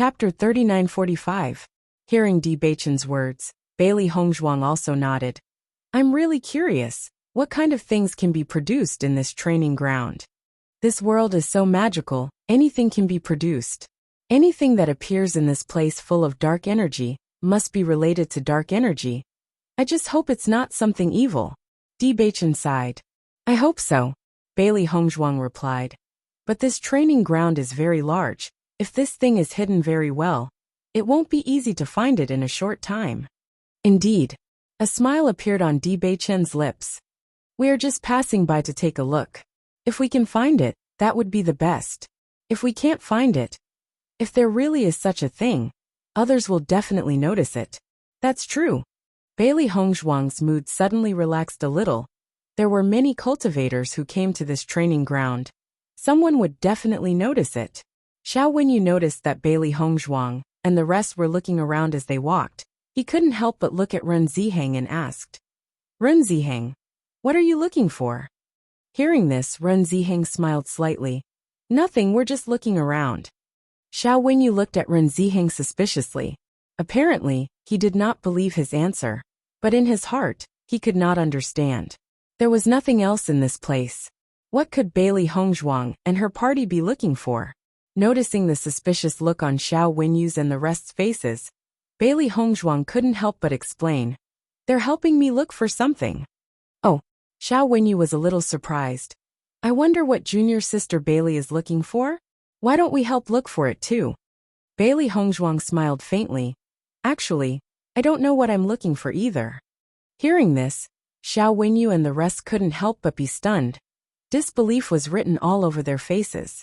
Chapter 3945. Hearing Bewitching's words, Bailey Hongzhuang also nodded. I'm really curious, what kind of things can be produced in this training ground? This world is so magical, anything can be produced. Anything that appears in this place full of dark energy must be related to dark energy. I just hope it's not something evil. Bewitching sighed. I hope so, Bailey Hongzhuang replied. But this training ground is very large. If this thing is hidden very well, it won't be easy to find it in a short time. Indeed. A smile appeared on Bewitching's lips. We are just passing by to take a look. If we can find it, that would be the best. If we can't find it, if there really is such a thing, others will definitely notice it. That's true. Bailey Hongzhuang's mood suddenly relaxed a little. There were many cultivators who came to this training ground. Someone would definitely notice it. Xiao Wenyu noticed that Bailey Hongzhuang and the rest were looking around as they walked. He couldn't help but look at Ren Ziheng and asked, Ren Ziheng, what are you looking for? Hearing this, Ren Ziheng smiled slightly. Nothing, we're just looking around. Xiao Wenyu looked at Ren Ziheng suspiciously. Apparently, he did not believe his answer. But in his heart, he could not understand. There was nothing else in this place. What could Bailey Hongzhuang and her party be looking for? Noticing the suspicious look on Xiao Wenyu's and the rest's faces, Bailey Hongzhuang couldn't help but explain. They're helping me look for something. Oh, Xiao Wenyu was a little surprised. I wonder what junior sister Bailey is looking for? Why don't we help look for it too? Bailey Hongzhuang smiled faintly. Actually, I don't know what I'm looking for either. Hearing this, Xiao Wenyu and the rest couldn't help but be stunned. Disbelief was written all over their faces.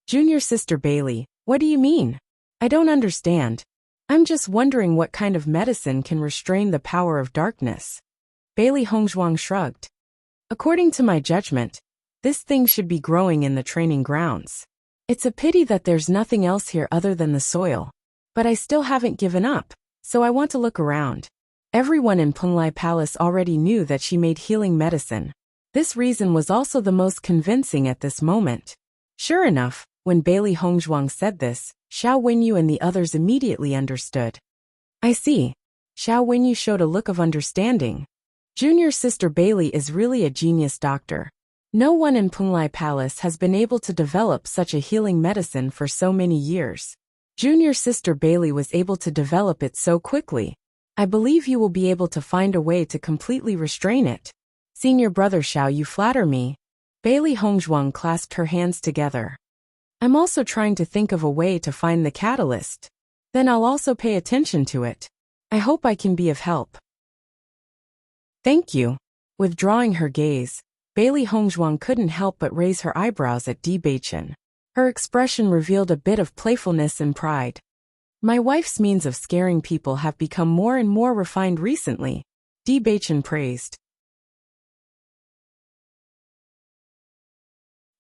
Junior sister Bailey, what do you mean? I don't understand. I'm just wondering what kind of medicine can restrain the power of darkness. Bailey Hongzhuang shrugged. According to my judgment, this thing should be growing in the training grounds. It's a pity that there's nothing else here other than the soil. But I still haven't given up, so I want to look around. Everyone in Penglai Palace already knew that she made healing medicine. This reason was also the most convincing at this moment. Sure enough, when Bailey Hongzhuang said this, Xiao Wenyu and the others immediately understood. I see. Xiao Wenyu showed a look of understanding. Junior sister Bailey is really a genius doctor. No one in Penglai Palace has been able to develop such a healing medicine for so many years. Junior sister Bailey was able to develop it so quickly. I believe you will be able to find a way to completely restrain it. Senior brother Xiao, you flatter me. Bailey Hongzhuang clasped her hands together. I'm also trying to think of a way to find the catalyst. Then I'll also pay attention to it. I hope I can be of help. Thank you. Withdrawing her gaze, Bailey Hongzhuang couldn't help but raise her eyebrows at Bewitching. Her expression revealed a bit of playfulness and pride. My wife's means of scaring people have become more and more refined recently, Bewitching praised.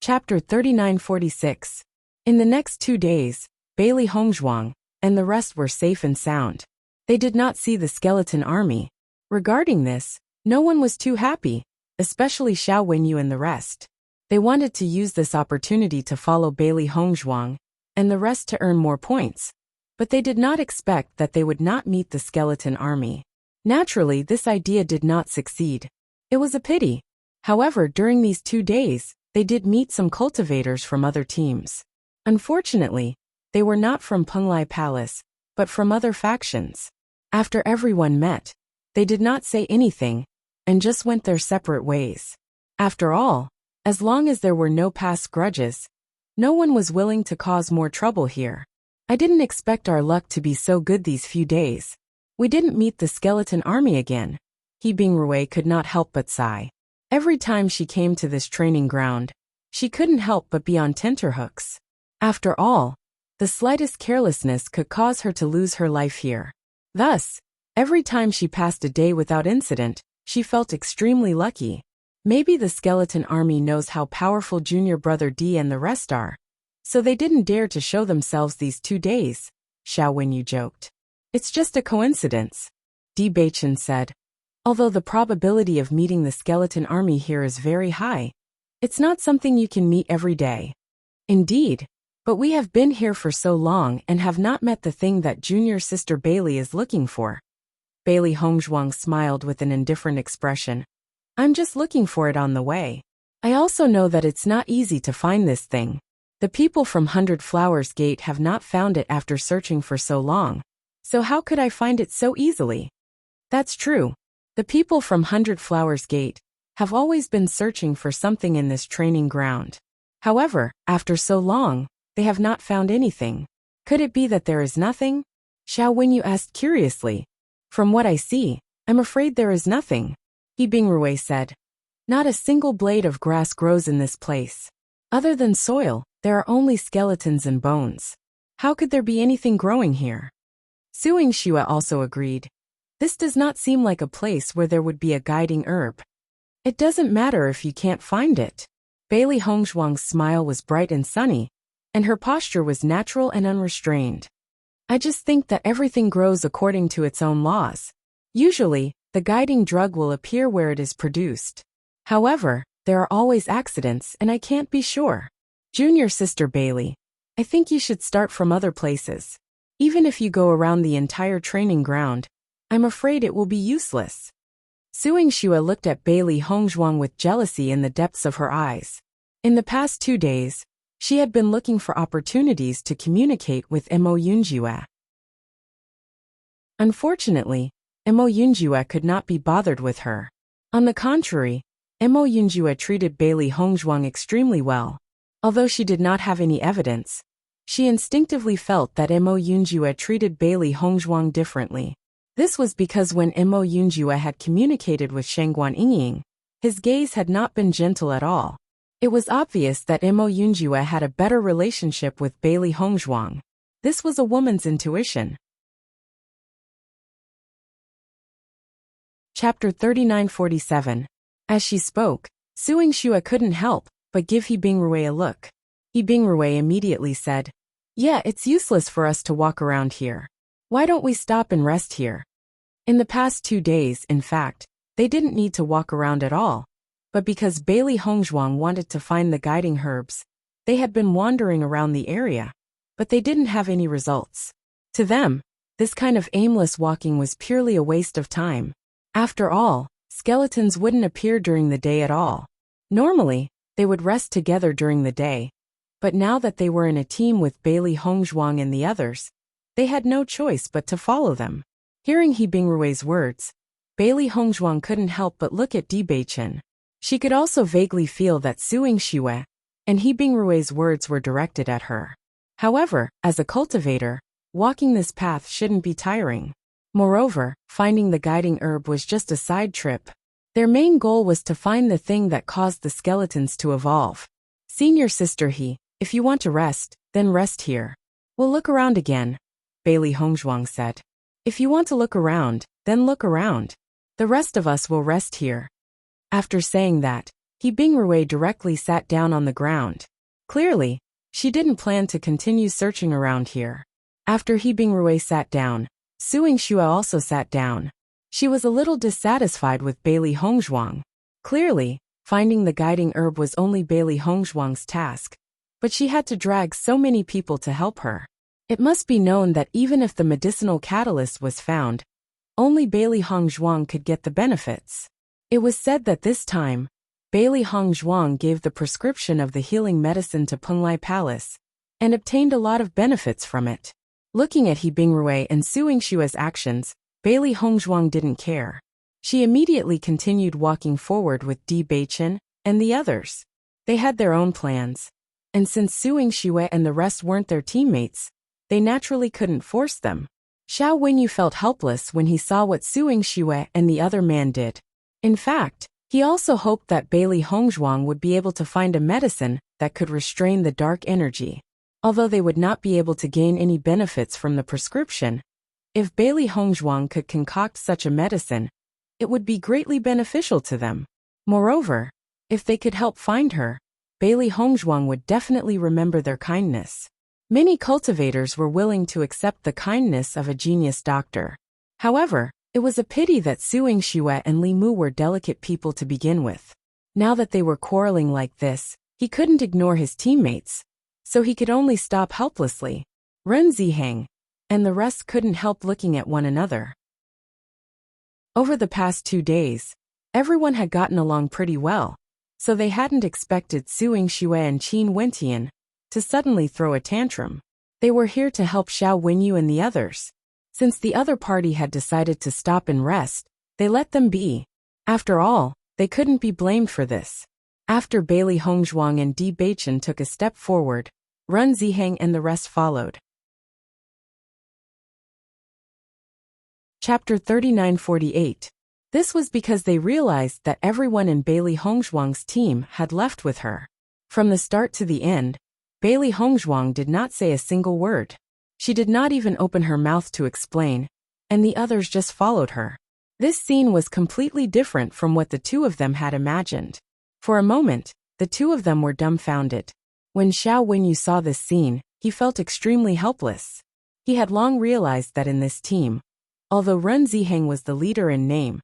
Chapter 3946. In the next 2 days, Bailey Hongzhuang and the rest were safe and sound. They did not see the skeleton army. Regarding this, no one was too happy, especially Xiao Wenyu and the rest. They wanted to use this opportunity to follow Bailey Hongzhuang and the rest to earn more points, but they did not expect that they would not meet the skeleton army. Naturally, this idea did not succeed. It was a pity. However, during these 2 days, they did meet some cultivators from other teams. Unfortunately, they were not from Penglai Palace, but from other factions. After everyone met, they did not say anything, and just went their separate ways. After all, as long as there were no past grudges, no one was willing to cause more trouble here. I didn't expect our luck to be so good these few days. We didn't meet the skeleton army again. He Bingrui could not help but sigh. Every time she came to this training ground, she couldn't help but be on tenterhooks. After all, the slightest carelessness could cause her to lose her life here. Thus, every time she passed a day without incident, she felt extremely lucky. Maybe the skeleton army knows how powerful junior brother D and the rest are, so they didn't dare to show themselves these 2 days, Xiao Wenyu joked. It's just a coincidence, Bewitching said. Although the probability of meeting the skeleton army here is very high, it's not something you can meet every day. Indeed, But we have been here for so long and have not met the thing that junior sister Bailey is looking for. Bailey Hongzhuang smiled with an indifferent expression. I'm just looking for it on the way. I also know that it's not easy to find this thing. The people from 100 Flowers Gate have not found it after searching for so long. So how could I find it so easily? That's true. The people from 100 Flowers Gate have always been searching for something in this training ground. However, after so long, they have not found anything. Could it be that there is nothing? Xiao Wenyu asked curiously. From what I see, I'm afraid there is nothing. He Bingrui said. Not a single blade of grass grows in this place. Other than soil, there are only skeletons and bones. How could there be anything growing here? Suing Shua also agreed. This does not seem like a place where there would be a guiding herb. It doesn't matter if you can't find it. Bailey Hongzhuang's smile was bright and sunny, and her posture was natural and unrestrained. I just think that everything grows according to its own laws. Usually, the guiding drug will appear where it is produced. However, there are always accidents and I can't be sure. Junior sister Bailey, I think you should start from other places. Even if you go around the entire training ground, I'm afraid it will be useless. Suing Shua looked at Bailey Hongzhuang with jealousy in the depths of her eyes. In the past 2 days, she had been looking for opportunities to communicate with Mo Yunjue. Unfortunately, Mo Yunjue could not be bothered with her. On the contrary, Mo Yunjue treated Bailey Hongzhuang extremely well. Although she did not have any evidence, she instinctively felt that Mo Yunjue treated Bailey Hongzhuang differently. This was because when Mo Yunjue had communicated with Shangguan Yingying, his gaze had not been gentle at all. It was obvious that Mo Yunjue had a better relationship with Bailey Hongzhuang. This was a woman's intuition. Chapter 3947. As she spoke, Suing Shua couldn't help but give He Bingrui a look. He Bingrui immediately said, Yeah, it's useless for us to walk around here. Why don't we stop and rest here? In the past 2 days, in fact, they didn't need to walk around at all. But because Bailey Hongzhuang wanted to find the guiding herbs, they had been wandering around the area, but they didn't have any results. To them, this kind of aimless walking was purely a waste of time. After all, skeletons wouldn't appear during the day at all. Normally, they would rest together during the day, but now that they were in a team with Bailey Hongzhuang and the others, they had no choice but to follow them. Hearing He Bingrui's words, Bailey Hongzhuang couldn't help but look at Bewitching. She could also vaguely feel that Suing Shue and He Bingrui's words were directed at her. However, as a cultivator, walking this path shouldn't be tiring. Moreover, finding the guiding herb was just a side trip. Their main goal was to find the thing that caused the skeletons to evolve. Senior sister He, if you want to rest, then rest here. We'll look around again, Bailey Hongzhuang said. If you want to look around, then look around. The rest of us will rest here. After saying that, He Bingrui directly sat down on the ground. Clearly, she didn't plan to continue searching around here. After He Bingrui sat down, Suing Shua also sat down. She was a little dissatisfied with Bailey Hongzhuang. Clearly, finding the guiding herb was only Bailey Hongzhuang's task, but she had to drag so many people to help her. It must be known that even if the medicinal catalyst was found, only Bailey Hongzhuang could get the benefits. It was said that this time, Bailey Hongzhuang gave the prescription of the healing medicine to Penglai Palace and obtained a lot of benefits from it. Looking at He Bingrui and Suing Shua's actions, Bailey Hongzhuang didn't care. She immediately continued walking forward with Bewitching and the others. They had their own plans, and since Suing Shue and the rest weren't their teammates, they naturally couldn't force them. Xiao Wenyu felt helpless when he saw what Suing Shue and the other man did. In fact, he also hoped that Bailey Hongzhuang would be able to find a medicine that could restrain the dark energy. Although they would not be able to gain any benefits from the prescription, if Bailey Hongzhuang could concoct such a medicine, it would be greatly beneficial to them. Moreover, if they could help find her, Bailey Hongzhuang would definitely remember their kindness. Many cultivators were willing to accept the kindness of a genius doctor. However, it was a pity that Suing Shue and Li Mu were delicate people to begin with. Now that they were quarreling like this, he couldn't ignore his teammates, so he could only stop helplessly. Ren Ziheng and the rest couldn't help looking at one another. Over the past 2 days, everyone had gotten along pretty well, so they hadn't expected Su Yingxue and Qin Wentian to suddenly throw a tantrum. They were here to help Xiao Wenyu and the others. Since the other party had decided to stop and rest, they let them be. After all, they couldn't be blamed for this. After Bailey Hongzhuang and Di Beichen took a step forward, Ren Ziheng and the rest followed. Chapter 3948. This was because they realized that everyone in Bailey Hongzhuang's team had left with her. From the start to the end, Bailey Hongzhuang did not say a single word. She did not even open her mouth to explain, and the others just followed her. This scene was completely different from what the two of them had imagined. For a moment, the two of them were dumbfounded. When Xiao Wenyu saw this scene, he felt extremely helpless. He had long realized that in this team, although Ren Ziheng was the leader in name,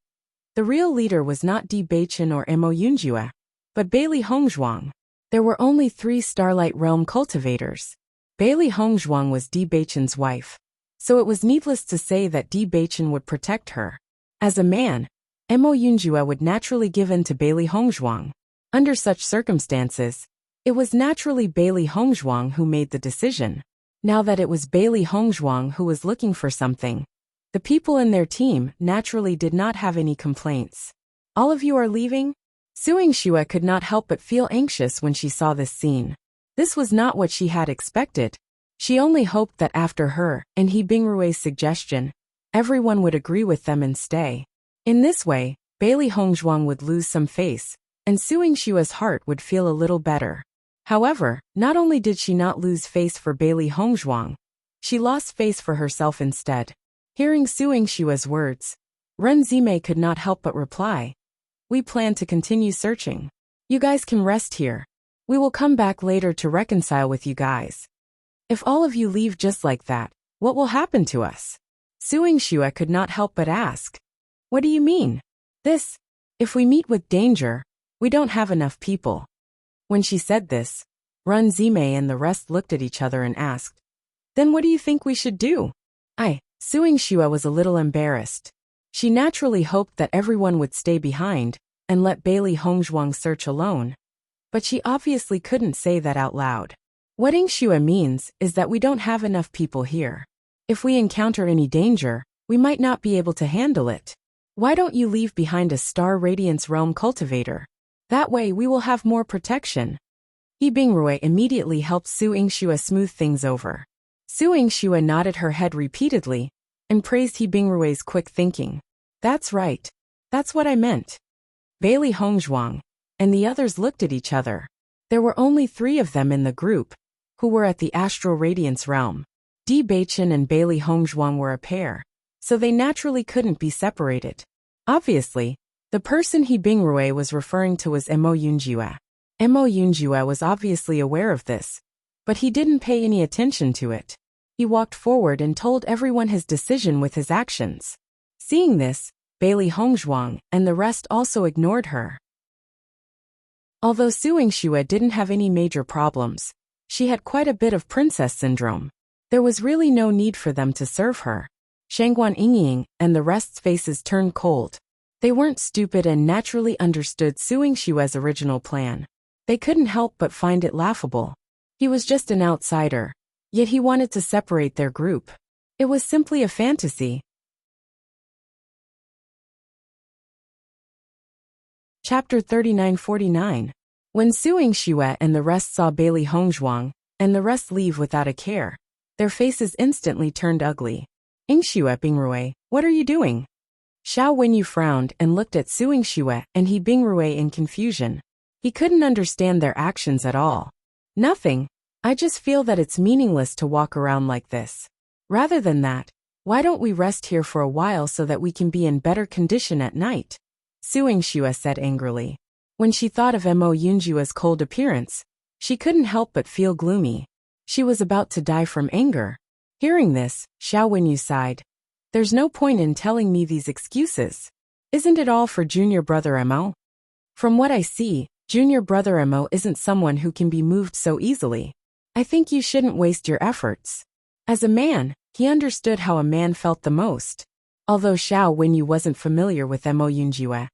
the real leader was not Di Beichen or Mo Yunjue, but Bailey Hongzhuang. There were only 3 Starlight Realm cultivators. Bailey Hongzhuang was Di Beichen's wife, so it was needless to say that Di Beichen would protect her. As a man, Mo Yunjue would naturally give in to Bailey Hongzhuang. Under such circumstances, it was naturally Bailey Hongzhuang who made the decision. Now that it was Bailey Hongzhuang who was looking for something, the people in their team naturally did not have any complaints. All of you are leaving? Su Yingxue could not help but feel anxious when she saw this scene. This was not what she had expected. She only hoped that after her and He Bingrue's suggestion, everyone would agree with them and stay. In this way, Bailey Hongzhuang would lose some face, and Su Yingxue's heart would feel a little better. However, not only did she not lose face for Bailey Hongzhuang, she lost face for herself instead. Hearing Su Yingxue's words, Ren Zimei could not help but reply, "We plan to continue searching. You guys can rest here. We will come back later to reconcile with you guys. If all of you leave just like that, what will happen to us?" Su Yingxue could not help but ask. "What do you mean?" "This. If we meet with danger, we don't have enough people." When she said this, Ren Zimei and the rest looked at each other and asked, "Then what do you think we should do?" Su Yingxue was a little embarrassed. She naturally hoped that everyone would stay behind and let Bailey Hongzhuang search alone. But she obviously couldn't say that out loud. What Yingxue means is that we don't have enough people here. If we encounter any danger, we might not be able to handle it. Why don't you leave behind a Star Radiance Realm cultivator? That way we will have more protection. He Bingrui immediately helped Su Yingxue smooth things over. Su Yingxue nodded her head repeatedly and praised He Bingrue's quick thinking. "That's right. That's what I meant." Bailey Hongzhuang and the others looked at each other. There were only 3 of them in the group, who were at the Astral Radiance Realm. Di Beichen and Bailey Hongzhuang were a pair, so they naturally couldn't be separated. Obviously, the person He Bingrui was referring to was Mo Yunjue. Mo Yunjue was obviously aware of this, but he didn't pay any attention to it. He walked forward and told everyone his decision with his actions. Seeing this, Bailey Hongzhuang and the rest also ignored her. Although Su Yingxue didn't have any major problems, she had quite a bit of princess syndrome. There was really no need for them to serve her. Shangguan Yingying and the rest's faces turned cold. They weren't stupid and naturally understood Su Yingxue's original plan. They couldn't help but find it laughable. He was just an outsider, yet he wanted to separate their group. It was simply a fantasy. Chapter 3949. When Su Yingxue and the rest saw Bailey Hongzhuang and the rest leave without a care, their faces instantly turned ugly. "Yingxue Bingrui, what are you doing?" Xiao Wenyu frowned and looked at Su Yingxue and He Bingrui in confusion. He couldn't understand their actions at all. "Nothing. I just feel that it's meaningless to walk around like this. Rather than that, why don't we rest here for a while so that we can be in better condition at night?" Su Yingxue said angrily. When she thought of Mo Yunjue's cold appearance, she couldn't help but feel gloomy. She was about to die from anger. Hearing this, Xiao Wenyu sighed. "There's no point in telling me these excuses. Isn't it all for junior brother Mo? From what I see, junior brother Mo isn't someone who can be moved so easily. I think you shouldn't waste your efforts. As a man, he understood how a man felt the most. Although Xiao Wenyu wasn't familiar with Mo Yunjue,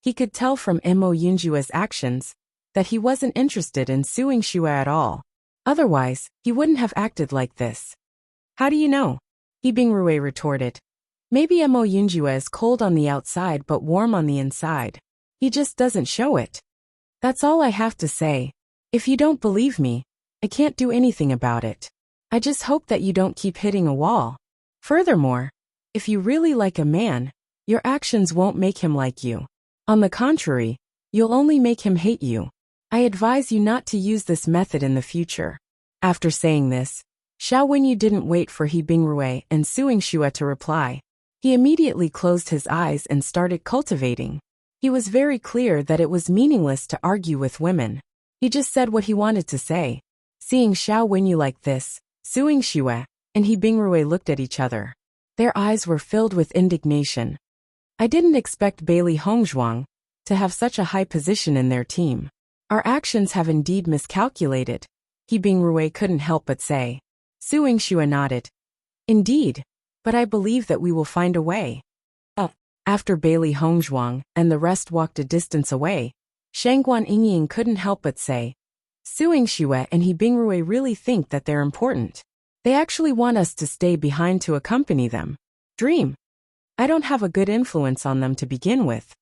he could tell from Mo Yunjue's actions that he wasn't interested in suing Xue at all. Otherwise, he wouldn't have acted like this. How do you know? He Bingrue retorted. Maybe Mo Yunjue is cold on the outside but warm on the inside. He just doesn't show it. That's all I have to say. If you don't believe me, I can't do anything about it. I just hope that you don't keep hitting a wall. Furthermore, if you really like a man, your actions won't make him like you. On the contrary, you'll only make him hate you. I advise you not to use this method in the future. After saying this, Xiao Wenyu didn't wait for He Bingrue and suing Xue to reply. He immediately closed his eyes and started cultivating. He was very clear that it was meaningless to argue with women. He just said what he wanted to say. Seeing Xiao Wenyu like this, suing Xue, and He Bingrue looked at each other. Their eyes were filled with indignation. I didn't expect Bailey Hongzhuang to have such a high position in their team. Our actions have indeed miscalculated, He Bingrue couldn't help but say. Suing Xue nodded. Indeed, but I believe that we will find a way. After Bailey Hongzhuang and the rest walked a distance away, Shangguan Yingying couldn't help but say, suing Xue and He Bingrue really think that they're important. They actually want us to stay behind to accompany them. Dream. I don't have a good influence on them to begin with.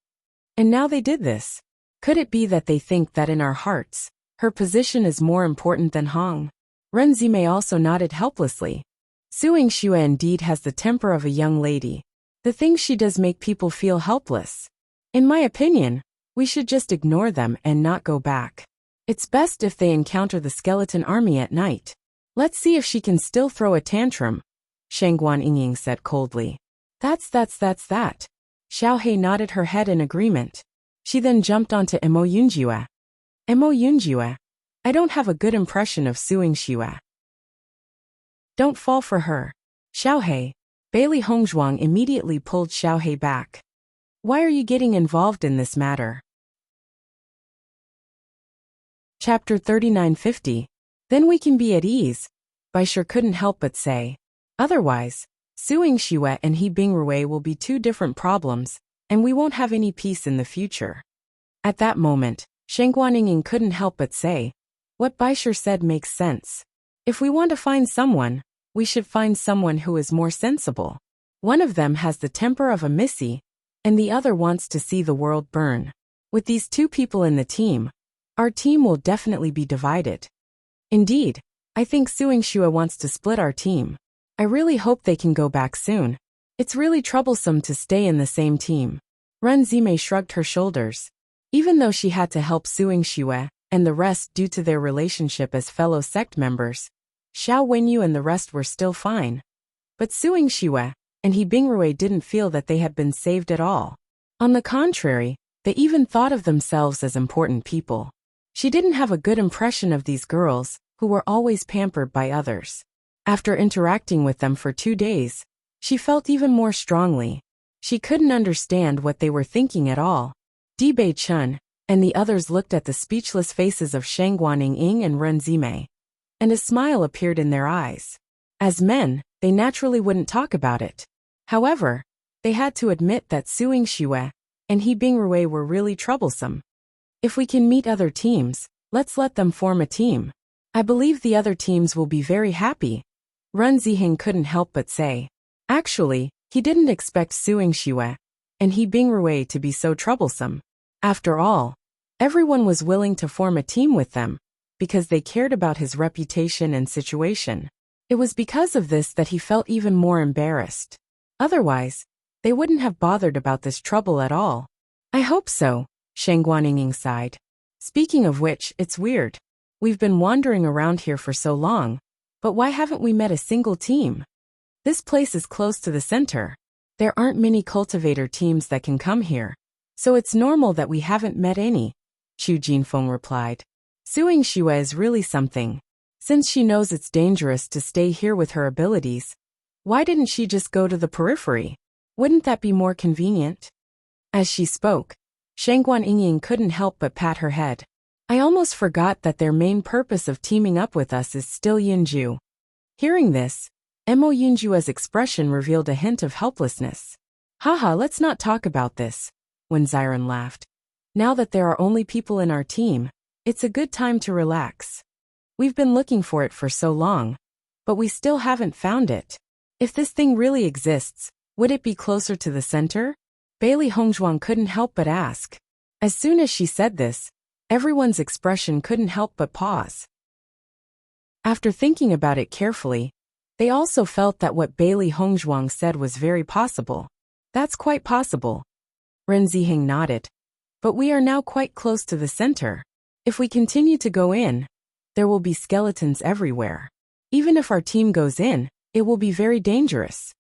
And now they did this. Could it be that they think that in our hearts, her position is more important than Hong? Renzime also nodded helplessly. Suing Xue indeed has the temper of a young lady. The things she does make people feel helpless. In my opinion, we should just ignore them and not go back. It's best if they encounter the skeleton army at night. Let's see if she can still throw a tantrum, Shangguan Yingying said coldly. That's that. Xiao He nodded her head in agreement. She then jumped onto Mo Yunjue. Mo Yunjue, I don't have a good impression of suing Xue. Don't fall for her. Xiao He. Bailey Hongzhuang immediately pulled Xiao He back. Why are you getting involved in this matter? Chapter 3950. Then we can be at ease. Baisher couldn't help but say. Otherwise, suing Xue and He Bingrue will be two different problems, and we won't have any peace in the future. At that moment, Shangguan Yingying couldn't help but say, what Baisher said makes sense. If we want to find someone, we should find someone who is more sensible. One of them has the temper of a missy, and the other wants to see the world burn. With these two people in the team, our team will definitely be divided. Indeed, I think suing Xue wants to split our team. I really hope they can go back soon. It's really troublesome to stay in the same team. Renzime shrugged her shoulders. Even though she had to help suing Xue and the rest due to their relationship as fellow sect members, Xiao Wenyu and the rest were still fine. But suing Xue and He Bingrue didn't feel that they had been saved at all. On the contrary, they even thought of themselves as important people. She didn't have a good impression of these girls, who were always pampered by others. After interacting with them for 2 days, she felt even more strongly. She couldn't understand what they were thinking at all. Bei Chun and the others looked at the speechless faces of Shangguan Yingying and Renzime, and a smile appeared in their eyes. As men, they naturally wouldn't talk about it. However, they had to admit that suing Xue and He Bingrue were really troublesome. If we can meet other teams, let's let them form a team. I believe the other teams will be very happy. Run Ziheng couldn't help but say. Actually, he didn't expect suing Xue and He Bingrue to be so troublesome. After all, everyone was willing to form a team with them, because they cared about his reputation and situation. It was because of this that he felt even more embarrassed. Otherwise, they wouldn't have bothered about this trouble at all. I hope so, Shangguan Yingying sighed. Speaking of which, it's weird. We've been wandering around here for so long, but why haven't we met a single team? This place is close to the center. There aren't many cultivator teams that can come here, so it's normal that we haven't met any, Chu Jinfeng replied. Suing Xue is really something. Since she knows it's dangerous to stay here with her abilities, why didn't she just go to the periphery? Wouldn't that be more convenient? As she spoke, Shangguan Yingying couldn't help but pat her head. I almost forgot that their main purpose of teaming up with us is still Yunju. Hearing this, Mo Yunjua's expression revealed a hint of helplessness. Haha, let's not talk about this, when Xiren laughed. Now that there are only people in our team, it's a good time to relax. We've been looking for it for so long, but we still haven't found it. If this thing really exists, would it be closer to the center? Bailey Hongzhuang couldn't help but ask. As soon as she said this, everyone's expression couldn't help but pause. After thinking about it carefully, they also felt that what Bailey Hongzhuang said was very possible. That's quite possible. Ren Ziheng nodded. But we are now quite close to the center. If we continue to go in, there will be skeletons everywhere. Even if our team goes in, it will be very dangerous.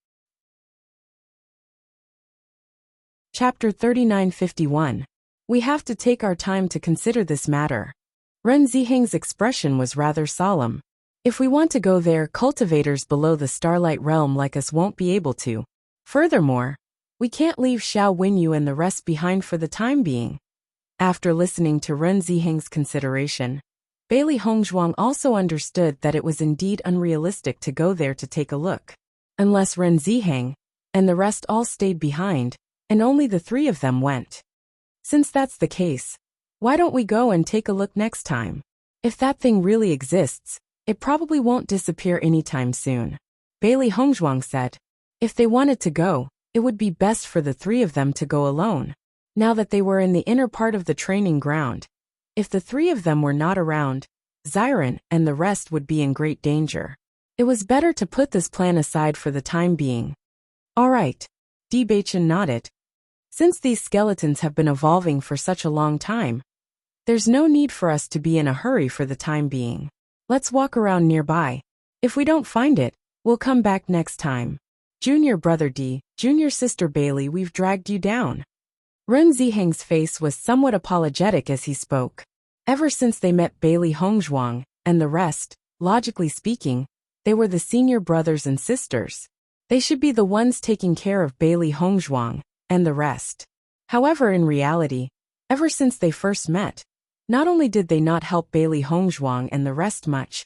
Chapter 3951. We have to take our time to consider this matter. Ren Ziheng's expression was rather solemn. If we want to go there, cultivators below the Starlight Realm like us won't be able to. Furthermore, we can't leave Xiao Wenyu and the rest behind for the time being. After listening to Ren Ziheng's consideration, Bailey Hongzhuang also understood that it was indeed unrealistic to go there to take a look. Unless Ren Ziheng and the rest all stayed behind, and only the three of them went. Since that's the case, why don't we go and take a look next time? If that thing really exists, it probably won't disappear anytime soon. Bailey Hongzhuang said. If they wanted to go, it would be best for the three of them to go alone. Now that they were in the inner part of the training ground, if the three of them were not around, Xiren and the rest would be in great danger. It was better to put this plan aside for the time being. All right. Bewitching nodded. Since these skeletons have been evolving for such a long time, there's no need for us to be in a hurry for the time being. Let's walk around nearby. If we don't find it, we'll come back next time. Junior brother D, junior sister Bailey, we've dragged you down. Ren Ziheng's face was somewhat apologetic as he spoke. Ever since they met Bailey Hongzhuang and the rest, logically speaking, they were the senior brothers and sisters. They should be the ones taking care of Bailey Hongzhuang and the rest. However, in reality, ever since they first met, not only did they not help Bailey Hongzhuang and the rest much,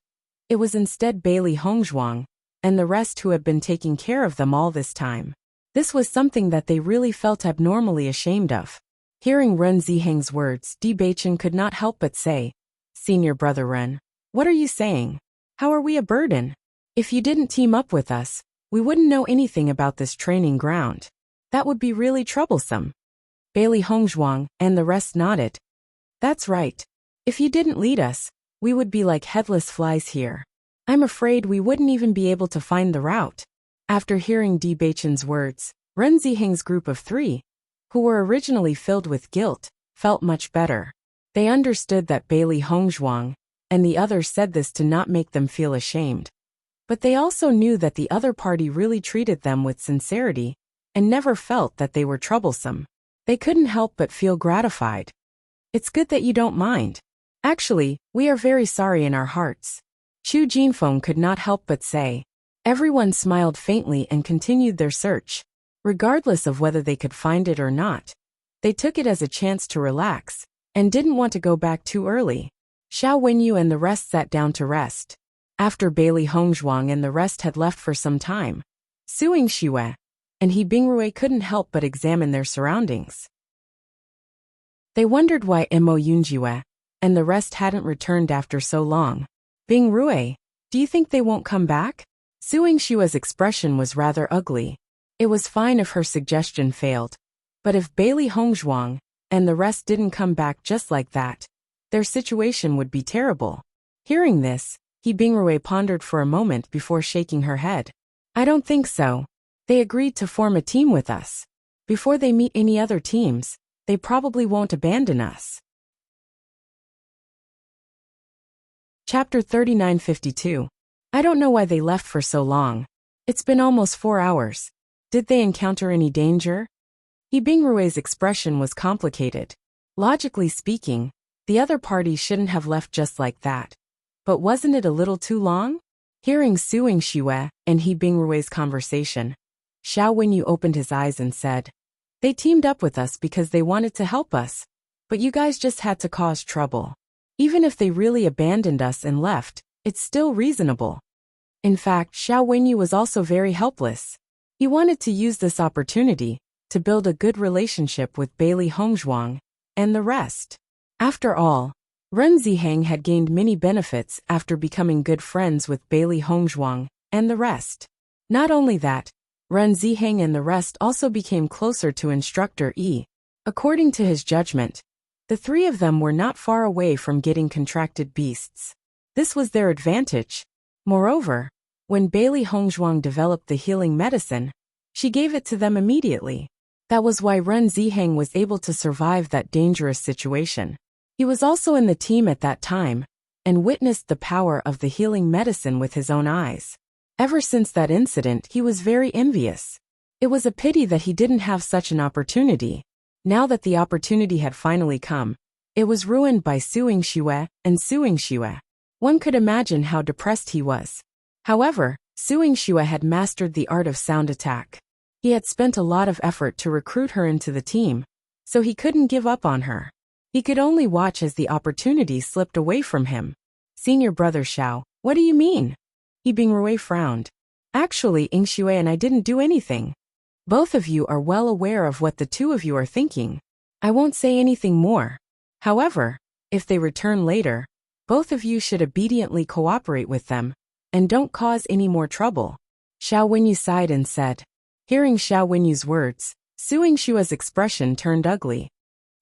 it was instead Bailey Hongzhuang and the rest who had been taking care of them all this time. This was something that they really felt abnormally ashamed of. Hearing Ren Ziheng's words, Bewitching could not help but say, Senior brother Ren, what are you saying? How are we a burden? If you didn't team up with us, we wouldn't know anything about this training ground. That would be really troublesome. Bailey Hongzhuang and the rest nodded. That's right. If you didn't lead us, we would be like headless flies here. I'm afraid we wouldn't even be able to find the route. After hearing Bewitching's words, Ren Ziheng's group of three, who were originally filled with guilt, felt much better. They understood that Bailey Hongzhuang and the others said this to not make them feel ashamed. But they also knew that the other party really treated them with sincerity and never felt that they were troublesome. They couldn't help but feel gratified. It's good that you don't mind. Actually, we are very sorry in our hearts. Chu Jinfeng could not help but say. Everyone smiled faintly and continued their search. Regardless of whether they could find it or not, they took it as a chance to relax and didn't want to go back too early. Xiao Wenyu and the rest sat down to rest. After Bailey Hongzhuang and the rest had left for some time, Suing Xue and He Bingrui couldn't help but examine their surroundings. They wondered why Mo Yunjue and the rest hadn't returned after so long. Bingrui, do you think they won't come back? Suing Xue's expression was rather ugly. It was fine if her suggestion failed, but if Bailey Hongzhuang and the rest didn't come back just like that, their situation would be terrible. Hearing this, He Bingrui pondered for a moment before shaking her head. I don't think so. They agreed to form a team with us. Before they meet any other teams, they probably won't abandon us. Chapter 3952. I don't know why they left for so long. It's been almost 4 hours. Did they encounter any danger? He Bingrui's expression was complicated. Logically speaking, the other party shouldn't have left just like that. But wasn't it a little too long? Hearing Suing Xue and He Bingrui's conversation, Xiao Wenyu opened his eyes and said, They teamed up with us because they wanted to help us, but you guys just had to cause trouble. Even if they really abandoned us and left, it's still reasonable. In fact, Xiao Wenyu was also very helpless. He wanted to use this opportunity to build a good relationship with Bailey Hongzhuang and the rest. After all, Ren Ziheng had gained many benefits after becoming good friends with Bailey Hongzhuang and the rest. Not only that, Ren Ziheng and the rest also became closer to Instructor Yi. According to his judgment, the three of them were not far away from getting contracted beasts. This was their advantage. Moreover, when Bailey Hongzhuang developed the healing medicine, she gave it to them immediately. That was why Ren Ziheng was able to survive that dangerous situation. He was also in the team at that time, and witnessed the power of the healing medicine with his own eyes. Ever since that incident, he was very envious. It was a pity that he didn't have such an opportunity. Now that the opportunity had finally come, it was ruined by Suing Xue and Suing Xue. One could imagine how depressed he was. However, Suing Xue had mastered the art of sound attack. He had spent a lot of effort to recruit her into the team, so he couldn't give up on her. He could only watch as the opportunity slipped away from him. Senior brother Xiao, what do you mean? He Bingrui frowned. Actually, Yingxue and I didn't do anything. Both of you are well aware of what the two of you are thinking. I won't say anything more. However, if they return later, both of you should obediently cooperate with them, and don't cause any more trouble. Xiao Wenyu sighed and said. Hearing Xiao Wenyu's words, Suing Xue's expression turned ugly.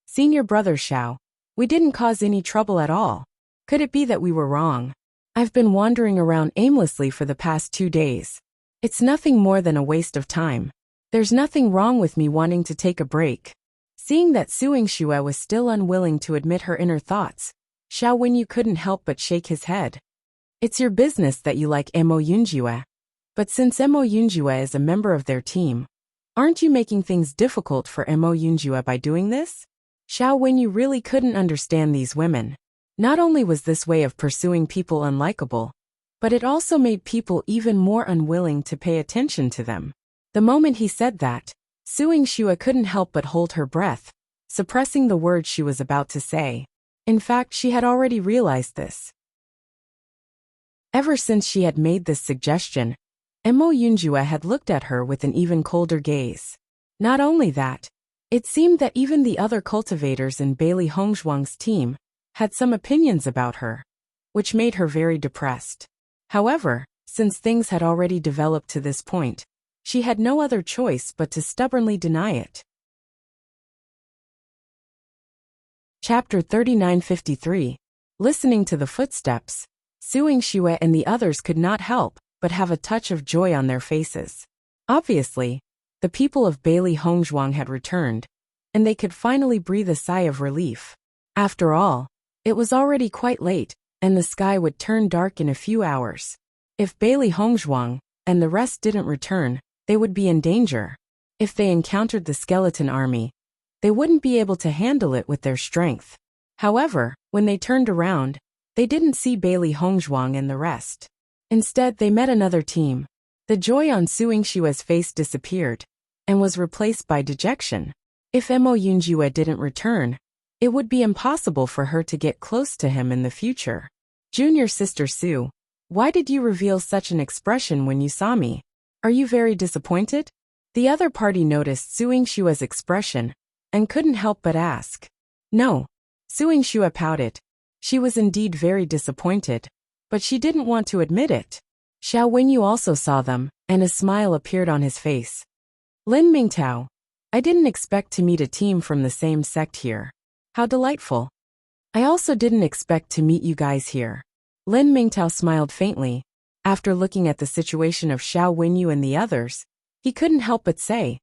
Senior brother Xiao, we didn't cause any trouble at all. Could it be that we were wrong? I've been wandering around aimlessly for the past 2 days. It's nothing more than a waste of time. There's nothing wrong with me wanting to take a break. Seeing that Suing Xue was still unwilling to admit her inner thoughts, Xiao Wenyu couldn't help but shake his head. It's your business that you like Mo Yunjue. But since Mo Yunjue is a member of their team, aren't you making things difficult for Mo Yunjue by doing this? Xiao Wenyu really couldn't understand these women. Not only was this way of pursuing people unlikable, but it also made people even more unwilling to pay attention to them. The moment he said that, Suing Xue couldn't help but hold her breath, suppressing the words she was about to say. In fact, she had already realized this. Ever since she had made this suggestion, Mo Yunjue had looked at her with an even colder gaze. Not only that, it seemed that even the other cultivators in Bailey Hongzhuang's team had some opinions about her, which made her very depressed. However, since things had already developed to this point, she had no other choice but to stubbornly deny it. Chapter 3953. Listening to the footsteps, Suing Xue and the others could not help but have a touch of joy on their faces. Obviously, the people of Bailey Hongzhuang had returned, and they could finally breathe a sigh of relief. After all, it was already quite late, and the sky would turn dark in a few hours. If Bailey Hongzhuang and the rest didn't return, they would be in danger. If they encountered the skeleton army, they wouldn't be able to handle it with their strength. However, when they turned around, they didn't see Bailey Hongzhuang and the rest. Instead, they met another team. The joy on Suing Xue's face disappeared, and was replaced by dejection. If Mo Yunjue didn't return, it would be impossible for her to get close to him in the future. Junior sister Su, why did you reveal such an expression when you saw me? Are you very disappointed? The other party noticed Suing Xue's expression, and couldn't help but ask. No. Suing Xue pouted. She was indeed very disappointed, but she didn't want to admit it. Xiao Wenyu also saw them, and a smile appeared on his face. Lin Mingtao, I didn't expect to meet a team from the same sect here. How delightful. I also didn't expect to meet you guys here. Lin Mingtao smiled faintly. After looking at the situation of Xiao Wenyu and the others, he couldn't help but say,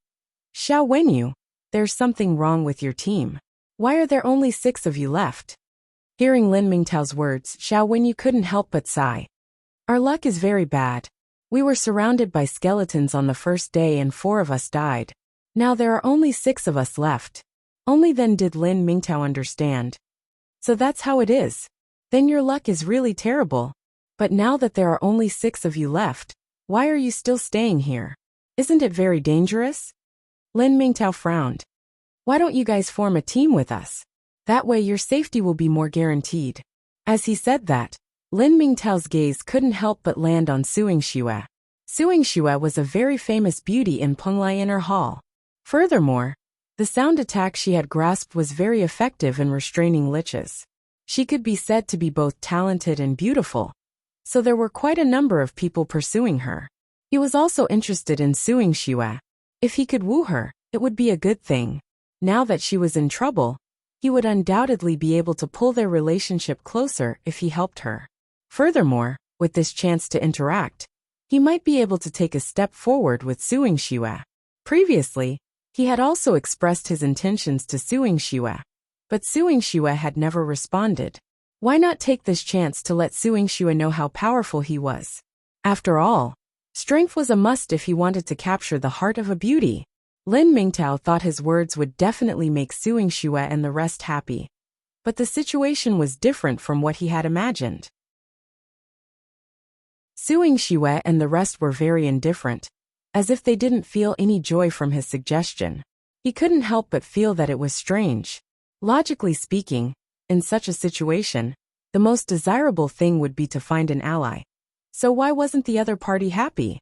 Xiao Wenyu, there's something wrong with your team. Why are there only 6 of you left? Hearing Lin Mingtao's words, Xiao Wenyu couldn't help but sigh. Our luck is very bad. We were surrounded by skeletons on the first day and 4 of us died. Now there are only 6 of us left. Only then did Lin Mingtao understand. So that's how it is. Then your luck is really terrible. But now that there are only 6 of you left, why are you still staying here? Isn't it very dangerous? Lin Mingtao frowned. Why don't you guys form a team with us? That way your safety will be more guaranteed. As he said that, Lin Mingtao's gaze couldn't help but land on Suing Xue. Suing Xue was a very famous beauty in Penglai Inner Hall. Furthermore, the sound attack she had grasped was very effective in restraining liches. She could be said to be both talented and beautiful, so there were quite a number of people pursuing her. He was also interested in Suing Xue. If he could woo her, it would be a good thing. Now that she was in trouble, he would undoubtedly be able to pull their relationship closer if he helped her. Furthermore, with this chance to interact, he might be able to take a step forward with Suing Xue. Previously, he had also expressed his intentions to Suing Xue, but Suing Xue had never responded. Why not take this chance to let Suing Xue know how powerful he was? After all, strength was a must if he wanted to capture the heart of a beauty. Lin Mingtao thought his words would definitely make Suing Xue and the rest happy. But the situation was different from what he had imagined. Suing Xue and the rest were very indifferent, as if they didn't feel any joy from his suggestion. He couldn't help but feel that it was strange. Logically speaking, in such a situation, the most desirable thing would be to find an ally. So why wasn't the other party happy?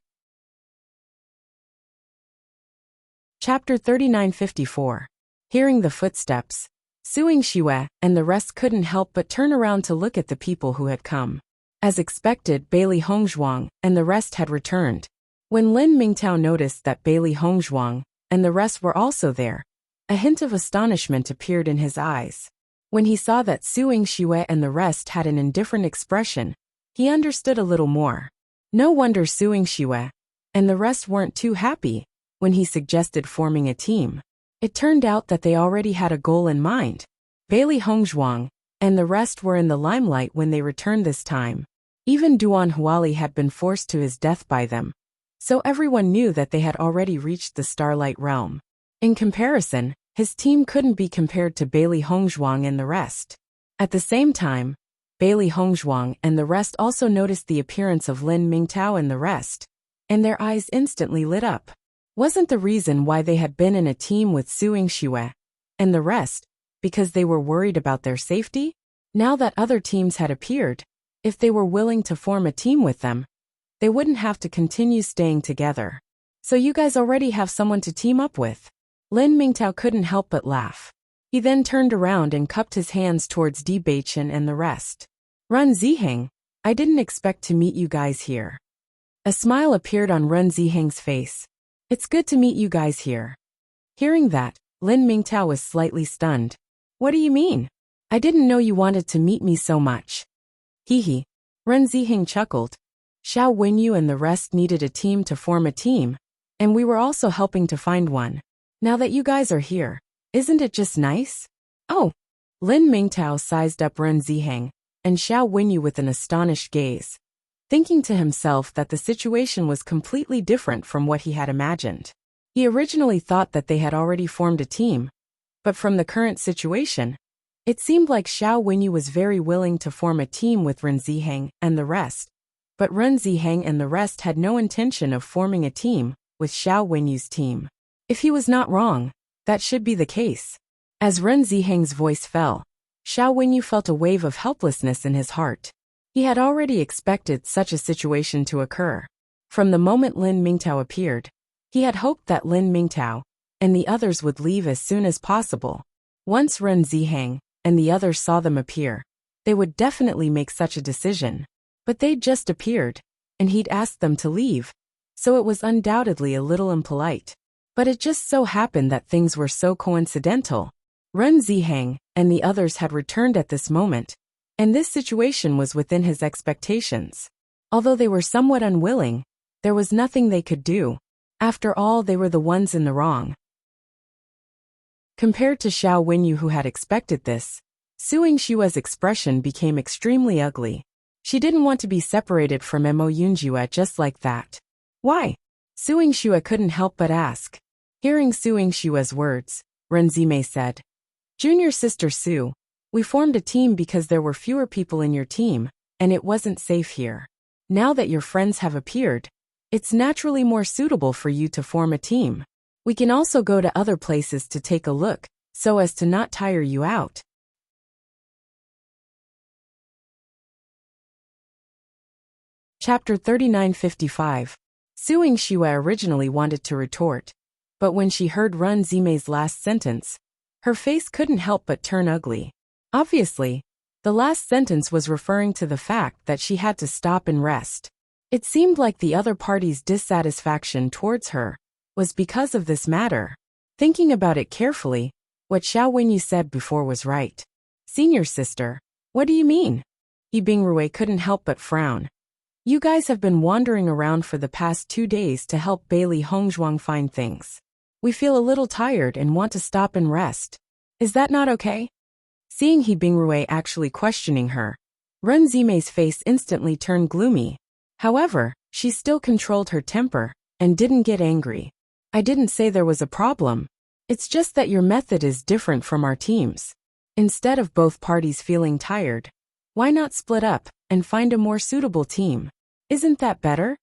Chapter 3954. Hearing the footsteps, Suing Xue and the rest couldn't help but turn around to look at the people who had come. As expected, Bailey Hongzhuang and the rest had returned. When Lin Mingtao noticed that Bailey Hongzhuang and the rest were also there, a hint of astonishment appeared in his eyes. When he saw that Suing Xue and the rest had an indifferent expression, he understood a little more. No wonder Suing Xue and the rest weren't too happy when he suggested forming a team. It turned out that they already had a goal in mind. Bailey Hongzhuang and the rest were in the limelight when they returned this time. Even Duan Huali had been forced to his death by them, so everyone knew that they had already reached the Starlight Realm. In comparison, his team couldn't be compared to Bailey Hongzhuang and the rest. At the same time, Bailey Hongzhuang and the rest also noticed the appearance of Lin Mingtao and the rest, and their eyes instantly lit up. Wasn't the reason why they had been in a team with Suing Xue and the rest because they were worried about their safety? Now that other teams had appeared, if they were willing to form a team with them, they wouldn't have to continue staying together. So you guys already have someone to team up with. Lin Mingtao couldn't help but laugh. He then turned around and cupped his hands towards Bewitching and the rest. Run Ziheng, I didn't expect to meet you guys here. A smile appeared on Run Ziheng's face. It's good to meet you guys here. Hearing that, Lin Mingtao was slightly stunned. What do you mean? I didn't know you wanted to meet me so much. Hee. Run Ziheng chuckled. Xiao Wenyu and the rest needed a team to form a team, and we were also helping to find one. Now that you guys are here, isn't it just nice? Oh. Lin Mingtao sized up Run Ziheng and Xiao Wenyu with an astonished gaze, thinking to himself that the situation was completely different from what he had imagined. He originally thought that they had already formed a team, but from the current situation, it seemed like Xiao Wenyu was very willing to form a team with Run Ziheng and the rest, but Run Ziheng and the rest had no intention of forming a team with Xiao Wenyu's team. If he was not wrong, that should be the case. As Run Ziheng's voice fell, Xiao Wenyu felt a wave of helplessness in his heart. He had already expected such a situation to occur. From the moment Lin Mingtao appeared, he had hoped that Lin Mingtao and the others would leave as soon as possible. Once Run Ziheng and the others saw them appear, they would definitely make such a decision. But they'd just appeared, and he'd asked them to leave, so it was undoubtedly a little impolite. But it just so happened that things were so coincidental. Run Ziheng and the others had returned at this moment, and this situation was within his expectations. Although they were somewhat unwilling, there was nothing they could do. After all, they were the ones in the wrong. Compared to Xiao Wenyu, who had expected this, Suing Xue's expression became extremely ugly. She didn't want to be separated from Mo Yunjue just like that. Why? Suing Xue couldn't help but ask. Hearing Suing Xue's words, Ren Zimei said, Junior sister Su, we formed a team because there were fewer people in your team, and it wasn't safe here. Now that your friends have appeared, it's naturally more suitable for you to form a team. We can also go to other places to take a look, so as to not tire you out. Chapter 3955. Suing Xue originally wanted to retort, but when she heard Run Zimei's last sentence, her face couldn't help but turn ugly. Obviously, the last sentence was referring to the fact that she had to stop and rest. It seemed like the other party's dissatisfaction towards her was because of this matter. Thinking about it carefully, what Xiao Wenyu said before was right. Senior sister, what do you mean? Yi Bingrui couldn't help but frown. You guys have been wandering around for the past 2 days to help Bailey Hongzhuang find things. We feel a little tired and want to stop and rest. Is that not okay? Seeing He Bingrui actually questioning her, Run Zimei's face instantly turned gloomy. However, she still controlled her temper and didn't get angry. I didn't say there was a problem. It's just that your method is different from our team's. Instead of both parties feeling tired, why not split up and find a more suitable team? Isn't that better?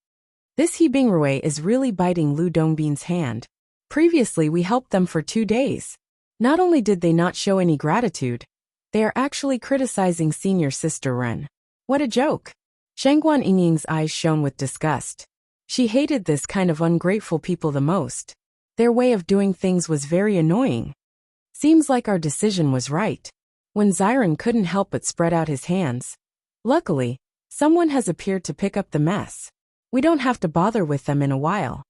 This He Bingrui is really biting Lu Dongbin's hand. Previously we helped them for 2 days. Not only did they not show any gratitude, they are actually criticizing senior sister Ren. What a joke. Shangguan Yingying's eyes shone with disgust. She hated this kind of ungrateful people the most. Their way of doing things was very annoying. Seems like our decision was right. When Xiren couldn't help but spread out his hands. Luckily, someone has appeared to pick up the mess. We don't have to bother with them in a while.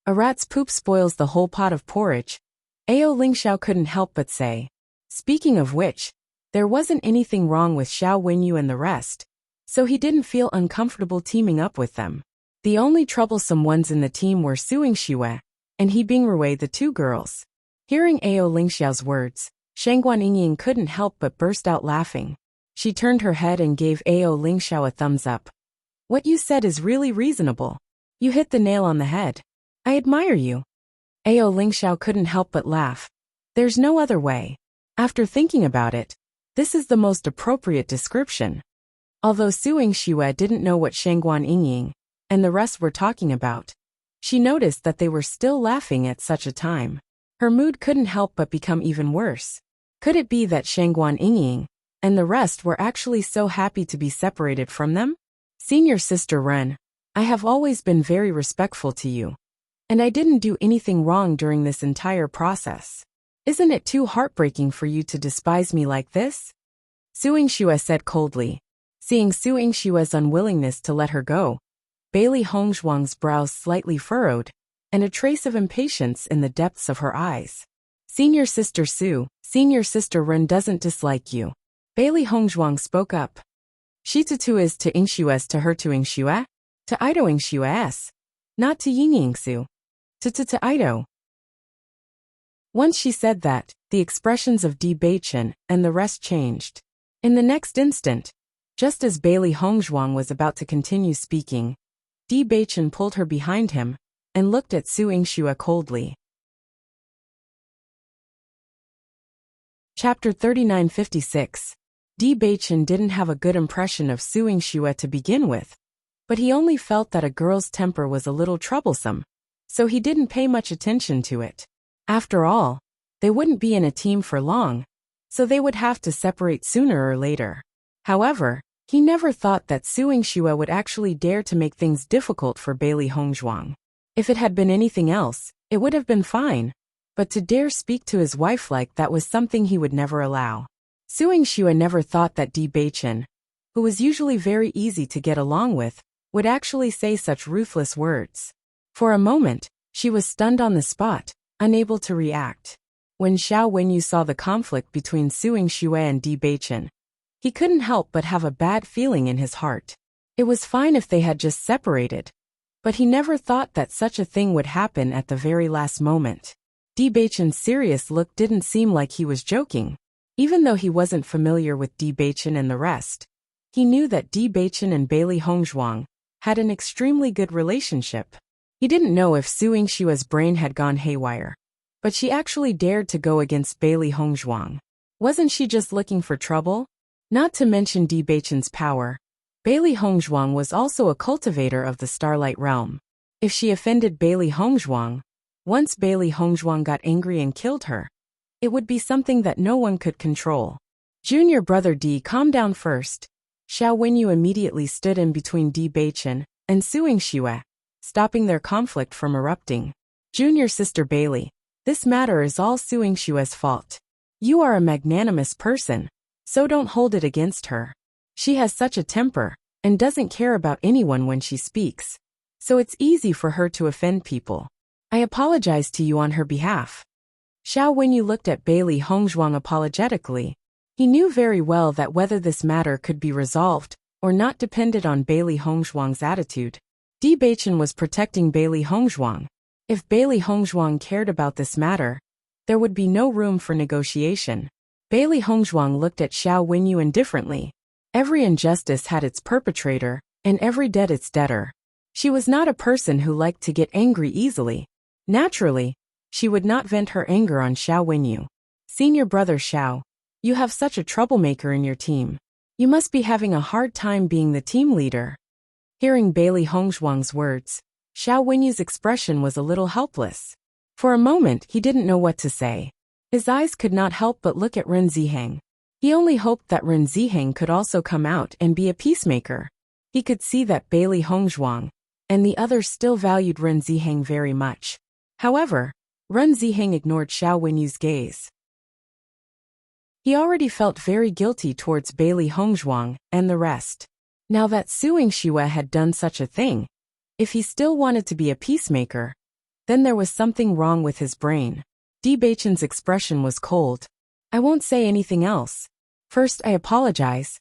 A rat's poop spoils the whole pot of porridge, Ao Lingxiao couldn't help but say. Speaking of which, there wasn't anything wrong with Xiao Wenyu and the rest, so he didn't feel uncomfortable teaming up with them. The only troublesome ones in the team were Suing Xue and He Bingrui, the 2 girls. Hearing Ao Lingxiao's words, Shangguan Yingying couldn't help but burst out laughing. She turned her head and gave Ao Lingxiao a thumbs up. What you said is really reasonable. You hit the nail on the head. I admire you. Ao Lingxiao couldn't help but laugh. There's no other way. After thinking about it, this is the most appropriate description. Although Suing Xue didn't know what Shangguan Yingying and the rest were talking about, she noticed that they were still laughing at such a time. Her mood couldn't help but become even worse. Could it be that Shangguan Yingying and the rest were actually so happy to be separated from them? Senior sister Ren, I have always been very respectful to you. And I didn't do anything wrong during this entire process. Isn't it too heartbreaking for you to despise me like this? Suing Xue said coldly. Seeing Suing Xue's unwillingness to let her go, Bailey Hongzhuang's brows slightly furrowed, and a trace of impatience in the depths of her eyes. Senior sister Su, senior sister Ren doesn't dislike you. Bailey Hongzhuang spoke up. Shitutu is to Yingxue's to her to Yingxue? To Ido Yingxue's. Not to Yingyingsu. To Ido. Once she said that, the expressions of Bewitching and the rest changed. In the next instant, just as Bailey Hongzhuang was about to continue speaking, Bewitching pulled her behind him and looked at Su Yingxue coldly. Chapter 3956. Bewitching didn't have a good impression of Su Yingxue to begin with, but he only felt that a girl's temper was a little troublesome, so he didn't pay much attention to it. After all, they wouldn't be in a team for long, so they would have to separate sooner or later. However, he never thought that Suing Xue would actually dare to make things difficult for Bailey Hongzhuang. If it had been anything else, it would have been fine, but to dare speak to his wife like that was something he would never allow. Suing Xue never thought that Bewitching, who was usually very easy to get along with, would actually say such ruthless words. For a moment, she was stunned on the spot, unable to react. When Xiao Wenyu saw the conflict between Suing Xue and Bewitching, he couldn't help but have a bad feeling in his heart. It was fine if they had just separated, but he never thought that such a thing would happen at the very last moment. Bewitching's serious look didn't seem like he was joking. Even though he wasn't familiar with Bewitching and the rest, he knew that Bewitching and Bailey Hongzhuang had an extremely good relationship. He didn't know if Suing Xue's brain had gone haywire, but she actually dared to go against Bailey Hongzhuang. Wasn't she just looking for trouble? Not to mention Bewitching's power, Bailey Hongzhuang was also a cultivator of the Starlight Realm. If she offended Bailey Hongzhuang, once Bailey Hongzhuang got angry and killed her, it would be something that no one could control. Junior brother D, calm down first. Xiao Wenyu immediately stood in between Bewitching and suing Xue, stopping their conflict from erupting. Junior sister Bailey, this matter is all suing Xue's fault. You are a magnanimous person, so don't hold it against her. She has such a temper, and doesn't care about anyone when she speaks, so it's easy for her to offend people. I apologize to you on her behalf. Xiao Wenyu looked at Bailey Hongzhuang apologetically. He knew very well that whether this matter could be resolved or not depended on Bailey Hongzhuang's attitude. Di Beichen was protecting Bailey Hongzhuang. If Bailey Hongzhuang cared about this matter, there would be no room for negotiation. Bailey Hongzhuang looked at Xiao Wenyu indifferently. Every injustice had its perpetrator, and every debt its debtor. She was not a person who liked to get angry easily. Naturally, she would not vent her anger on Xiao Wenyu. Senior brother Xiao, you have such a troublemaker in your team. You must be having a hard time being the team leader. Hearing Bailey Hongzhuang's words, Xiao Wenyu's expression was a little helpless. For a moment, he didn't know what to say. His eyes could not help but look at Ren Ziheng. He only hoped that Ren Ziheng could also come out and be a peacemaker. He could see that Bailey Hongzhuang and the others still valued Ren Ziheng very much. However, Ren Ziheng ignored Xiao Wenyu's gaze. He already felt very guilty towards Bailey Hongzhuang and the rest. Now that suing Xue had done such a thing, if he still wanted to be a peacemaker, then there was something wrong with his brain. Di Beichen's expression was cold. I won't say anything else. First, I apologize.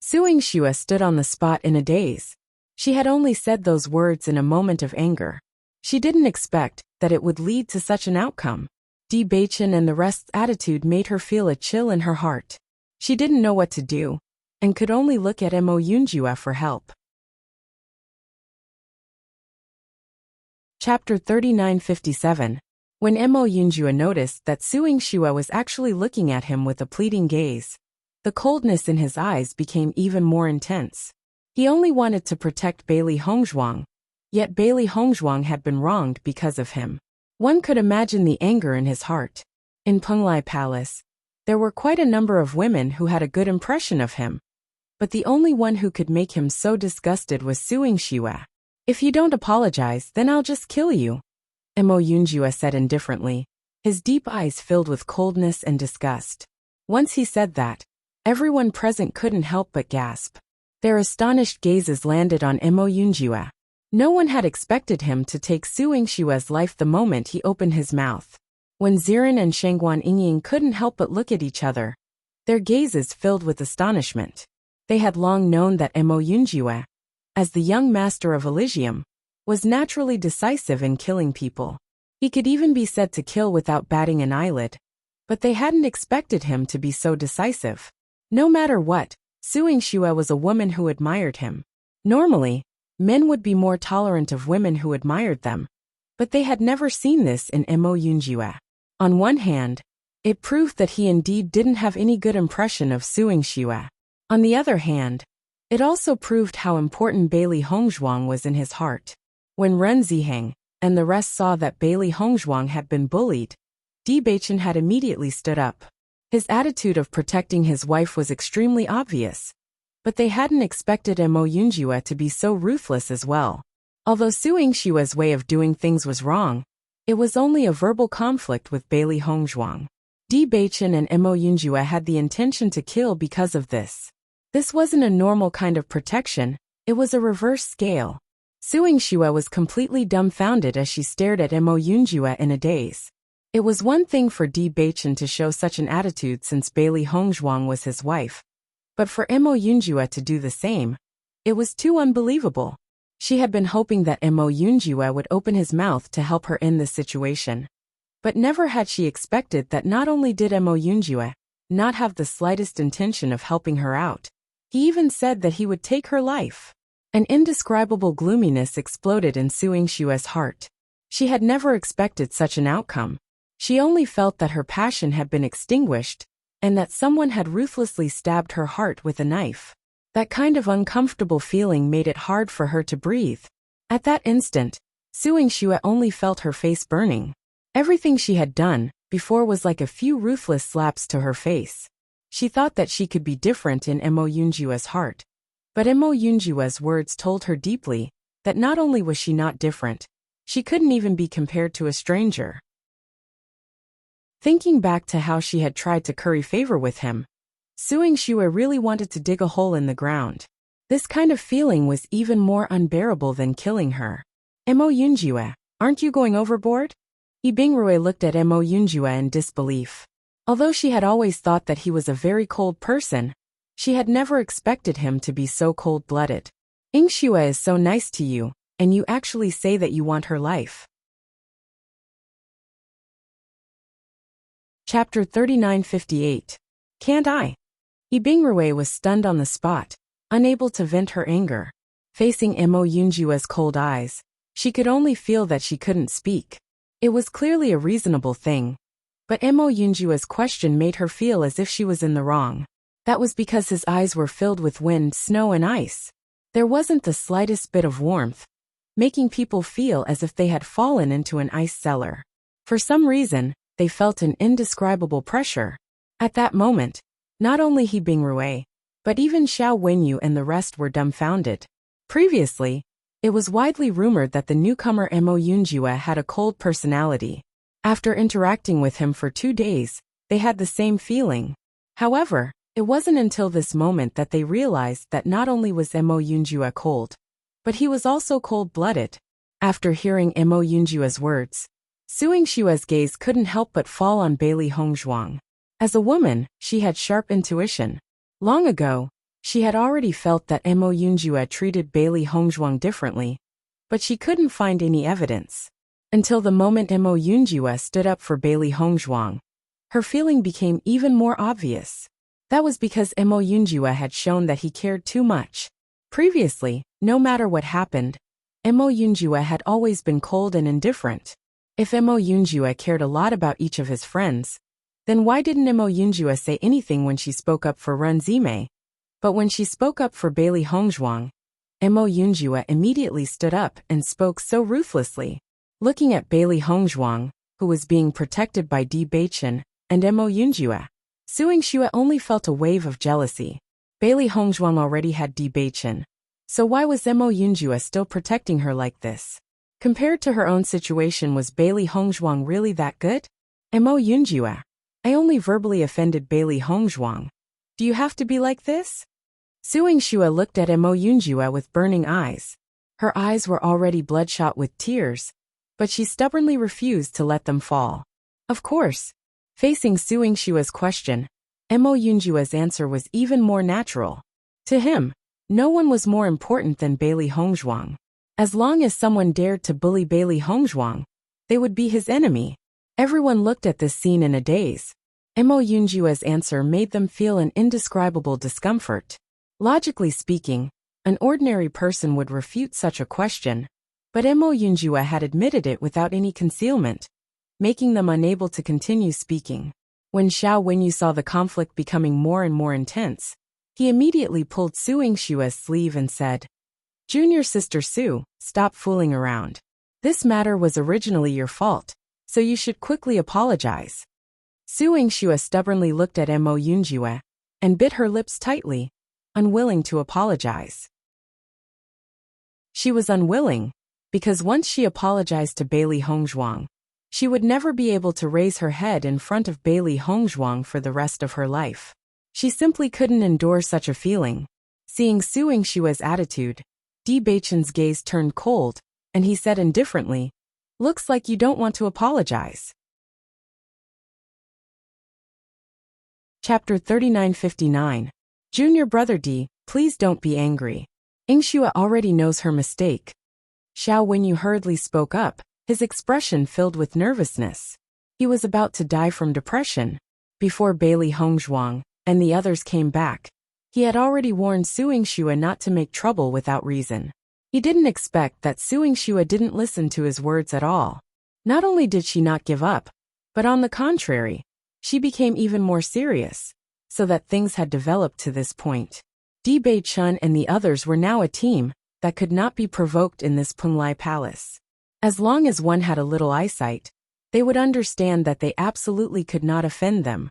Suing Xue stood on the spot in a daze. She had only said those words in a moment of anger. She didn't expect that it would lead to such an outcome. Di Beichen and the rest's attitude made her feel a chill in her heart. She didn't know what to do, and could only look at Mo Yunjue for help. Chapter 3957. When Mo Yunjue noticed that suing Xue was actually looking at him with a pleading gaze, the coldness in his eyes became even more intense. He only wanted to protect Bailey Hongzhuang, yet Bailey Hongzhuang had been wronged because of him. One could imagine the anger in his heart. In Penglai Palace, there were quite a number of women who had a good impression of him, but the only one who could make him so disgusted was suing Xue. If you don't apologize, then I'll just kill you, Mo Yunjue said indifferently, his deep eyes filled with coldness and disgust. Once he said that, everyone present couldn't help but gasp. Their astonished gazes landed on Mo Yunjue. No one had expected him to take suing Xue's life the moment he opened his mouth. When Ziren and Shangguan Yingying couldn't help but look at each other, their gazes filled with astonishment. They had long known that Mo Yunjue, as the young master of Elysium, was naturally decisive in killing people. He could even be said to kill without batting an eyelid, but they hadn't expected him to be so decisive. No matter what, suing Xue was a woman who admired him. Normally, men would be more tolerant of women who admired them, but they had never seen this in Mo Yunjue. On one hand, it proved that he indeed didn't have any good impression of suing Xue. On the other hand, it also proved how important Bailey Hongzhuang was in his heart. When Ren Ziheng and the rest saw that Bailey Hongzhuang had been bullied, Di Beichen had immediately stood up. His attitude of protecting his wife was extremely obvious, but they hadn't expected Mo Yunjue to be so ruthless as well. Although suing Xue's way of doing things was wrong, it was only a verbal conflict with Bailey Hongzhuang. Di Beichen and Mo Yunjue had the intention to kill because of this. This wasn't a normal kind of protection, it was a reverse scale. Suing Xue was completely dumbfounded as she stared at Mo Yunjue in a daze. It was one thing for Di Beichen to show such an attitude since Bailey Hongzhuang was his wife, but for Mo Yunjue to do the same, it was too unbelievable. She had been hoping that Mo Yunjue would open his mouth to help her in this situation. But never had she expected that not only did Mo Yunjue not have the slightest intention of helping her out, he even said that he would take her life. An indescribable gloominess exploded in suing Xue's heart. She had never expected such an outcome. She only felt that her passion had been extinguished, and that someone had ruthlessly stabbed her heart with a knife. That kind of uncomfortable feeling made it hard for her to breathe. At that instant, suing Xue only felt her face burning. Everything she had done before was like a few ruthless slaps to her face. She thought that she could be different in Mo Yunjue's heart. But Mo Yunjue's words told her deeply that not only was she not different, she couldn't even be compared to a stranger. Thinking back to how she had tried to curry favor with him, Unscrupulous really wanted to dig a hole in the ground. This kind of feeling was even more unbearable than killing her. Unscrupulous, aren't you going overboard? Unscrupulous looked at Unscrupulous in disbelief. Although she had always thought that he was a very cold person, she had never expected him to be so cold-blooded. Unscrupulous is so nice to you, and you actually say that you want her life. Chapter 3958. Can't I? Unscrupulous was stunned on the spot, unable to vent her anger. Facing Unscrupulous' cold eyes, she could only feel that she couldn't speak. It was clearly a reasonable thing, but Unscrupulous' question made her feel as if she was in the wrong. That was because his eyes were filled with wind, snow, and ice. There wasn't the slightest bit of warmth, making people feel as if they had fallen into an ice cellar. For some reason, they felt an indescribable pressure. At that moment, not only Unscrupulous, but even Xiao Wenyu and the rest were dumbfounded. Previously, it was widely rumored that the newcomer Unscrupulous had a cold personality. After interacting with him for 2 days, they had the same feeling. However, it wasn't until this moment that they realized that not only was Unscrupulous cold, but he was also cold-blooded. After hearing Unscrupulous' words, Unscrupulous' gaze couldn't help but fall on Bailey Hongzhuang. As a woman, she had sharp intuition. Long ago, she had already felt that Unscrupulous treated Bailey Hongzhuang differently, but she couldn't find any evidence. Until the moment Unscrupulous stood up for Bailey Hongzhuang, her feeling became even more obvious. That was because Unscrupulous had shown that he cared too much. Previously, no matter what happened, Unscrupulous had always been cold and indifferent. If Unscrupulous cared a lot about each of his friends, then why didn't Unscrupulous say anything when she spoke up for Runzime? But when she spoke up for Bailey Hongzhuang, Unscrupulous immediately stood up and spoke so ruthlessly. Looking at Bailey Hongzhuang, who was being protected by Bewitching, and Unscrupulous only felt a wave of jealousy. Bailey Hongzhuang already had Bewitching, so why was Unscrupulous still protecting her like this? Compared to her own situation, was Bailey Hongzhuang really that good? Unscrupulous, I only verbally offended Bailey Hongzhuang. Do you have to be like this? Unscrupulous looked at Unscrupulous with burning eyes. Her eyes were already bloodshot with tears, but she stubbornly refused to let them fall. Of course, facing Unscrupulous' question, Unscrupulous' answer was even more natural. To him, no one was more important than Bailey Hongzhuang. As long as someone dared to bully Bailey Hongzhuang, they would be his enemy. Everyone looked at this scene in a daze. Unscrupulous' answer made them feel an indescribable discomfort. Logically speaking, an ordinary person would refute such a question, but Unscrupulous had admitted it without any concealment, making them unable to continue speaking. When Xiao Wenyu saw the conflict becoming more and more intense, he immediately pulled Unscrupulous' sleeve and said, "Junior sister Su, stop fooling around. This matter was originally your fault, so you should quickly apologize." Unscrupulous stubbornly looked at Unscrupulous and bit her lips tightly, unwilling to apologize. She was unwilling, because once she apologized to Bailey Hongzhuang, she would never be able to raise her head in front of Bailey Hongzhuang for the rest of her life. She simply couldn't endure such a feeling. Seeing Unscrupulous' attitude, Bewitching's gaze turned cold, and he said indifferently, "Looks like you don't want to apologize." Chapter 3959. Junior brother D, please don't be angry. Unscrupulous already knows her mistake. Xiao Wenyu hurriedly spoke up, his expression filled with nervousness. He was about to die from depression. Before Bailey Hongzhuang and the others came back, he had already warned Unscrupulous not to make trouble without reason. He didn't expect that Unscrupulous didn't listen to his words at all. Not only did she not give up, but on the contrary, she became even more serious, so that things had developed to this point. Bewitching and the others were now a team that could not be provoked in this Punglai palace. As long as one had a little eyesight, they would understand that they absolutely could not offend them.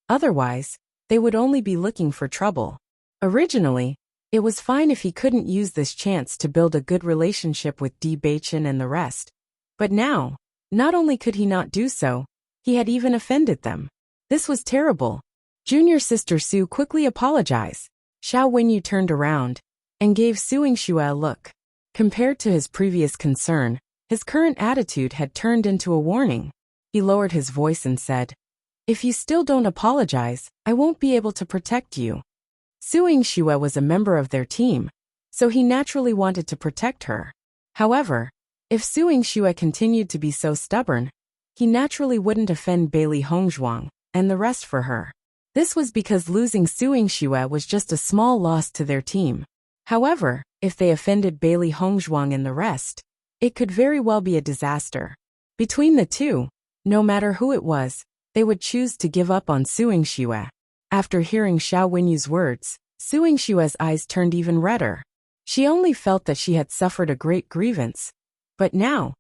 Otherwise, they would only be looking for trouble. Originally, It was fine if he couldn't use this chance to build a good relationship with Bewitching and the rest. But now, not only could he not do so, he had even offended them. This was terrible. Junior sister Su quickly apologized. Xiao Wenyu turned around and gave Su Yingxue a look. Compared to his previous concern, his current attitude had turned into a warning. He lowered his voice and said, "If you still don't apologize, I won't be able to protect you." Su Yingxue was a member of their team, so he naturally wanted to protect her. However, if Su Yingxue continued to be so stubborn, he naturally wouldn't offend Bailey Hongzhuang and the rest for her. This was because losing Su Yingxue was just a small loss to their team. However, if they offended Bailey Hongzhuang and the rest, it could very well be a disaster. Between the two, no matter who it was, they would choose to give up on Su Yingxue. After hearing Xiao Wenyu's words, Su Yingxue's eyes turned even redder. She only felt that she had suffered a great grievance. But now,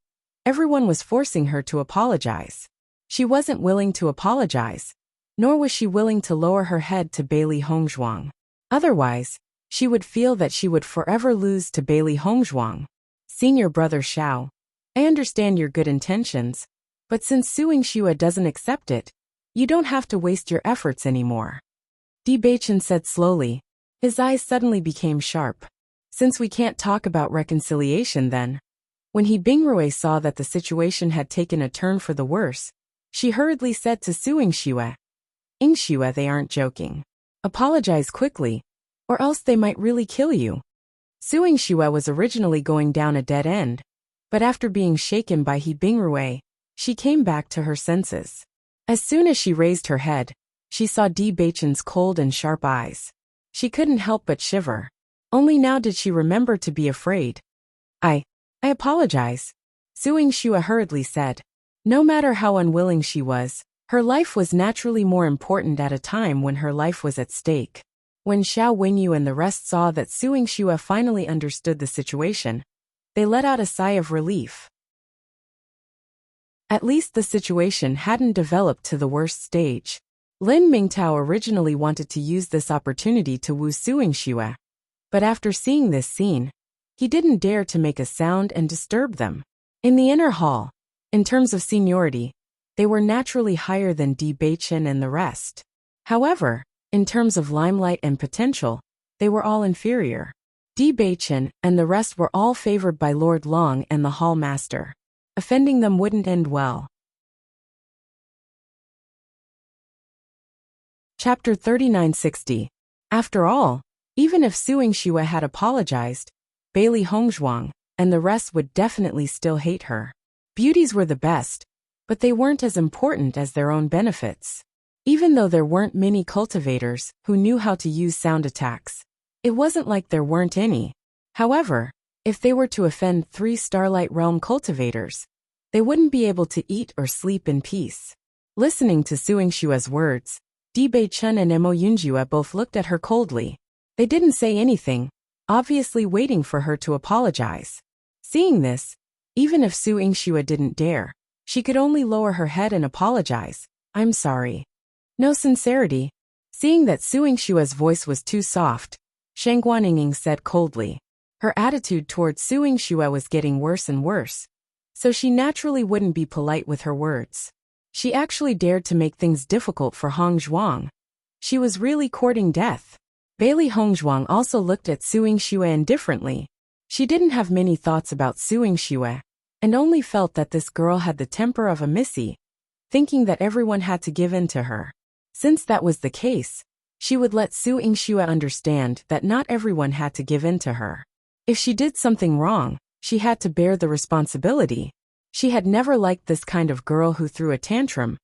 everyone was forcing her to apologize. She wasn't willing to apologize, nor was she willing to lower her head to Bailey Hongzhuang. Otherwise, she would feel that she would forever lose to Bailey Hongzhuang. Senior brother Xiao, I understand your good intentions, but since Su Yingxue doesn't accept it, you don't have to waste your efforts anymore. Bewitching said slowly. His eyes suddenly became sharp. Since we can't talk about reconciliation then. When Bingrui saw that the situation had taken a turn for the worse, she hurriedly said to Su Yingxue, "Yingxue, they aren't joking. Apologize quickly, or else they might really kill you." Su Yingxue was originally going down a dead end, but after being shaken by Bingrui, she came back to her senses. As soon as she raised her head, she saw Bewitching's cold and sharp eyes. She couldn't help but shiver. Only now did she remember to be afraid. I apologize," Su Yingxue hurriedly said. No matter how unwilling she was, her life was naturally more important at a time when her life was at stake. When Xiao Wenyu and the rest saw that Su Yingxue finally understood the situation, they let out a sigh of relief. At least the situation hadn't developed to the worst stage. Lin Mingtao originally wanted to use this opportunity to woo Su Yingxue. But after seeing this scene, he didn't dare to make a sound and disturb them. In the inner hall, in terms of seniority, they were naturally higher than Bewitching and the rest. However, in terms of limelight and potential, they were all inferior. Bewitching and the rest were all favored by Lord Long and the Hall Master. Offending them wouldn't end well. Chapter 3960. After all, even if Su Yingxue had apologized, Bailey Hongzhuang and the rest would definitely still hate her. Beauties were the best, but they weren't as important as their own benefits. Even though there weren't many cultivators who knew how to use sound attacks, it wasn't like there weren't any. However, if they were to offend 3 Starlight Realm cultivators, they wouldn't be able to eat or sleep in peace. Listening to Su Yingxue's words, Bewitching and Mo Yunjue both looked at her coldly. They didn't say anything, obviously waiting for her to apologize. Seeing this, even if Su Yingxue didn't dare, she could only lower her head and apologize. "I'm sorry." No sincerity. Seeing that Su Yingxue's voice was too soft, Shang Guaninging said coldly. Her attitude towards Su Yingxue was getting worse and worse, so she naturally wouldn't be polite with her words. She actually dared to make things difficult for Hongzhuang. She was really courting death. Bailey Hongzhuang also looked at Su Yingxue indifferently. She didn't have many thoughts about Su Yingxue, and only felt that this girl had the temper of a missy, thinking that everyone had to give in to her. Since that was the case, she would let Su Yingxue understand that not everyone had to give in to her. If she did something wrong, she had to bear the responsibility. She had never liked this kind of girl who threw a tantrum,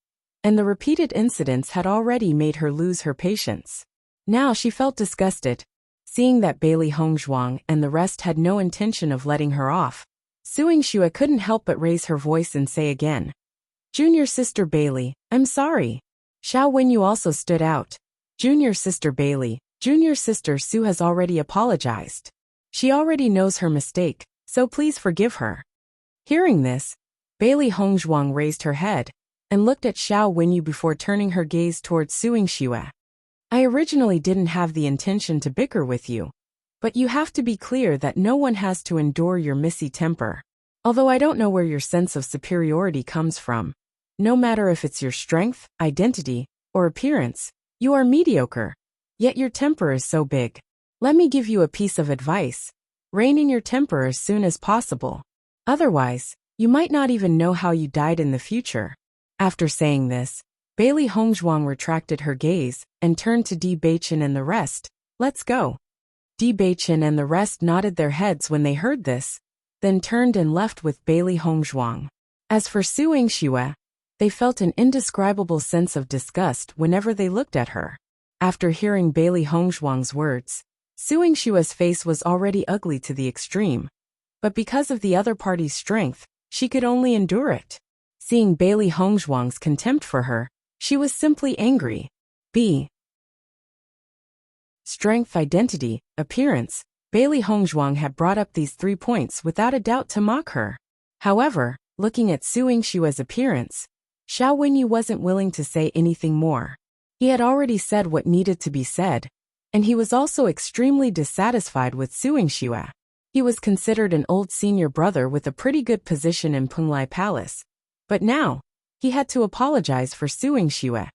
and the repeated incidents had already made her lose her patience. Now she felt disgusted. Seeing that Bailey Hongzhuang and the rest had no intention of letting her off, Su Yingxue couldn't help but raise her voice and say again, "Junior sister Bailey, I'm sorry." Xiao Wenyu also stood out. "Junior sister Bailey, junior sister Su has already apologized. She already knows her mistake, so please forgive her." Hearing this, Bailey Hongzhuang raised her head and looked at Xiao Wenyu before turning her gaze towards Su Yingxue. "I originally didn't have the intention to bicker with you, But you have to be clear that no one has to endure your messy temper. Although I don't know where your sense of superiority comes from. No matter if it's your strength, identity, or appearance, you are mediocre. Yet your temper is so big. Let me give you a piece of advice. Rein in your temper as soon as possible. Otherwise, you might not even know how you died in the future. After saying this, Bailey Hongzhuang retracted her gaze and turned to Di Beichen and the rest. Let's go. Di Beichen and the rest nodded their heads when they heard this, then turned and left with Bailey Hongzhuang. As for Su Yingxue, they felt an indescribable sense of disgust whenever they looked at her. After hearing Bailey Hongzhuang's words, Su Yingxue's face was already ugly to the extreme. But because of the other party's strength, she could only endure it. Seeing Bailey Hongzhuang's contempt for her, she was simply angry. B. Strength, identity, appearance. Bailey Hongzhuang had brought up these 3 points without a doubt to mock her. However, looking at Su Yingxue's appearance, Xiao Wenyu wasn't willing to say anything more. He had already said what needed to be said, and he was also extremely dissatisfied with Su Yingxue. He was considered an old senior brother with a pretty good position in Penglai Palace. But now, he had to apologize for Su Yingxue,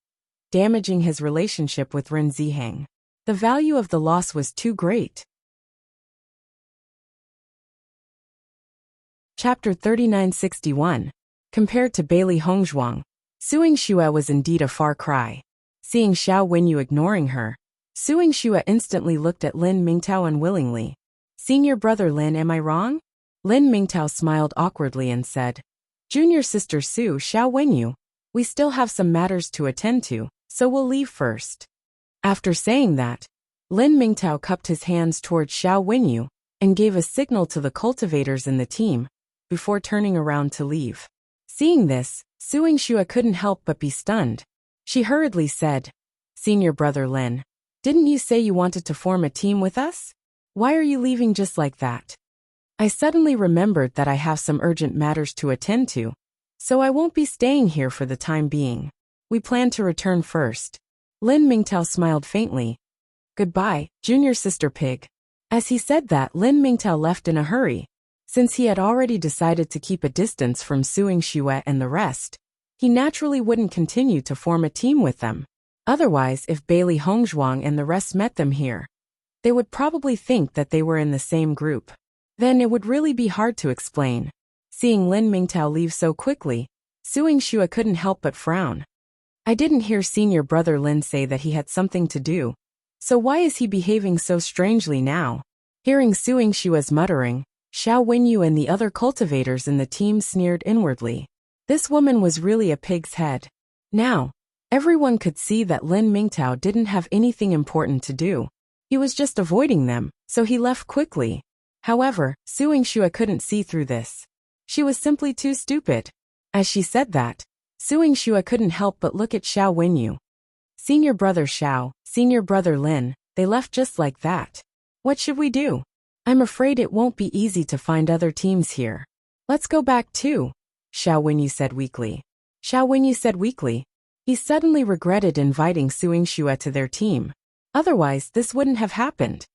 damaging his relationship with Ren Ziheng. The value of the loss was too great. Chapter 3961. Compared to Bailey Hongzhuang, Su Yingxue was indeed a far cry. Seeing Xiao Wenyu ignoring her, Su Yingxue instantly looked at Lin Mingtao unwillingly. Senior brother Lin, am I wrong? Lin Mingtao smiled awkwardly and said, Junior sister Su, Xiao Wenyu, we still have some matters to attend to, so we'll leave first. After saying that, Lin Mingtao cupped his hands towards Xiao Wenyu and gave a signal to the cultivators in the team, before turning around to leave. Seeing this, Su Yingxue couldn't help but be stunned. She hurriedly said, Senior brother Lin, didn't you say you wanted to form a team with us? Why are you leaving just like that? I suddenly remembered that I have some urgent matters to attend to, so I won't be staying here for the time being. We plan to return first. Lin Mingtao smiled faintly. Goodbye, junior sister pig. As he said that, Lin Mingtao left in a hurry. Since he had already decided to keep a distance from Su Yingxue and the rest, he naturally wouldn't continue to form a team with them. Otherwise, if Bailey Hongzhuang and the rest met them here, they would probably think that they were in the same group. Then it would really be hard to explain. Seeing Lin Mingtao leave so quickly, Su Yingxue couldn't help but frown. I didn't hear senior brother Lin say that he had something to do, so why is he behaving so strangely now? Hearing Su Yingxue's muttering, Xiao Wenyu and the other cultivators in the team sneered inwardly. This woman was really a pig's head. Now, everyone could see that Lin Mingtao didn't have anything important to do. He was just avoiding them, so he left quickly. However, Su Yingxue couldn't see through this. She was simply too stupid. As she said that, Su Yingxue couldn't help but look at Xiao Wenyu. Senior brother Xiao, senior brother Lin, they left just like that. What should we do? I'm afraid it won't be easy to find other teams here. Let's go back too, Xiao Wenyu said weakly. Xiao Wenyu said weakly. He suddenly regretted inviting Su Yingxue to their team. Otherwise, this wouldn't have happened.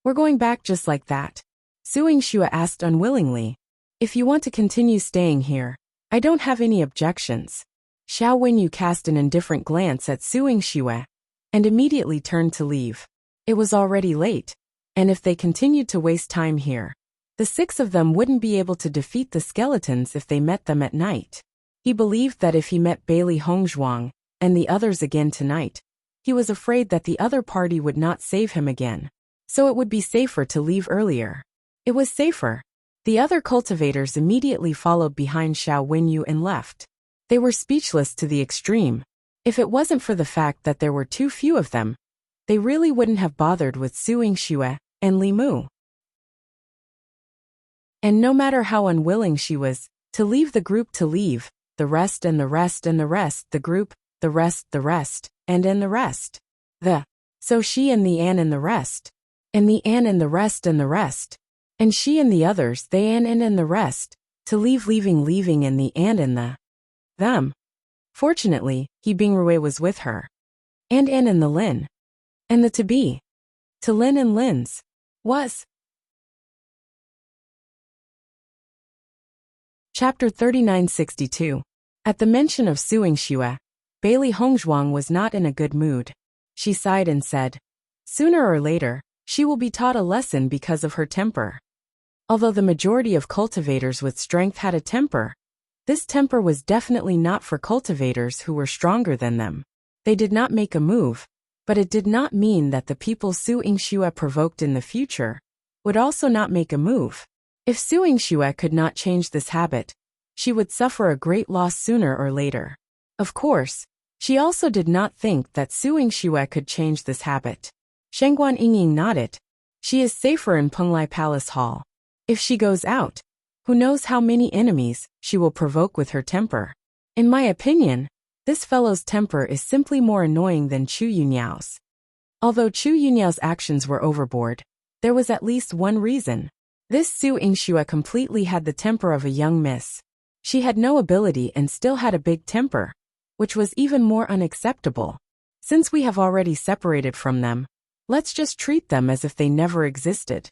We're going back just like that. Su Yingxue asked unwillingly. If you want to continue staying here, I don't have any objections. Xiao Wenyu cast an indifferent glance at Su Yingxue and immediately turned to leave. It was already late, and if they continued to waste time here, the 6 of them wouldn't be able to defeat the skeletons if they met them at night. He believed that if he met Bailey Hongzhuang and the others again tonight, he was afraid that the other party would not save him again, so it would be safer to leave earlier. It was safer. The other cultivators immediately followed behind Xiao Wenyu and left. They were speechless to the extreme. If it wasn't for the fact that there were too few of them, they really wouldn't have bothered with Su Yingxue and Li Mu. And no matter how unwilling she was to leave the group, to leave the rest and the rest and the rest, the group, the rest, and the rest. So she and the An and the rest, and the An and the rest, and she and the others, they and the rest, to leave, leaving and the and the them. Fortunately, He Bingrui was with her. And An and the Lin. And the to be. To Lin and Lin's. Was. Chapter 3962. At the mention of suing Xue, Bailey Hongzhuang was not in a good mood. She sighed and said, "Sooner or later, she will be taught a lesson because of her temper." Although the majority of cultivators with strength had a temper, this temper was definitely not for cultivators who were stronger than them. They did not make a move, but it did not mean that the people suing Xue provoked in the future would also not make a move. If suing Xue could not change this habit, she would suffer a great loss sooner or later. Of course, she also did not think that suing Xue could change this habit. Shengguan Yingying nodded. She is safer in Penglai Palace Hall. If she goes out, who knows how many enemies she will provoke with her temper. In my opinion, this fellow's temper is simply more annoying than Chu Yunyao's. Although Chu Yunyao's actions were overboard, there was at least one reason. This Su Yingxue completely had the temper of a young miss. She had no ability and still had a big temper, which was even more unacceptable. Since we have already separated from them, let's just treat them as if they never existed.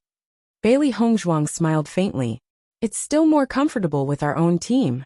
Bailey Hongzhuang smiled faintly. It's still more comfortable with our own team.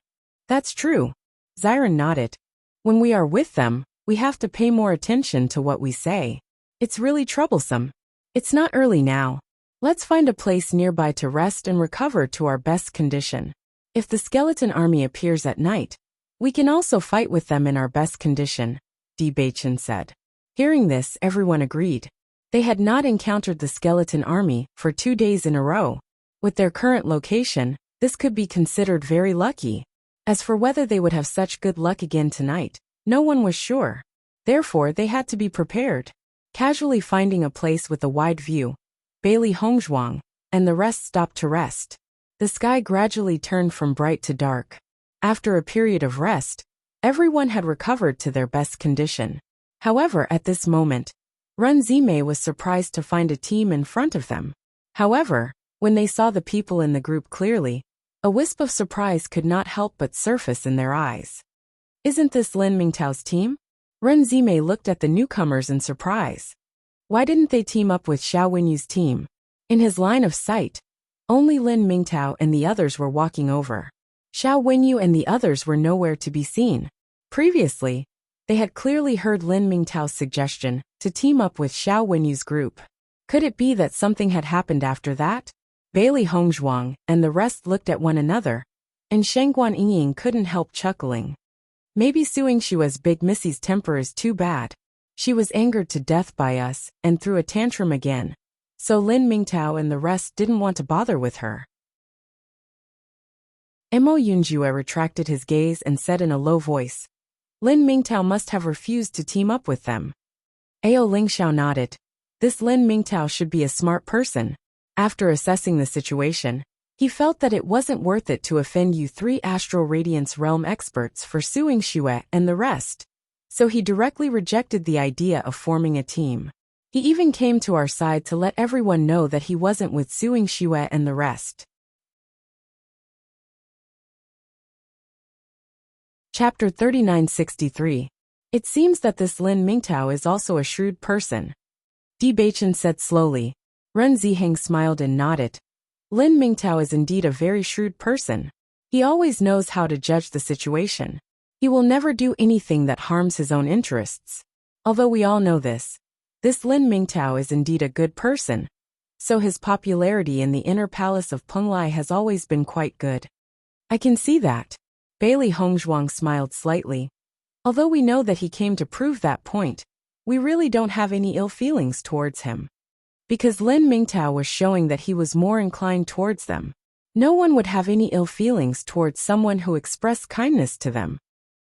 That's true. Xiren nodded. When we are with them, we have to pay more attention to what we say. It's really troublesome. It's not early now. Let's find a place nearby to rest and recover to our best condition. If the skeleton army appears at night, we can also fight with them in our best condition, Bewitching said. Hearing this, everyone agreed. They had not encountered the skeleton army for 2 days in a row. With their current location, this could be considered very lucky. As for whether they would have such good luck again tonight, no one was sure. Therefore, they had to be prepared. Casually finding a place with a wide view, Bailey Hongzhuang and the rest stopped to rest. The sky gradually turned from bright to dark. After a period of rest, everyone had recovered to their best condition. However, at this moment, Ren Zimei was surprised to find a team in front of them. However, when they saw the people in the group clearly, a wisp of surprise could not help but surface in their eyes. Isn't this Lin Mingtao's team? Ren Zimei looked at the newcomers in surprise. Why didn't they team up with Xiao Wenyu's team? In his line of sight, only Lin Mingtao and the others were walking over. Xiao Wenyu and the others were nowhere to be seen. Previously, they had clearly heard Lin Mingtao's suggestion to team up with Xiao Wenyu's group. Could it be that something had happened after that? Bailey Hongzhuang and the rest looked at one another, and Shengguan Yingying couldn't help chuckling. Maybe suing Xue's Big Missy's temper is too bad. She was angered to death by us and threw a tantrum again. So Lin Mingtao and the rest didn't want to bother with her. Mo Yunjue retracted his gaze and said in a low voice, Lin Mingtao must have refused to team up with them. Ao Lingxiao nodded. This Lin Mingtao should be a smart person. After assessing the situation, he felt that it wasn't worth it to offend you 3 Astral Radiance Realm experts for suing Xue and the rest. So he directly rejected the idea of forming a team. He even came to our side to let everyone know that he wasn't with suing Xue and the rest. Chapter 3963. It seems that this Lin Mingtao is also a shrewd person. Bewitching said slowly. Ren Ziheng smiled and nodded. Lin Mingtao is indeed a very shrewd person. He always knows how to judge the situation. He will never do anything that harms his own interests. Although we all know this Lin Mingtao is indeed a good person. So his popularity in the inner palace of Penglai has always been quite good. I can see that. Bailey Hongzhuang smiled slightly. Although we know that he came to prove that point, we really don't have any ill feelings towards him. Because Lin Mingtao was showing that he was more inclined towards them. No one would have any ill feelings towards someone who expressed kindness to them.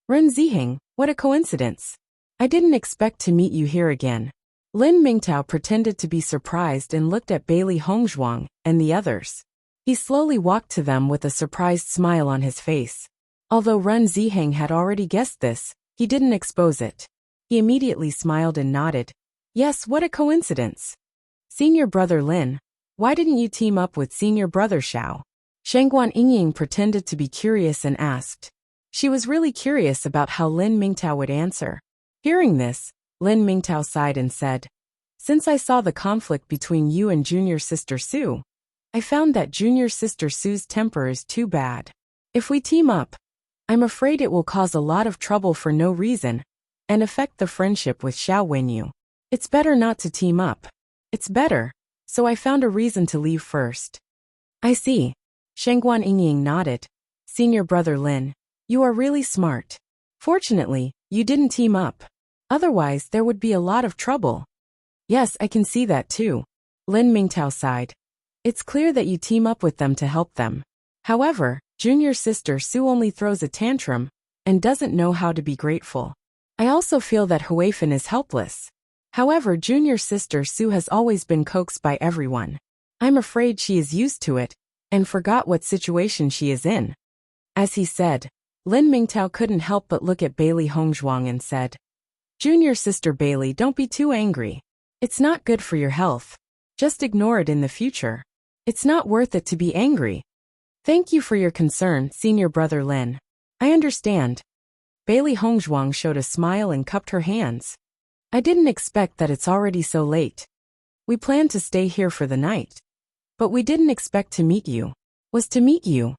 Ren Ziheng, what a coincidence. I didn't expect to meet you here again. Lin Mingtao pretended to be surprised and looked at Bailey Hongzhuang and the others. He slowly walked to them with a surprised smile on his face. Although Ren Ziheng had already guessed this, he didn't expose it. He immediately smiled and nodded. Yes, what a coincidence. Senior brother Lin, why didn't you team up with senior brother Xiao? Shengguan Yingying pretended to be curious and asked. She was really curious about how Lin Mingtao would answer. Hearing this, Lin Mingtao sighed and said, Since I saw the conflict between you and junior sister Sue, I found that junior sister Sue's temper is too bad. If we team up, I'm afraid it will cause a lot of trouble for no reason and affect the friendship with Xiao Wenyu. It's better not to team up. It's better, so I found a reason to leave first. I see. Shengguan Yingying nodded. Senior brother Lin, you are really smart. Fortunately, you didn't team up. Otherwise, there would be a lot of trouble. Yes, I can see that too. Lin Mingtao sighed. It's clear that you team up with them to help them. However, junior sister Sue only throws a tantrum and doesn't know how to be grateful. I also feel that Huifan is helpless. However, junior sister Sue has always been coaxed by everyone. I'm afraid she is used to it and forgot what situation she is in. As he said, Lin Mingtao couldn't help but look at Bailey Hongzhuang and said, Junior sister Bailey, don't be too angry. It's not good for your health. Just ignore it in the future. It's not worth it to be angry. Thank you for your concern, senior brother Lin. I understand. Bailey Hongzhuang showed a smile and cupped her hands. I didn't expect that it's already so late. We planned to stay here for the night. But we didn't expect to meet you. Was to meet you.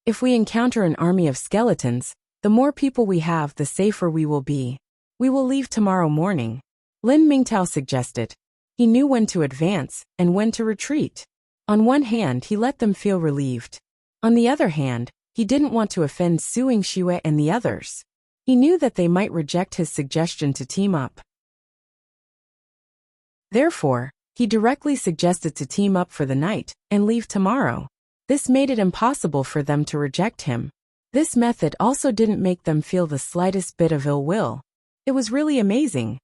If we encounter an army of skeletons, the more people we have, the safer we will be. We will leave tomorrow morning. Lin Mingtao suggested. He knew when to advance and when to retreat. On one hand, he let them feel relieved. On the other hand, he didn't want to offend Su Yingxue and the others. He knew that they might reject his suggestion to team up. Therefore, he directly suggested to team up for the night and leave tomorrow. This made it impossible for them to reject him. This method also didn't make them feel the slightest bit of ill will. It was really amazing.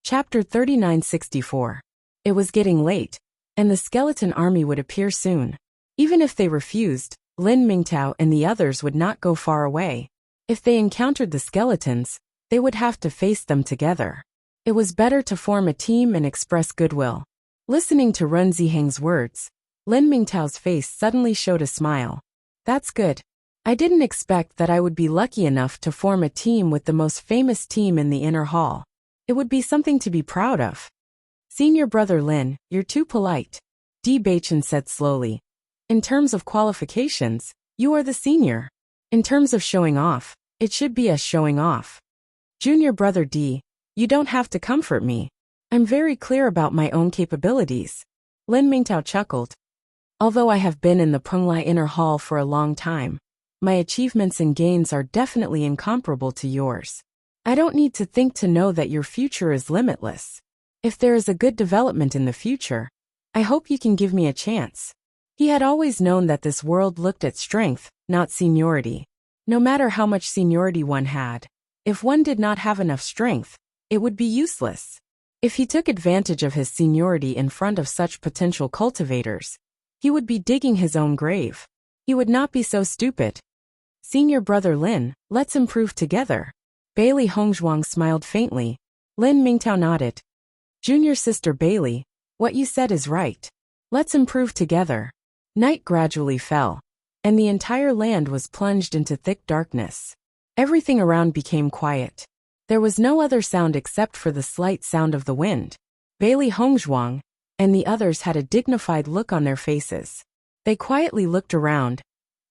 Chapter 3964. It was getting late, and the skeleton army would appear soon. Even if they refused, Lin Mingtao and the others would not go far away. If they encountered the skeletons, they would have to face them together. It was better to form a team and express goodwill. Listening to Run Ziheng's words, Lin Mingtao's face suddenly showed a smile. That's good. I didn't expect that I would be lucky enough to form a team with the most famous team in the inner hall. It would be something to be proud of. Senior brother Lin, you're too polite. Bewitching said slowly. In terms of qualifications, you are the senior. In terms of showing off, it should be us showing off. Junior brother D, you don't have to comfort me. I'm very clear about my own capabilities. Lin Mingtao chuckled. Although I have been in the Penglai Inner Hall for a long time, my achievements and gains are definitely incomparable to yours. I don't need to think to know that your future is limitless. If there is a good development in the future, I hope you can give me a chance. He had always known that this world looked at strength, not seniority. No matter how much seniority one had, if one did not have enough strength, it would be useless. If he took advantage of his seniority in front of such potential cultivators, he would be digging his own grave. He would not be so stupid. Senior brother Lin, let's improve together. Bailey Hongzhuang smiled faintly. Lin Mingtao nodded. Junior sister Bailey, what you said is right. Let's improve together. Night gradually fell, and the entire land was plunged into thick darkness. Everything around became quiet. There was no other sound except for the slight sound of the wind. Bailey Hongzhuang and the others had a dignified look on their faces. They quietly looked around,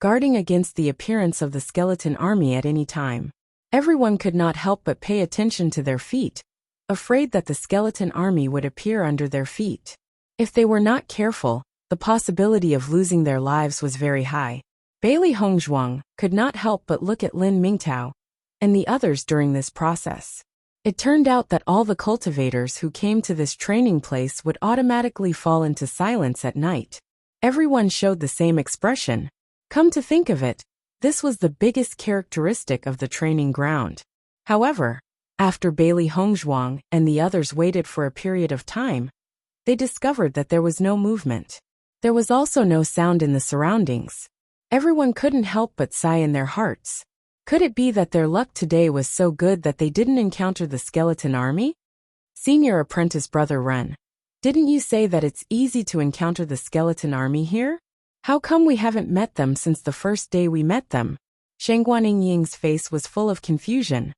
guarding against the appearance of the skeleton army at any time. Everyone could not help but pay attention to their feet, afraid that the skeleton army would appear under their feet. If they were not careful, the possibility of losing their lives was very high. Bailey Hongzhuang could not help but look at Lin Mingtao and the others during this process. It turned out that all the cultivators who came to this training place would automatically fall into silence at night. Everyone showed the same expression. Come to think of it, this was the biggest characteristic of the training ground. However, after Bailey Hongzhuang and the others waited for a period of time, they discovered that there was no movement. There was also no sound in the surroundings. Everyone couldn't help but sigh in their hearts. Could it be that their luck today was so good that they didn't encounter the skeleton army? Senior apprentice brother Ren, didn't you say that it's easy to encounter the skeleton army here? How come we haven't met them since the first day we met them? Shengguan Yingying's face was full of confusion.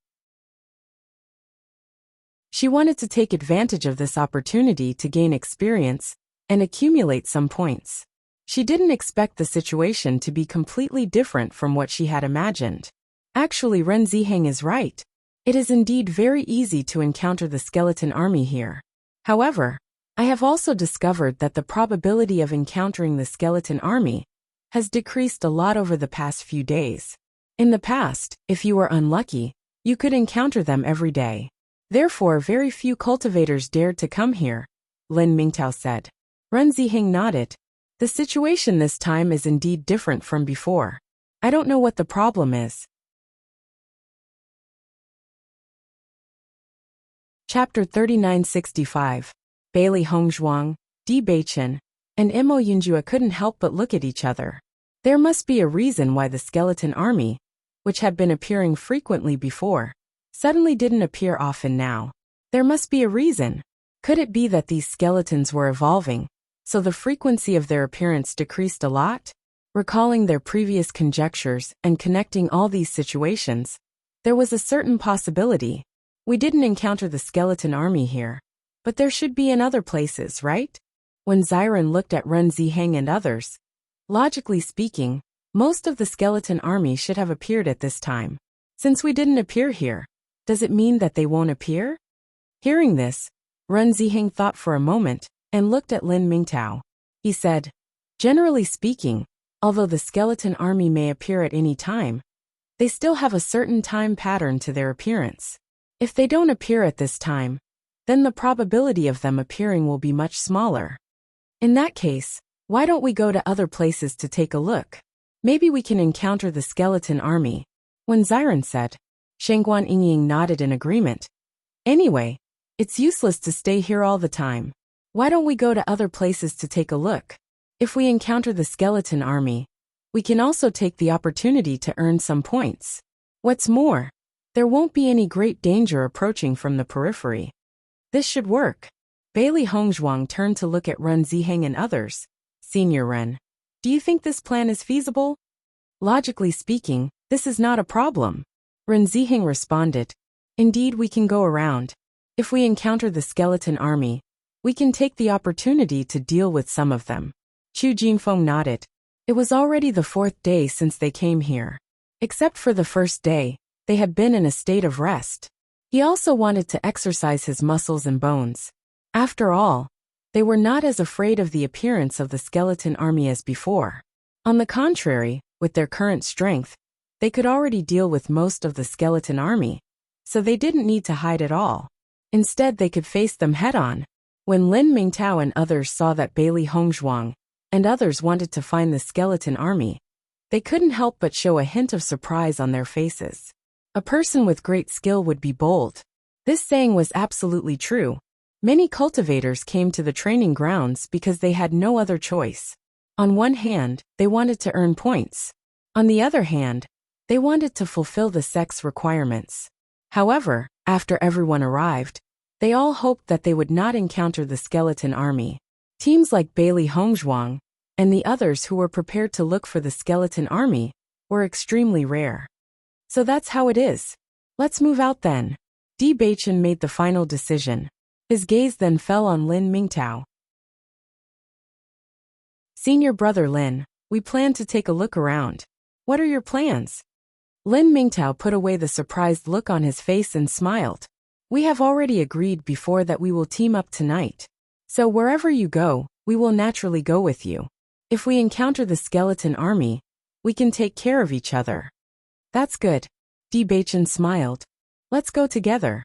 She wanted to take advantage of this opportunity to gain experience and accumulate some points. She didn't expect the situation to be completely different from what she had imagined. Actually, Ren Ziheng is right. It is indeed very easy to encounter the skeleton army here. However, I have also discovered that the probability of encountering the skeleton army has decreased a lot over the past few days. In the past, if you were unlucky, you could encounter them every day. Therefore, very few cultivators dared to come here, Lin Mingtao said. Ren Ziheng nodded. The situation this time is indeed different from before. I don't know what the problem is. Chapter 3965. Bailey Hongzhuang, Di Beichen, and Mo Yunjua couldn't help but look at each other. There must be a reason why the skeleton army, which had been appearing frequently before, suddenly didn't appear often now. There must be a reason. Could it be that these skeletons were evolving, so the frequency of their appearance decreased a lot? Recalling their previous conjectures and connecting all these situations, there was a certain possibility. We didn't encounter the skeleton army here, but there should be in other places, right? When Xiren looked at Ren Ziheng and others, logically speaking, most of the skeleton army should have appeared at this time. Since we didn't appear here, does it mean that they won't appear? Hearing this, Ren Ziheng thought for a moment and looked at Lin Mingtao. He said, generally speaking, although the skeleton army may appear at any time, they still have a certain time pattern to their appearance. If they don't appear at this time, then the probability of them appearing will be much smaller. In that case, why don't we go to other places to take a look? Maybe we can encounter the skeleton army. When Xiren said, Shengguan Yingying nodded in agreement. Anyway, it's useless to stay here all the time. Why don't we go to other places to take a look? If we encounter the skeleton army, we can also take the opportunity to earn some points. What's more, there won't be any great danger approaching from the periphery. This should work. Bailey Hongzhuang turned to look at Ren Ziheng and others. Senior Ren, do you think this plan is feasible? Logically speaking, this is not a problem. Ren Ziheng responded. Indeed, we can go around. If we encounter the skeleton army, we can take the opportunity to deal with some of them. Chu Jinfeng nodded. It was already the 4th day since they came here. Except for the first day, they had been in a state of rest. He also wanted to exercise his muscles and bones. After all, they were not as afraid of the appearance of the skeleton army as before. On the contrary, with their current strength, they could already deal with most of the skeleton army, so they didn't need to hide at all. Instead, they could face them head-on. When Lin Mingtao and others saw that Bailey Hongzhuang and others wanted to find the skeleton army, they couldn't help but show a hint of surprise on their faces. A person with great skill would be bold. This saying was absolutely true. Many cultivators came to the training grounds because they had no other choice. On one hand, they wanted to earn points. On the other hand, they wanted to fulfill the sex requirements. However, after everyone arrived, they all hoped that they would not encounter the skeleton army. Teams like Bailey Hongzhuang and the others who were prepared to look for the skeleton army were extremely rare. So that's how it is. Let's move out then. Di Beichen made the final decision. His gaze then fell on Lin Mingtao. Senior brother Lin, we plan to take a look around. What are your plans? Lin Mingtao put away the surprised look on his face and smiled. We have already agreed before that we will team up tonight. So wherever you go, we will naturally go with you. If we encounter the skeleton army, we can take care of each other. That's good. Di Beichen smiled. Let's go together.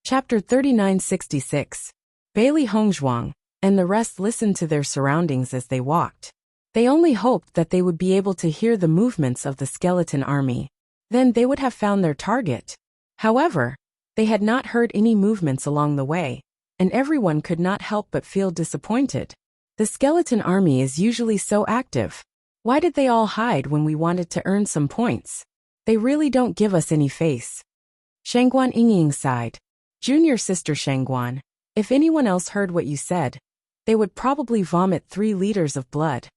Chapter 3966. Bailey Hongzhuang and the rest listened to their surroundings as they walked. They only hoped that they would be able to hear the movements of the skeleton army. Then they would have found their target. However, they had not heard any movements along the way, and everyone could not help but feel disappointed. The skeleton army is usually so active. Why did they all hide when we wanted to earn some points? They really don't give us any face. Shengguan Yingying sighed. Junior sister Shengguan, if anyone else heard what you said, they would probably vomit 3 liters of blood.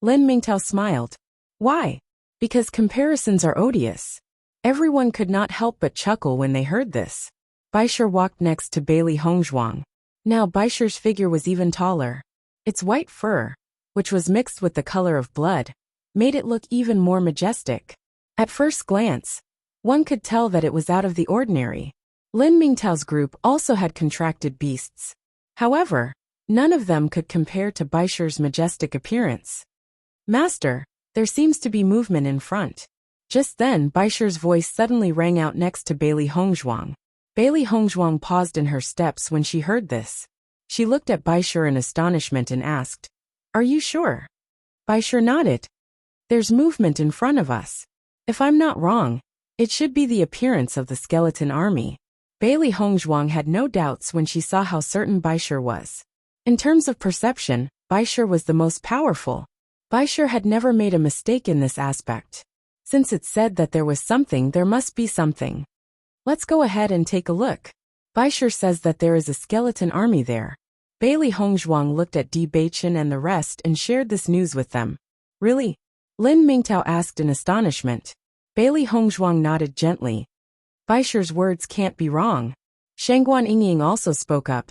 Lin Mingtao smiled. Why? Because comparisons are odious. Everyone could not help but chuckle when they heard this. Baisher walked next to Bailey Hongzhuang. Now Baisher's figure was even taller. Its white fur, which was mixed with the color of blood, made it look even more majestic. At first glance, one could tell that it was out of the ordinary. Lin Mingtao's group also had contracted beasts. However, none of them could compare to Baisher's majestic appearance. Master, there seems to be movement in front. Just then Baisher's voice suddenly rang out next to Bailey Hongzhuang. Bailey Hongzhuang paused in her steps when she heard this. She looked at Baisher in astonishment and asked, "Are you sure?" Baisher nodded. "There's movement in front of us. If I'm not wrong, it should be the appearance of the skeleton army." Bailey Hongzhuang had no doubts when she saw how certain Baisher was. In terms of perception, Baisher was the most powerful. Baisher had never made a mistake in this aspect. Since it said that there was something, there must be something. Let's go ahead and take a look. Baisher says that there is a skeleton army there. Bailey Hongzhuang looked at Bewitching and the rest and shared this news with them. Really? Lin Mingtao asked in astonishment. Bailey Hongzhuang nodded gently. Baisher's words can't be wrong. Shangguan Yingying also spoke up.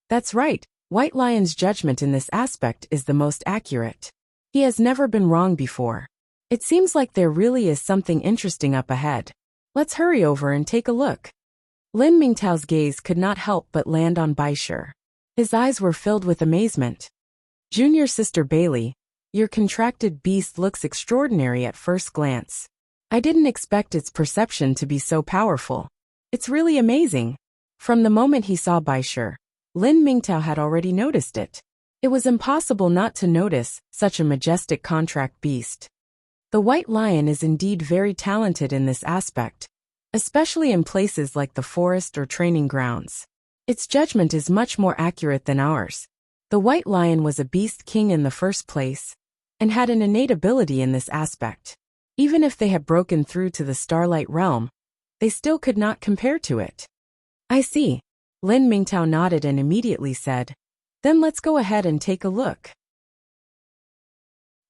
That's right, White Lion's judgment in this aspect is the most accurate. He has never been wrong before. It seems like there really is something interesting up ahead. Let's hurry over and take a look. Lin Mingtao's gaze could not help but land on Baisher. His eyes were filled with amazement. Junior sister Bailey, your contracted beast looks extraordinary at first glance. I didn't expect its perception to be so powerful. It's really amazing. From the moment he saw Baisher, Lin Mingtao had already noticed it. It was impossible not to notice such a majestic contract beast. The White Lion is indeed very talented in this aspect, especially in places like the forest or training grounds. Its judgment is much more accurate than ours. The White Lion was a beast king in the first place, and had an innate ability in this aspect. Even if they had broken through to the Starlight Realm, they still could not compare to it. I see. Lin Mingtao nodded and immediately said, then let's go ahead and take a look.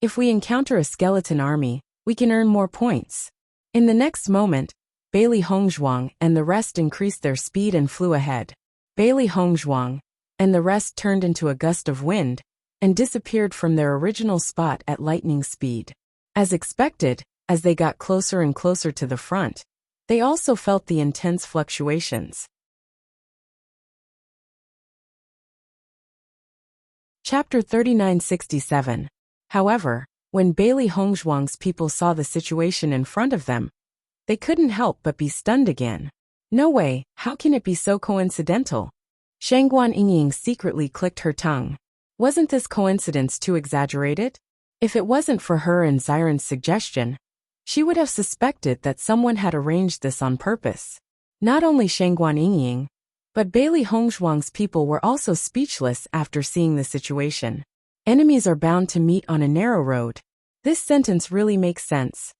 If we encounter a skeleton army, we can earn more points. In the next moment, Bailey Hongzhuang and the rest increased their speed and flew ahead. Bailey Hongzhuang and the rest turned into a gust of wind and disappeared from their original spot at lightning speed. As expected, as they got closer and closer to the front, they also felt the intense fluctuations. Chapter 3967. However, when Bailey Hongzhuang's people saw the situation in front of them, they couldn't help but be stunned again. No way, how can it be so coincidental? Shangguan Yingying secretly clicked her tongue. Wasn't this coincidence too exaggerated? If it wasn't for her and Xiren's suggestion, she would have suspected that someone had arranged this on purpose. Not only Shangguan Yingying, but Bailey Hongzhuang's people were also speechless after seeing the situation. Enemies are bound to meet on a narrow road. This sentence really makes sense.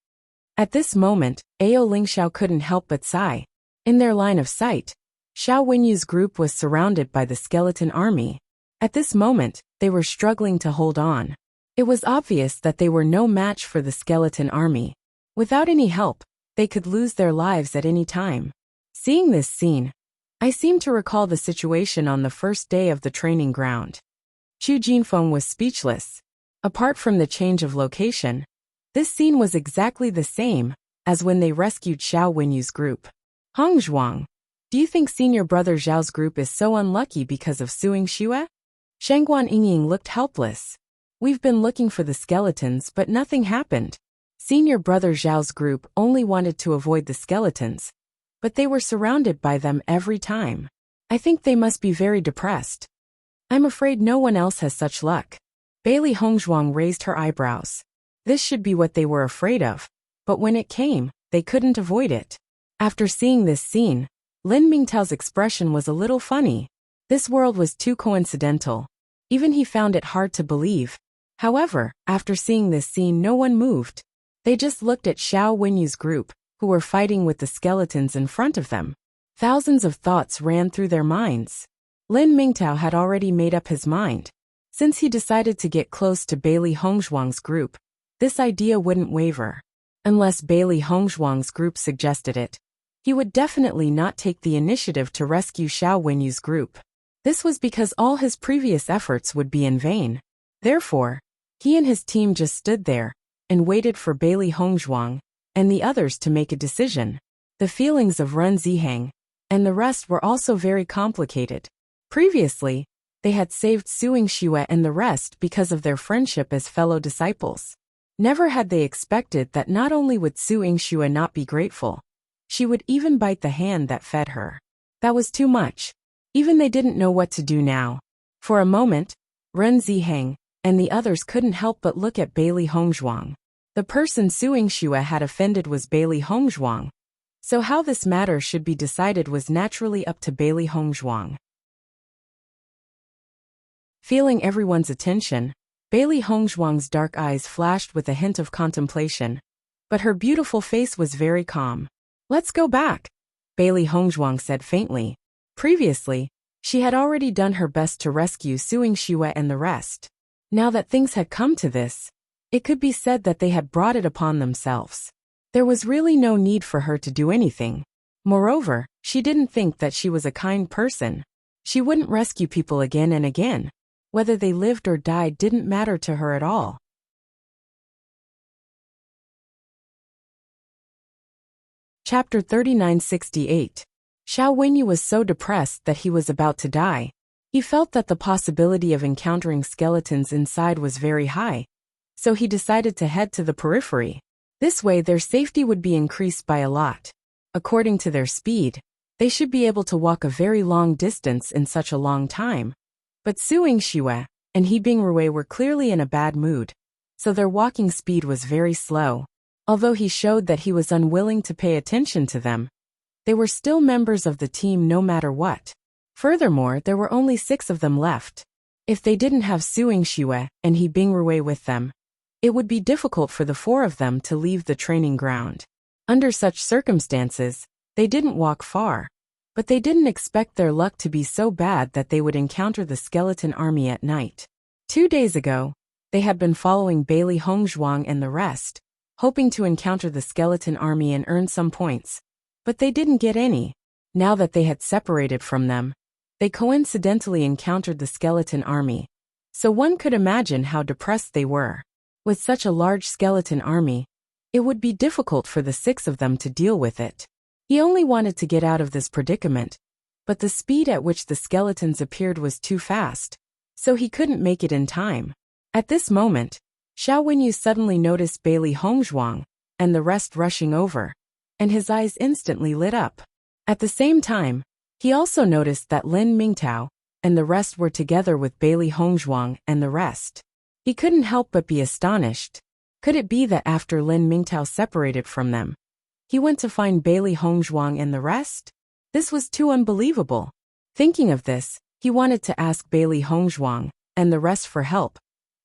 At this moment, Ao Lingxiao couldn't help but sigh. In their line of sight, Xiao Wenyu's group was surrounded by the skeleton army. At this moment, they were struggling to hold on. It was obvious that they were no match for the skeleton army. Without any help, they could lose their lives at any time. Seeing this scene, I seem to recall the situation on the first day of the training ground. Chu Jinfeng was speechless. Apart from the change of location, this scene was exactly the same as when they rescued Xiao Wenyu's group. Hongzhuang, do you think senior brother Zhao's group is so unlucky because of suing Xue? Shangguan Yingying looked helpless. We've been looking for the skeletons but nothing happened. Senior brother Zhao's group only wanted to avoid the skeletons, but they were surrounded by them every time. I think they must be very depressed. I'm afraid no one else has such luck. Bailey Hongzhuang raised her eyebrows. This should be what they were afraid of, but when it came, they couldn't avoid it. After seeing this scene, Lin Mingtao's expression was a little funny. This world was too coincidental. Even he found it hard to believe. However, after seeing this scene, no one moved. They just looked at Xiao Wenyu's group, who were fighting with the skeletons in front of them. Thousands of thoughts ran through their minds. Lin Mingtao had already made up his mind. Since he decided to get close to Bailey Hongzhuang's group, this idea wouldn't waver. Unless Bailey Hongzhuang's group suggested it, he would definitely not take the initiative to rescue Xiao Wenyu's group. This was because all his previous efforts would be in vain. Therefore, he and his team just stood there and waited for Bailey Hongzhuang and the others to make a decision. The feelings of Ren Zihang and the rest were also very complicated. Previously, they had saved Suing Xue and the rest because of their friendship as fellow disciples. Never had they expected that not only would Suing Xue not be grateful, she would even bite the hand that fed her. That was too much. Even they didn't know what to do now. For a moment, Ren Zihang and the others couldn't help but look at Bailey Hongzhuang. The person Suing Xue had offended was Bailey Hongzhuang, so how this matter should be decided was naturally up to Bailey Hongzhuang. Feeling everyone's attention, Bailey Hongzhuang's dark eyes flashed with a hint of contemplation, but her beautiful face was very calm. "Let's go back," Bailey Hongzhuang said faintly. Previously, she had already done her best to rescue Suing Xue and the rest. Now that things had come to this, it could be said that they had brought it upon themselves. There was really no need for her to do anything. Moreover, she didn't think that she was a kind person. She wouldn't rescue people again and again. Whether they lived or died didn't matter to her at all. Chapter 3968. Xiao Wenyu was so depressed that he was about to die. He felt that the possibility of encountering skeletons inside was very high, so he decided to head to the periphery. This way their safety would be increased by a lot. According to their speed, they should be able to walk a very long distance in such a long time. But Suing Xue and He Bingrui were clearly in a bad mood, so their walking speed was very slow. Although he showed that he was unwilling to pay attention to them, they were still members of the team no matter what. Furthermore, there were only 6 of them left. If they didn't have Suing Xue and He Bingrui with them, it would be difficult for the 4 of them to leave the training ground. Under such circumstances, they didn't walk far. But they didn't expect their luck to be so bad that they would encounter the skeleton army at night. 2 days ago, they had been following Bailey Hongzhuang and the rest, hoping to encounter the skeleton army and earn some points. But they didn't get any. Now that they had separated from them, they coincidentally encountered the skeleton army. So one could imagine how depressed they were. With such a large skeleton army, it would be difficult for the 6 of them to deal with it. He only wanted to get out of this predicament, but the speed at which the skeletons appeared was too fast, so he couldn't make it in time. At this moment, Xiao Wenyu suddenly noticed Bailey Hongzhuang and the rest rushing over, and his eyes instantly lit up. At the same time, he also noticed that Lin Mingtao and the rest were together with Bailey Hongzhuang and the rest. He couldn't help but be astonished. Could it be that after Lin Mingtao separated from them, he went to find Bailey Hongzhuang and the rest? This was too unbelievable. Thinking of this, he wanted to ask Bailey Hongzhuang and the rest for help.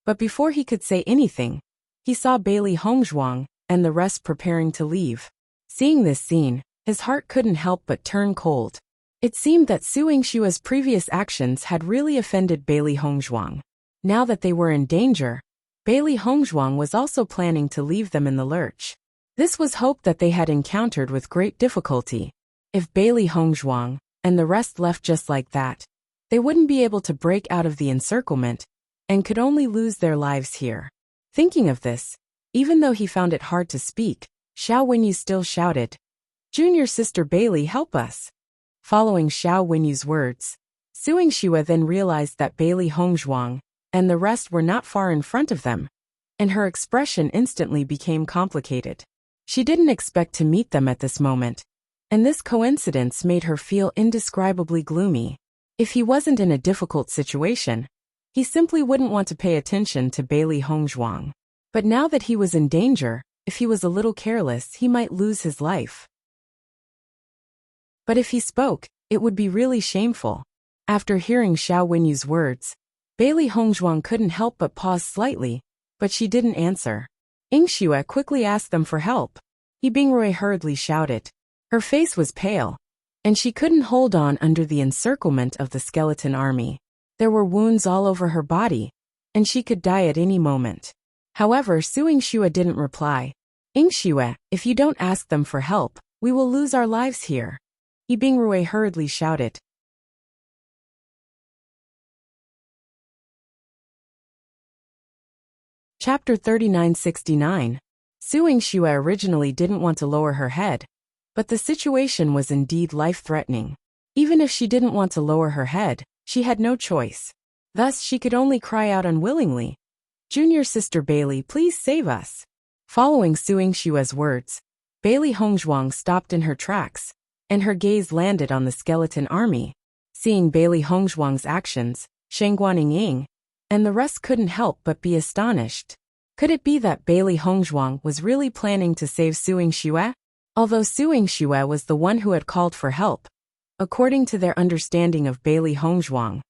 But before he could say anything, he saw Bailey Hongzhuang and the rest preparing to leave. Seeing this scene, his heart couldn't help but turn cold. It seemed that Suing Xue's previous actions had really offended Bailey Hongzhuang. Now that they were in danger, Bailey Hongzhuang was also planning to leave them in the lurch. This was hope that they had encountered with great difficulty. If Bailey Hongzhuang and the rest left just like that, they wouldn't be able to break out of the encirclement and could only lose their lives here. Thinking of this, even though he found it hard to speak, Xiao Wenyu still shouted, "Junior sister Bailey, help us." Following Xiao Wenyu's words, Suing Xue then realized that Bailey Hongzhuang and the rest were not far in front of them, and her expression instantly became complicated. She didn't expect to meet them at this moment, and this coincidence made her feel indescribably gloomy. If he wasn't in a difficult situation, he simply wouldn't want to pay attention to Bailey Hongzhuang. But now that he was in danger, if he was a little careless, he might lose his life. But if he spoke, it would be really shameful. After hearing Xiao Wenyu's words, Bailey Hongzhuang couldn't help but pause slightly, but she didn't answer. Yingxue quickly asked them for help. He Bingrui hurriedly shouted. Her face was pale, and she couldn't hold on under the encirclement of the skeleton army. There were wounds all over her body, and she could die at any moment. However, Suing Xue didn't reply. Yingxue, if you don't ask them for help, we will lose our lives here. Yibingrui hurriedly shouted. Chapter 3969. Su Yingxue originally didn't want to lower her head, but the situation was indeed life-threatening. Even if she didn't want to lower her head, she had no choice. Thus, she could only cry out unwillingly, "Junior sister Bailey, please save us." Following Su Yingshue's words, Bailey Hongzhuang stopped in her tracks, and her gaze landed on the skeleton army. Seeing Bailey Hongzhuang's actions, Shen Guanying and the rest couldn't help but be astonished. Could it be that Bailey Hongzhuang was really planning to save Su Yingxue? Although Su Yingxue was the one who had called for help, according to their understanding of Bailey Hongzhuang,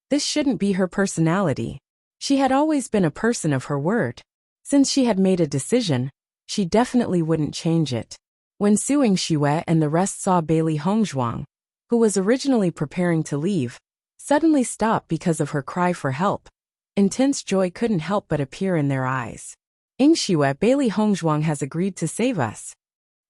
this shouldn't be her personality. She had always been a person of her word. Since she had made a decision, she definitely wouldn't change it. When Su Yingxue and the rest saw Bailey Hongzhuang, who was originally preparing to leave, suddenly stop because of her cry for help, intense joy couldn't help but appear in their eyes. "Yingxue, Bailey Hongzhuang has agreed to save us."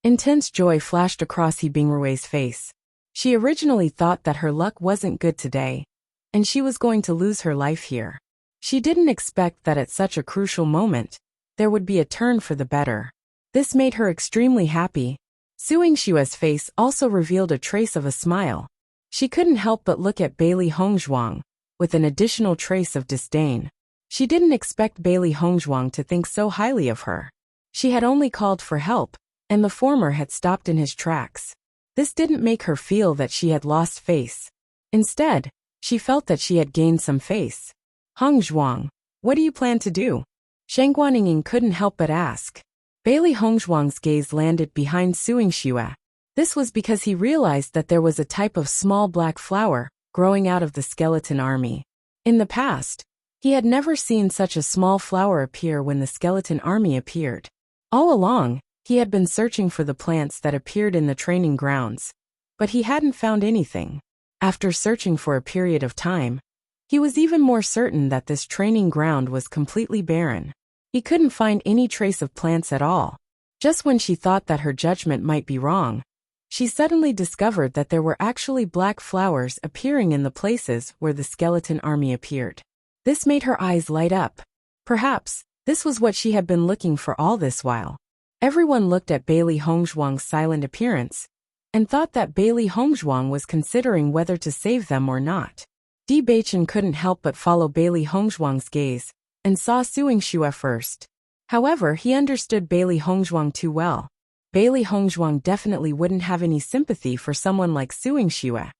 Intense joy flashed across Yibingrui's face. She originally thought that her luck wasn't good today, and she was going to lose her life here. She didn't expect that at such a crucial moment, there would be a turn for the better. This made her extremely happy. Su Yingshue's face also revealed a trace of a smile. She couldn't help but look at Bailey Hongzhuang, with an additional trace of disdain. She didn't expect Bailey Hongzhuang to think so highly of her. She had only called for help, and the former had stopped in his tracks. This didn't make her feel that she had lost face. Instead, she felt that she had gained some face. "Hongzhuang, what do you plan to do?" Shen Guanying couldn't help but ask. Bailey Hongzhuang's gaze landed behind Su Yingxue. This was because he realized that there was a type of small black flower growing out of the skeleton army. In the past, he had never seen such a small flower appear when the skeleton army appeared. All along, he had been searching for the plants that appeared in the training grounds, but he hadn't found anything. After searching for a period of time, he was even more certain that this training ground was completely barren. He couldn't find any trace of plants at all. Just when she thought that her judgment might be wrong, she suddenly discovered that there were actually black flowers appearing in the places where the skeleton army appeared. This made her eyes light up. Perhaps, this was what she had been looking for all this while. Everyone looked at Bailey Hongzhuang's silent appearance, and thought that Bailey Hongzhuang was considering whether to save them or not. Bewitching couldn't help but follow Bailey Hongzhuang's gaze, and saw Su Yingxue first. However, he understood Bailey Hongzhuang too well. Bailey Hongzhuang definitely wouldn't have any sympathy for someone like Su Yingxue,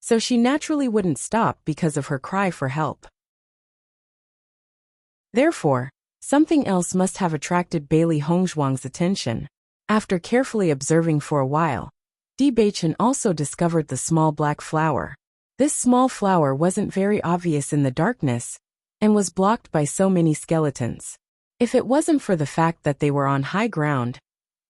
so she naturally wouldn't stop because of her cry for help. Therefore, something else must have attracted Bailey Hongzhuang's attention. After carefully observing for a while, Bewitching also discovered the small black flower. This small flower wasn't very obvious in the darkness, and was blocked by so many skeletons. If it wasn't for the fact that they were on high ground,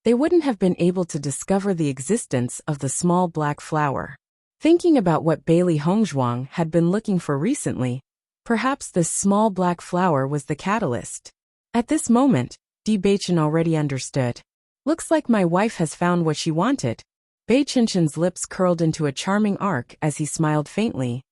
they wouldn't have been able to discover the existence of the small black flower. Thinking about what Bailey Hongzhuang had been looking for recently, perhaps this small black flower was the catalyst. At this moment, Bewitching already understood. "Looks like my wife has found what she wanted." Beiqinchen's lips curled into a charming arc as he smiled faintly.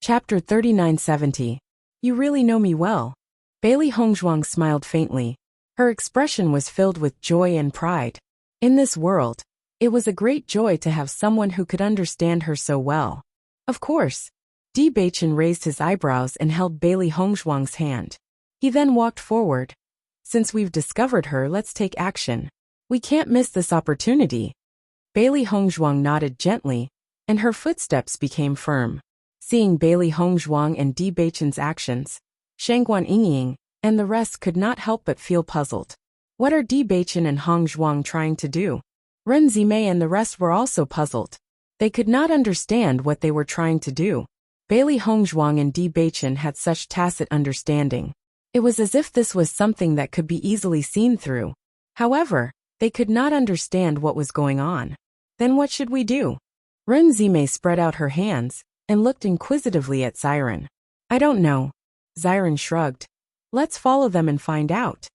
Chapter 3970. You really know me well. Bailey Hongzhuang smiled faintly. Her expression was filled with joy and pride. In this world, it was a great joy to have someone who could understand her so well. Of course. Bewitching raised his eyebrows and held Bailey Hongzhuang's hand. He then walked forward. "Since we've discovered her, let's take action. We can't miss this opportunity." Bailey Hongzhuang nodded gently, and her footsteps became firm. Seeing Bailey Hongzhuang and Bewitching's actions, Shen Guanying and the rest could not help but feel puzzled. What are Bewitching and Hongzhuang trying to do? Ren Zimei and the rest were also puzzled. They could not understand what they were trying to do. Bailey Hongzhuang and Bewitching had such tacit understanding. It was as if this was something that could be easily seen through. However, they could not understand what was going on. Then what should we do? Ren Zimei spread out her hands and looked inquisitively at Xiren. "I don't know." Xiren shrugged. Let's follow them and find out.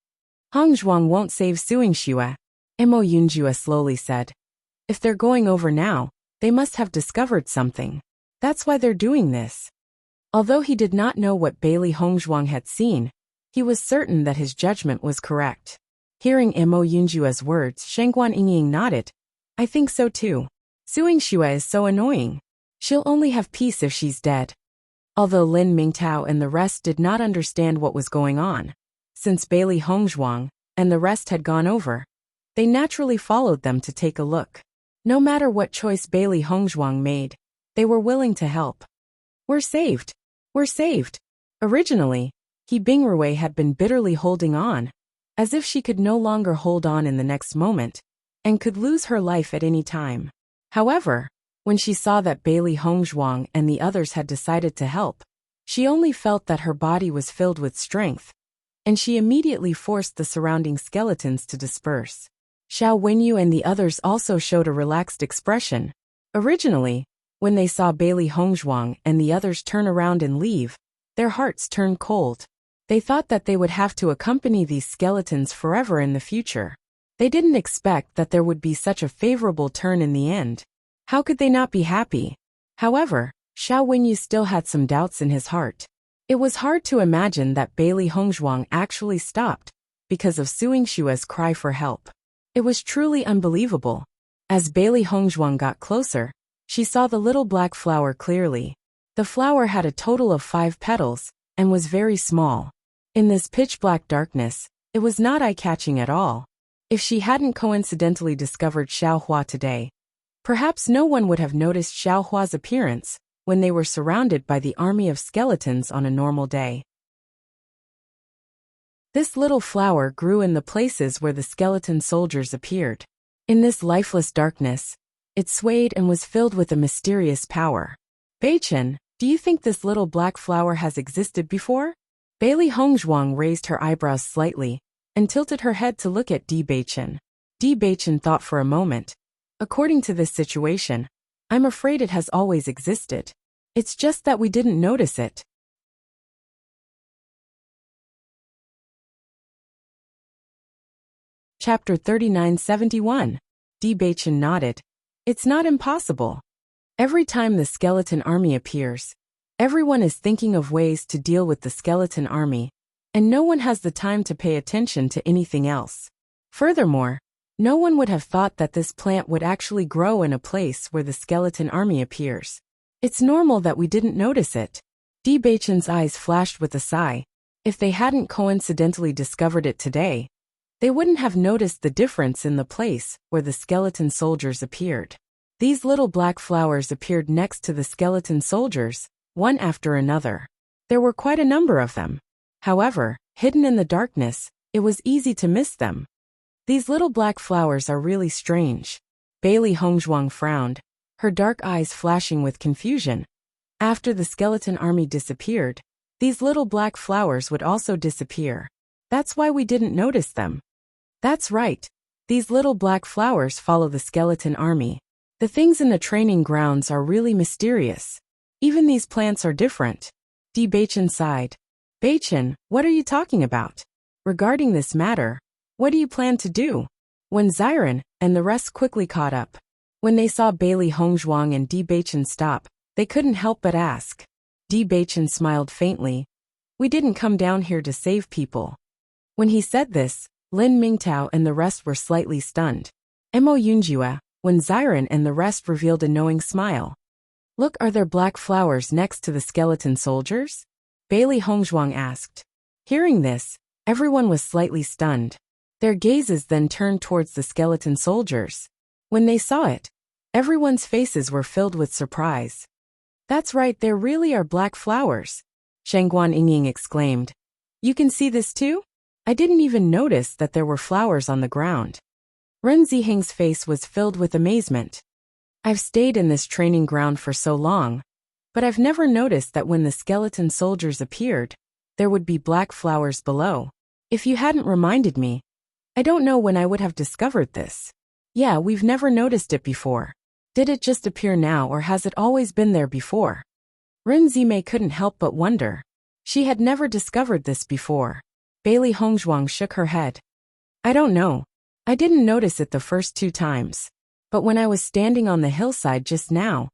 Hong Zhuang won't save Suingxue, Mo Yunjue slowly said. If they're going over now, they must have discovered something. That's why they're doing this. Although he did not know what Bailey Hongzhuang had seen, he was certain that his judgment was correct. Hearing Mo Yunjue's words, Shengguan Yingying nodded. I think so too. Suingxue is so annoying. She'll only have peace if she's dead. Although Lin Mingtao and the rest did not understand what was going on, since Bailey Hongzhuang and the rest had gone over, they naturally followed them to take a look. No matter what choice Bailey Hongzhuang made, they were willing to help. We're saved. We're saved. Originally, He Bingruwei had been bitterly holding on, as if she could no longer hold on in the next moment, and could lose her life at any time. However, when she saw that Bailey Hongzhuang and the others had decided to help, she only felt that her body was filled with strength, and she immediately forced the surrounding skeletons to disperse. Xiao Wenyu and the others also showed a relaxed expression. Originally, when they saw Bailey Hongzhuang and the others turn around and leave, their hearts turned cold. They thought that they would have to accompany these skeletons forever in the future. They didn't expect that there would be such a favorable turn in the end. How could they not be happy? However, Xiao Wenyu still had some doubts in his heart. It was hard to imagine that Bailey Hongzhuang actually stopped because of Suingxue's cry for help. It was truly unbelievable. As Bailey Hongzhuang got closer, she saw the little black flower clearly. The flower had a total of 5 petals and was very small. In this pitch-black darkness, it was not eye-catching at all. If she hadn't coincidentally discovered Xiaohua today, perhaps no one would have noticed Xiaohua's appearance when they were surrounded by the army of skeletons on a normal day. This little flower grew in the places where the skeleton soldiers appeared. In this lifeless darkness, it swayed and was filled with a mysterious power. Beichen, do you think this little black flower has existed before? Bailey Hongzhuang raised her eyebrows slightly and tilted her head to look at Di Beichen. Di Beichen thought for a moment. According to this situation, I'm afraid it has always existed. It's just that we didn't notice it. Chapter 3971. Di Beichen nodded. It's not impossible. Every time the skeleton army appears, everyone is thinking of ways to deal with the skeleton army, and no one has the time to pay attention to anything else. Furthermore, no one would have thought that this plant would actually grow in a place where the skeleton army appears. It's normal that we didn't notice it. Di Beichen's eyes flashed with a sigh. If they hadn't coincidentally discovered it today, they wouldn't have noticed the difference in the place where the skeleton soldiers appeared. These little black flowers appeared next to the skeleton soldiers, one after another. There were quite a number of them. However, hidden in the darkness, it was easy to miss them. These little black flowers are really strange. Bailey Hongzhuang frowned, her dark eyes flashing with confusion. After the skeleton army disappeared, these little black flowers would also disappear. That's why we didn't notice them. That's right. These little black flowers follow the skeleton army. The things in the training grounds are really mysterious. Even these plants are different. Di Beichen sighed. Beichen, what are you talking about? Regarding this matter, what do you plan to do? When Xiren and the rest quickly caught up. When they saw Bailey Hongzhuang and Di Beichen stop, they couldn't help but ask. Di Beichen smiled faintly. We didn't come down here to save people. When he said this, Lin Mingtao and the rest were slightly stunned. Mo Yunjue, when Xiren and the rest revealed a knowing smile. Look, are there black flowers next to the skeleton soldiers? Bailey Hongzhuang asked. Hearing this, everyone was slightly stunned. Their gazes then turned towards the skeleton soldiers. When they saw it, everyone's faces were filled with surprise. That's right, there really are black flowers, Shengguan Yingying exclaimed. You can see this too? I didn't even notice that there were flowers on the ground. Ren Ziheng's face was filled with amazement. I've stayed in this training ground for so long, but I've never noticed that when the skeleton soldiers appeared, there would be black flowers below. If you hadn't reminded me, I don't know when I would have discovered this. Yeah, we've never noticed it before. Did it just appear now or has it always been there before? Ren Zimei couldn't help but wonder. She had never discovered this before. Bailey Hongzhuang shook her head. I don't know. I didn't notice it the first 2 times. But when I was standing on the hillside just now,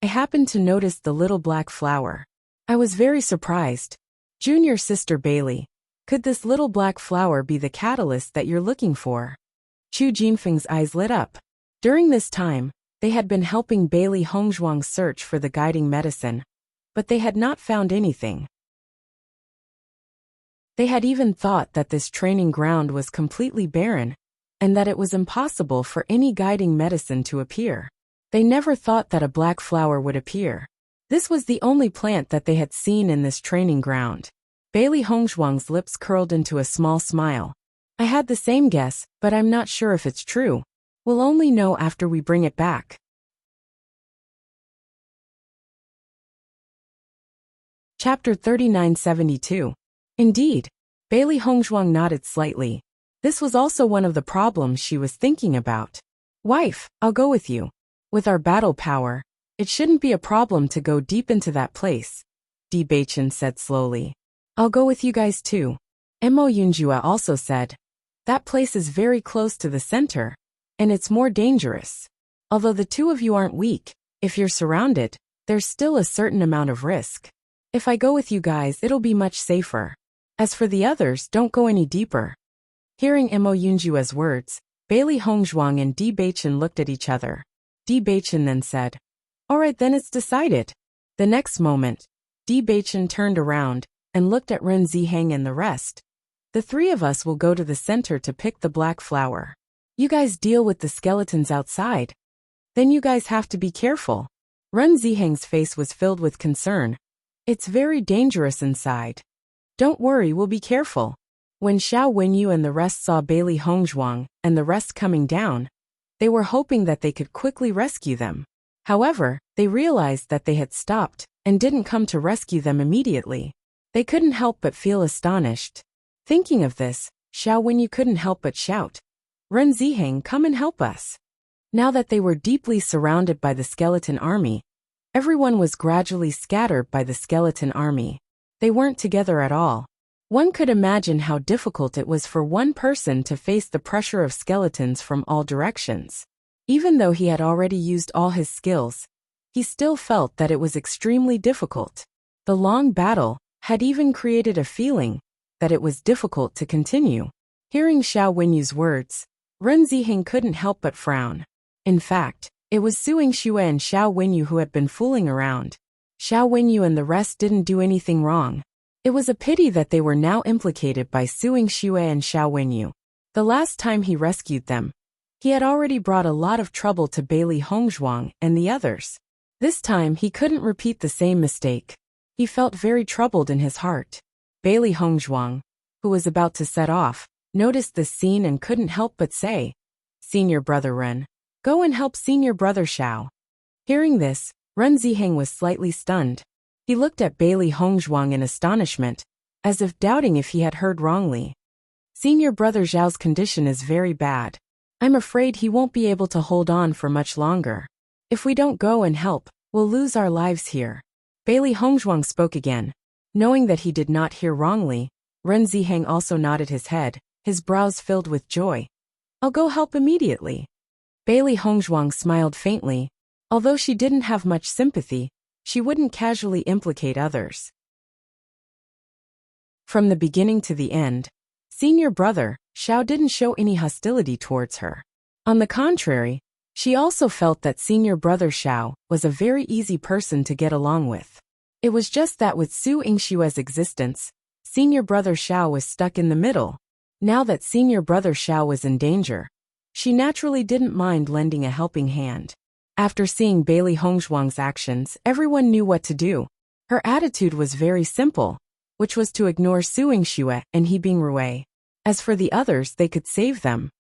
I happened to notice the little black flower. I was very surprised. Junior sister Bailey, could this little black flower be the catalyst that you're looking for? Chu Jinfeng's eyes lit up. During this time, they had been helping Bailey Hongzhuang search for the guiding medicine, but they had not found anything. They had even thought that this training ground was completely barren, and that it was impossible for any guiding medicine to appear. They never thought that a black flower would appear. This was the only plant that they had seen in this training ground. Bailey Hongzhuang's lips curled into a small smile. I had the same guess, but I'm not sure if it's true. We'll only know after we bring it back. Chapter 3972. Indeed. Bailey Hongzhuang nodded slightly. This was also one of the problems she was thinking about. Wife, I'll go with you. With our battle power, it shouldn't be a problem to go deep into that place, Bewitching said slowly. I'll go with you guys too. Mo Yunjua also said. That place is very close to the center, and it's more dangerous. Although the 2 of you aren't weak, if you're surrounded, there's still a certain amount of risk. If I go with you guys, it'll be much safer. As for the others, don't go any deeper. Hearing Mo Yunjua's words, Bailey Hongzhuang and Bewitching looked at each other. Bewitching then said, All right, then it's decided. The next moment, Bewitching turned around and looked at Ren Ziheng and the rest. The 3 of us will go to the center to pick the black flower. You guys deal with the skeletons outside. Then you guys have to be careful. Ren Ziheng's face was filled with concern. It's very dangerous inside. Don't worry, we'll be careful. When Xiao Wenyu and the rest saw Bailey Hongzhuang and the rest coming down, they were hoping that they could quickly rescue them. However, they realized that they had stopped and didn't come to rescue them immediately. They couldn't help but feel astonished. Thinking of this, Xiao Wenyu couldn't help but shout, Ren Ziheng, come and help us. Now that they were deeply surrounded by the skeleton army, everyone was gradually scattered by the skeleton army. They weren't together at all. One could imagine how difficult it was for one person to face the pressure of skeletons from all directions. Even though he had already used all his skills, he still felt that it was extremely difficult. The long battle had even created a feeling that it was difficult to continue. Hearing Xiao Wenyu's words, Ren Ziheng couldn't help but frown. In fact, it was Su Yingxue and Xiao Wenyu who had been fooling around. Xiao Wenyu and the rest didn't do anything wrong. It was a pity that they were now implicated by Su Yingxue and Xiao Wenyu. The last time he rescued them, he had already brought a lot of trouble to Bailey Hongzhuang and the others. This time he couldn't repeat the same mistake. He felt very troubled in his heart. Bailey Hongzhuang, who was about to set off, noticed this scene and couldn't help but say, Senior brother Ren, go and help senior brother Xiao. Hearing this, Ren Ziheng was slightly stunned. He looked at Bailey Hongzhuang in astonishment, as if doubting if he had heard wrongly. Senior brother Zhao's condition is very bad. I'm afraid he won't be able to hold on for much longer. If we don't go and help, we'll lose our lives here. Bailey Hongzhuang spoke again. Knowing that he did not hear wrongly, Ren Ziheng also nodded his head, his brows filled with joy. I'll go help immediately. Bailey Hongzhuang smiled faintly. Although she didn't have much sympathy, she wouldn't casually implicate others. From the beginning to the end, senior brother, Xiao didn't show any hostility towards her. On the contrary, she also felt that senior brother Xiao was a very easy person to get along with. It was just that with Su Yingxue's existence, senior brother Xiao was stuck in the middle. Now that senior brother Xiao was in danger, she naturally didn't mind lending a helping hand. After seeing Bailey Hongzhuang's actions, everyone knew what to do. Her attitude was very simple, which was to ignore Su Yingxue and He Bingrui. As for the others, they could save them.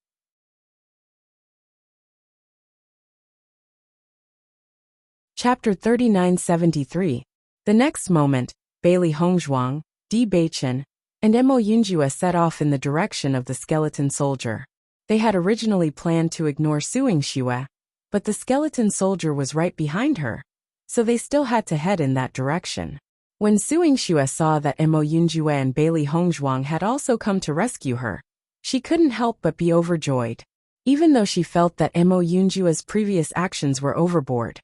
Chapter 3973. The next moment, Bailey Hongzhuang, Bewitching, and Mo Yunjua set off in the direction of the skeleton soldier. They had originally planned to ignore Su Yingxue, but the skeleton soldier was right behind her, so they still had to head in that direction. When Su Yingxue saw that Mo Yunjue and Bailey Hongzhuang had also come to rescue her, she couldn't help but be overjoyed. Even though she felt that Mo Yunjue's previous actions were overboard,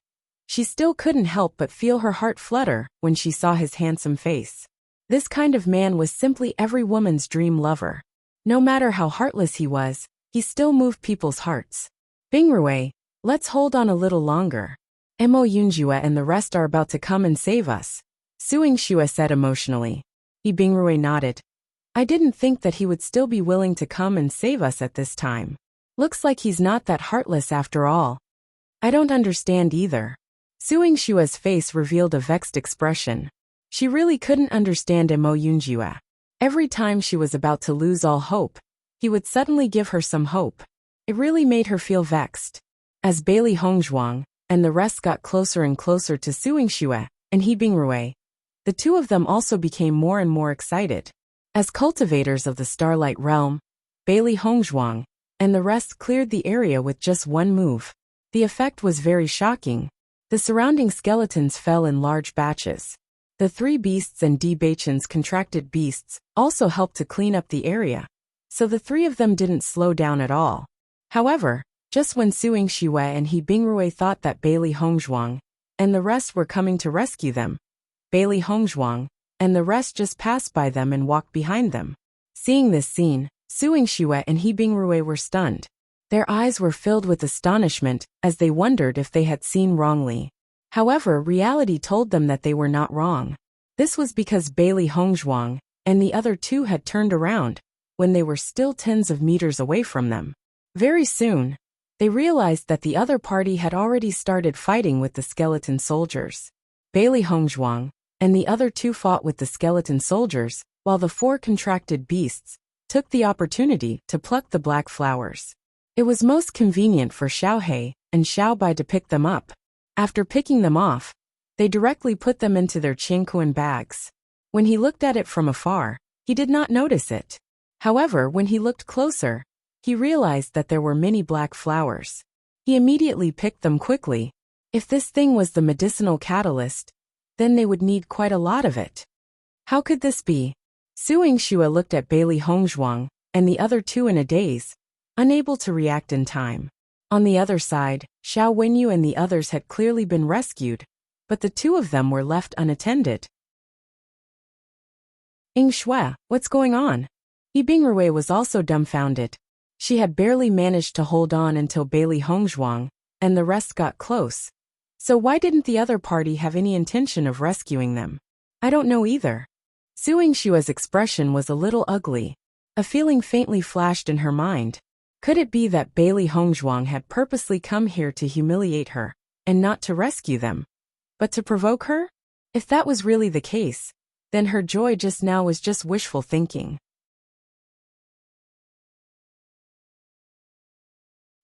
she still couldn't help but feel her heart flutter when she saw his handsome face. This kind of man was simply every woman's dream lover. No matter how heartless he was, he still moved people's hearts. Bingrui, let's hold on a little longer. Mo Yunjue and the rest are about to come and save us, Su Yingxue said emotionally. Bingrui nodded. I didn't think that he would still be willing to come and save us at this time. Looks like he's not that heartless after all. I don't understand either. Su Yingxue's face revealed a vexed expression. She really couldn't understand Mo Yunjue. Every time she was about to lose all hope, he would suddenly give her some hope. It really made her feel vexed. As Bailey Hongzhuang and the rest got closer and closer to Su Yingxue and Bingrui, the two of them also became more and more excited. As cultivators of the Starlight Realm, Bailey Hongzhuang and the rest cleared the area with just one move. The effect was very shocking. The surrounding skeletons fell in large batches. The three beasts and Bewitching's contracted beasts also helped to clean up the area, so the three of them didn't slow down at all. However, just when Su Yingxue and Bingrui thought that Bailey Hongzhuang and the rest were coming to rescue them, Bailey Hongzhuang and the rest just passed by them and walked behind them. Seeing this scene, Su Yingxue and Bingrui were stunned. Their eyes were filled with astonishment as they wondered if they had seen wrongly. However, reality told them that they were not wrong. This was because Bailey Hongzhuang and the other two had turned around when they were still tens of meters away from them. Very soon, they realized that the other party had already started fighting with the skeleton soldiers. Bailey Hongzhuang and the other two fought with the skeleton soldiers, while the four contracted beasts took the opportunity to pluck the black flowers. It was most convenient for Xiaohe and Xiaobai to pick them up. After picking them off, they directly put them into their Qingquan bags. When he looked at it from afar, he did not notice it. However, when he looked closer, he realized that there were many black flowers. He immediately picked them quickly. If this thing was the medicinal catalyst, then they would need quite a lot of it. How could this be? Su Yingxue looked at Bailey Hongzhuang and the other two in a daze, unable to react in time. On the other side, Xiao Wenyu and the others had clearly been rescued, but the two of them were left unattended. Yingxue, what's going on? Bingrui was also dumbfounded. She had barely managed to hold on until Bailey Hongzhuang and the rest got close. So why didn't the other party have any intention of rescuing them? I don't know either. Su Yingxue's expression was a little ugly. A feeling faintly flashed in her mind. Could it be that Bailey Hongzhuang had purposely come here to humiliate her, and not to rescue them, but to provoke her? If that was really the case, then her joy just now was just wishful thinking.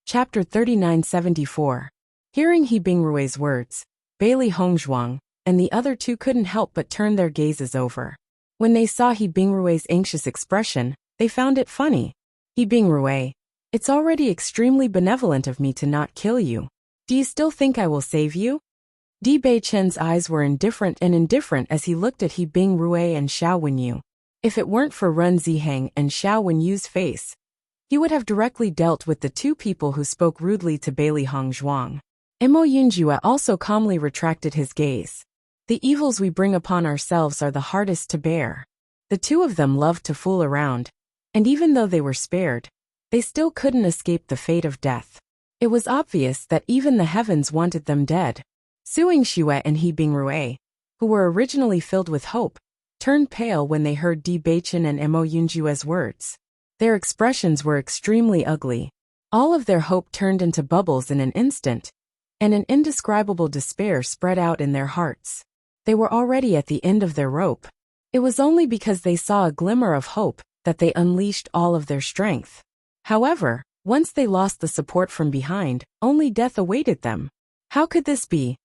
Chapter 3974. Hearing Bingrui's words, Bailey Hongzhuang and the other two couldn't help but turn their gazes over. When they saw Bingrui's anxious expression, they found it funny. Bingrui, it's already extremely benevolent of me to not kill you. Do you still think I will save you? Beichen's eyes were indifferent as he looked at Bingrui and Xiao Wenyu. If it weren't for Run Ziheng and Xiao Wenyu's face, he would have directly dealt with the two people who spoke rudely to Bailey Hongzhuang. Mo Yunjue also calmly retracted his gaze. The evils we bring upon ourselves are the hardest to bear. The two of them loved to fool around, and even though they were spared, they still couldn't escape the fate of death. It was obvious that even the heavens wanted them dead. Su Yingxue and Bingrui, who were originally filled with hope, turned pale when they heard Beichen and Mo Yunjue's words. Their expressions were extremely ugly. All of their hope turned into bubbles in an instant, and an indescribable despair spread out in their hearts. They were already at the end of their rope. It was only because they saw a glimmer of hope that they unleashed all of their strength. However, once they lost the support from behind, only death awaited them. How could this be?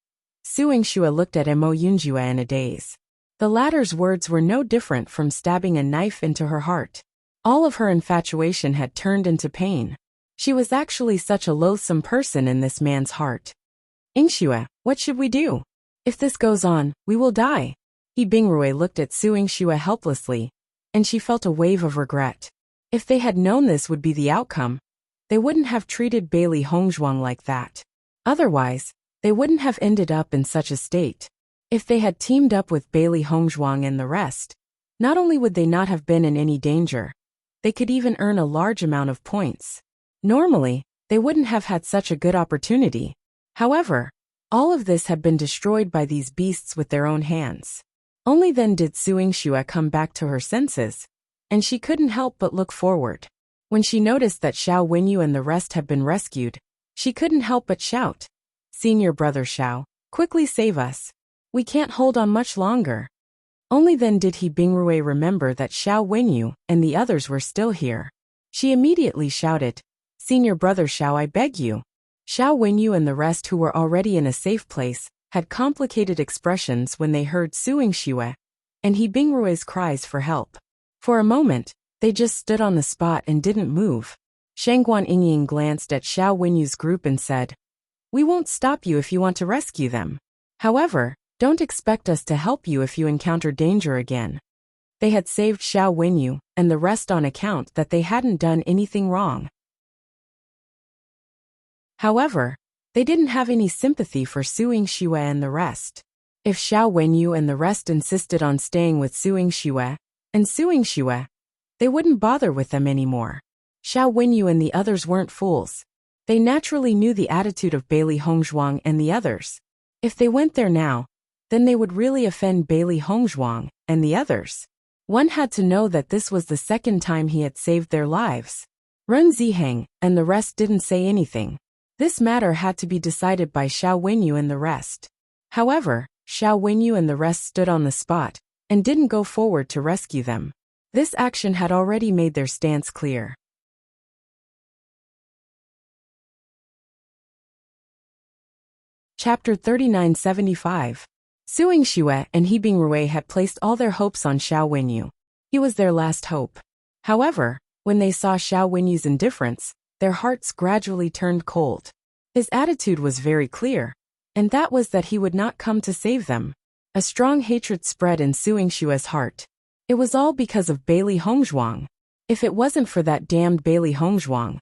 Su Yingxue looked at Mo Yunjue in a daze. The latter's words were no different from stabbing a knife into her heart. All of her infatuation had turned into pain. She was actually such a loathsome person in this man's heart. Yingxue, what should we do? If this goes on, we will die. He Bingrui looked at Su Yingxue helplessly, and she felt a wave of regret. If they had known this would be the outcome, they wouldn't have treated Bailey Hongzhuang like that. Otherwise, they wouldn't have ended up in such a state. If they had teamed up with Bailey Hongzhuang and the rest, not only would they not have been in any danger, they could even earn a large amount of points. Normally, they wouldn't have had such a good opportunity. However, all of this had been destroyed by these beasts with their own hands. Only then did Su Yingxue come back to her senses, and she couldn't help but look forward. When she noticed that Xiao Wenyu and the rest had been rescued, she couldn't help but shout, "Senior brother Xiao, quickly save us. We can't hold on much longer." Only then did He Bingrui remember that Xiao Wenyu and the others were still here. She immediately shouted, "Senior brother Xiao, I beg you." Xiao Wenyu and the rest, who were already in a safe place, had complicated expressions when they heard Su Yingxue and He Bingrui's cries for help. For a moment, they just stood on the spot and didn't move. Shangguan Yingying glanced at Xiao Wenyu's group and said, "We won't stop you if you want to rescue them. However, don't expect us to help you if you encounter danger again." They had saved Xiao Wenyu and the rest on account that they hadn't done anything wrong. However, they didn't have any sympathy for Su Yingxue and the rest. If Xiao Wenyu and the rest insisted on staying with Su Yingxue, they wouldn't bother with them anymore. Xiao Wenyu and the others weren't fools. They naturally knew the attitude of Bailey Hongzhuang and the others. If they went there now, then they would really offend Bailey Hongzhuang and the others. One had to know that this was the second time he had saved their lives. Ren Ziheng and the rest didn't say anything. This matter had to be decided by Xiao Wenyu and the rest. However, Xiao Wenyu and the rest stood on the spot and didn't go forward to rescue them. This action had already made their stance clear. Chapter 3975. Su Yingxue and He Bingrui had placed all their hopes on Xiao Wenyu. He was their last hope. However, when they saw Xiao Wenyu's indifference, their hearts gradually turned cold. His attitude was very clear, and that was that he would not come to save them. A strong hatred spread in Su Yingxue's heart. It was all because of Bailey Hongzhuang. If it wasn't for that damned Bailey Hongzhuang,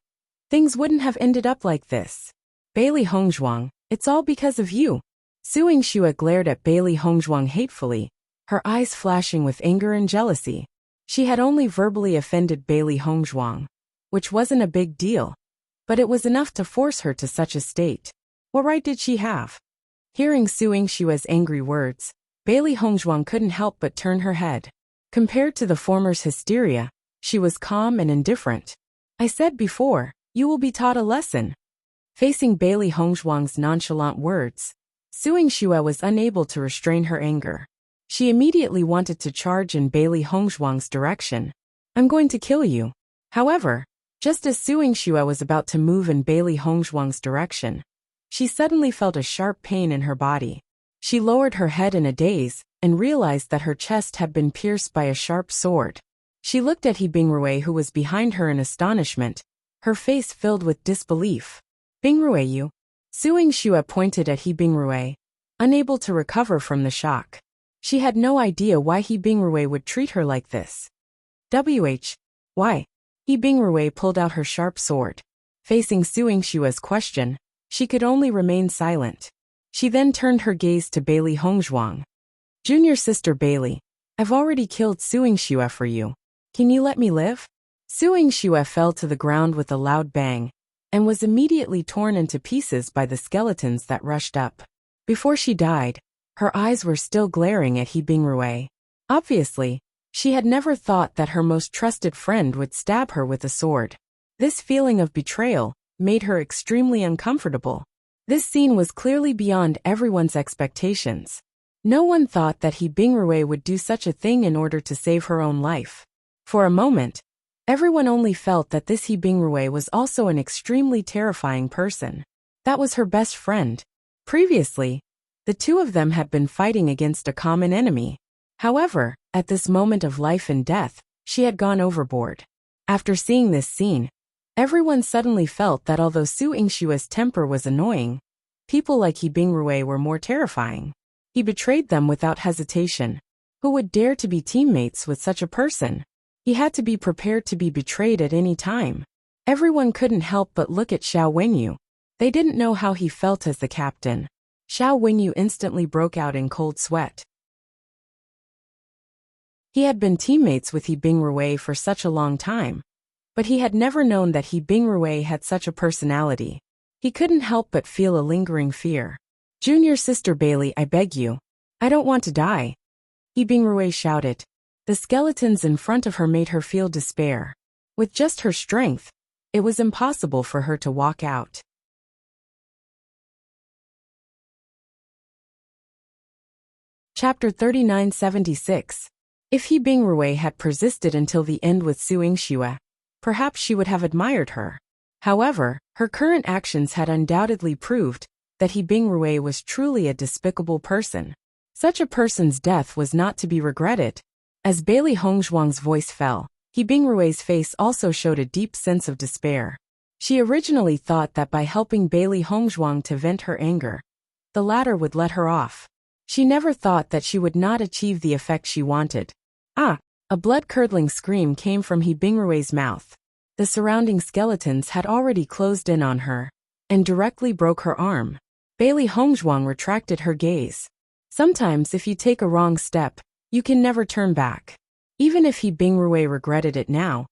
things wouldn't have ended up like this. Bailey Hongzhuang, it's all because of you. Su Yingxue glared at Bailey Hongzhuang hatefully, her eyes flashing with anger and jealousy. She had only verbally offended Bailey Hongzhuang, which wasn't a big deal, but it was enough to force her to such a state. What right did she have? Hearing Su Yingxue's angry words, Bailey Hongzhuang couldn't help but turn her head. Compared to the former's hysteria, she was calm and indifferent. "I said before, you will be taught a lesson." Facing Bailey Hongzhuang's nonchalant words, Su Yingxue was unable to restrain her anger. She immediately wanted to charge in Bailey Hongzhuang's direction. "I'm going to kill you." However, just as Su Yingxue was about to move in Bailey Hongzhuang's direction, she suddenly felt a sharp pain in her body. She lowered her head in a daze and realized that her chest had been pierced by a sharp sword. She looked at He Bingrui, who was behind her in astonishment, her face filled with disbelief. "Bingrui, you?" Su Yingxue pointed at He Bingrui, unable to recover from the shock. She had no idea why He Bingrui would treat her like this. Why? He Bingrui pulled out her sharp sword. Facing Su Yingxue's question, she could only remain silent. She then turned her gaze to Bailey Hongzhuang. "Junior sister Bailey, I've already killed Su Yingxue for you. Can you let me live?" Su Yingxue fell to the ground with a loud bang, and was immediately torn into pieces by the skeletons that rushed up. Before she died, her eyes were still glaring at He Bingrui. Obviously, she had never thought that her most trusted friend would stab her with a sword. This feeling of betrayal made her extremely uncomfortable. This scene was clearly beyond everyone's expectations. No one thought that He Bingrui would do such a thing in order to save her own life. For a moment, everyone only felt that this He Bingrui was also an extremely terrifying person. That was her best friend. Previously, the two of them had been fighting against a common enemy. However, at this moment of life and death, she had gone overboard. After seeing this scene, everyone suddenly felt that although Su Yingxue's temper was annoying, people like He Bingrui were more terrifying. He betrayed them without hesitation. Who would dare to be teammates with such a person? He had to be prepared to be betrayed at any time. Everyone couldn't help but look at Xiao Wenyu. They didn't know how he felt as the captain. Xiao Wenyu instantly broke out in cold sweat. He had been teammates with He Bingruei for such a long time, but he had never known that He Bingruei had such a personality. He couldn't help but feel a lingering fear. "Junior sister Bailey, I beg you. I don't want to die," He Bingruei shouted. The skeletons in front of her made her feel despair. With just her strength, it was impossible for her to walk out. Chapter 3976. If He Bingruei had persisted until the end with Su Yingxue, perhaps she would have admired her. However, her current actions had undoubtedly proved that He Bingruei was truly a despicable person. Such a person's death was not to be regretted. As Bailey Hongzhuang's voice fell, He Bingruei's face also showed a deep sense of despair. She originally thought that by helping Bailey Hongzhuang to vent her anger, the latter would let her off. She never thought that she would not achieve the effect she wanted. Ah! A blood-curdling scream came from He Bingruei's mouth. The surrounding skeletons had already closed in on her and directly broke her arm. Bailey Hongzhuang retracted her gaze. Sometimes if you take a wrong step, you can never turn back. Even if He Bingruei regretted it now,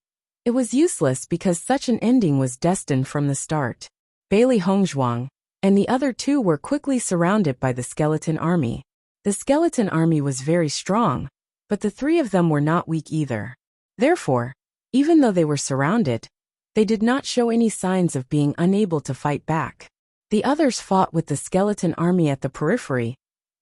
it was useless because such an ending was destined from the start. Bailey Hongzhuang and the other two were quickly surrounded by the skeleton army. The skeleton army was very strong, but the three of them were not weak either. Therefore, even though they were surrounded, they did not show any signs of being unable to fight back. The others fought with the skeleton army at the periphery,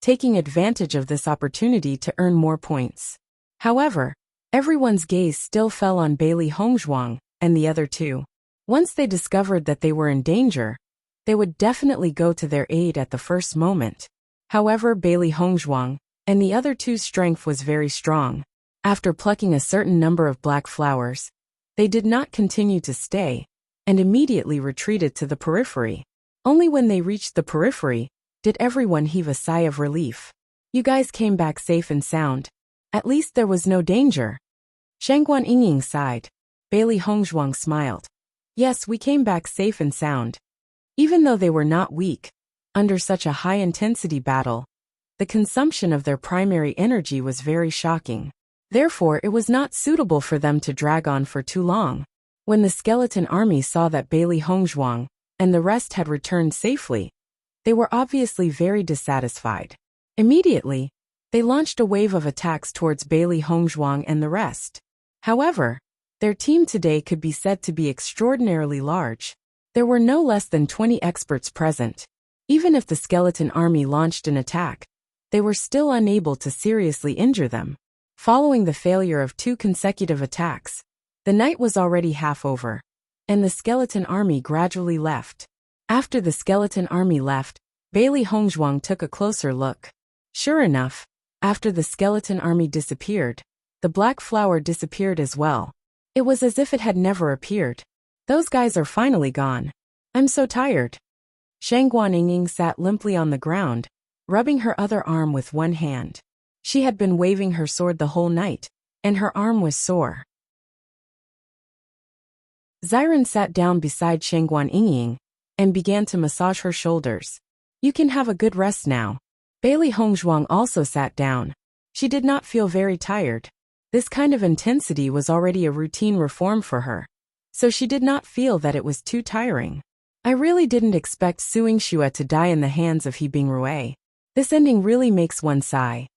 taking advantage of this opportunity to earn more points. However, everyone's gaze still fell on Bailey Hongzhuang and the other two. Once they discovered that they were in danger, they would definitely go to their aid at the first moment. However, Bailey Hongzhuang and the other two's strength was very strong. After plucking a certain number of black flowers, they did not continue to stay and immediately retreated to the periphery. Only when they reached the periphery did everyone heave a sigh of relief. "You guys came back safe and sound. At least there was no danger." Shangguan Yingying sighed. Bailey Hongzhuang smiled. "Yes, we came back safe and sound." Even though they were not weak, under such a high-intensity battle, the consumption of their primary energy was very shocking. Therefore, it was not suitable for them to drag on for too long. When the skeleton army saw that Bailey Hongzhuang and the rest had returned safely, they were obviously very dissatisfied. Immediately, they launched a wave of attacks towards Bailey Hongzhuang and the rest. However, their team today could be said to be extraordinarily large. There were no less than 20 experts present. Even if the skeleton army launched an attack, they were still unable to seriously injure them. Following the failure of 2 consecutive attacks, the night was already half over, and the skeleton army gradually left. After the skeleton army left, Bailey Hongzhuang took a closer look. Sure enough, after the skeleton army disappeared, the black flower disappeared as well. It was as if it had never appeared. "Those guys are finally gone. I'm so tired." Shangguan Yingying sat limply on the ground, rubbing her other arm with one hand. She had been waving her sword the whole night, and her arm was sore. Xiren sat down beside Shangguan Yingying and began to massage her shoulders. "You can have a good rest now." Bailey Hongzhuang also sat down. She did not feel very tired. This kind of intensity was already a routine reform for her, so she did not feel that it was too tiring. "I really didn't expect Su Yingxue to die in the hands of He Bingruei. This ending really makes one sigh."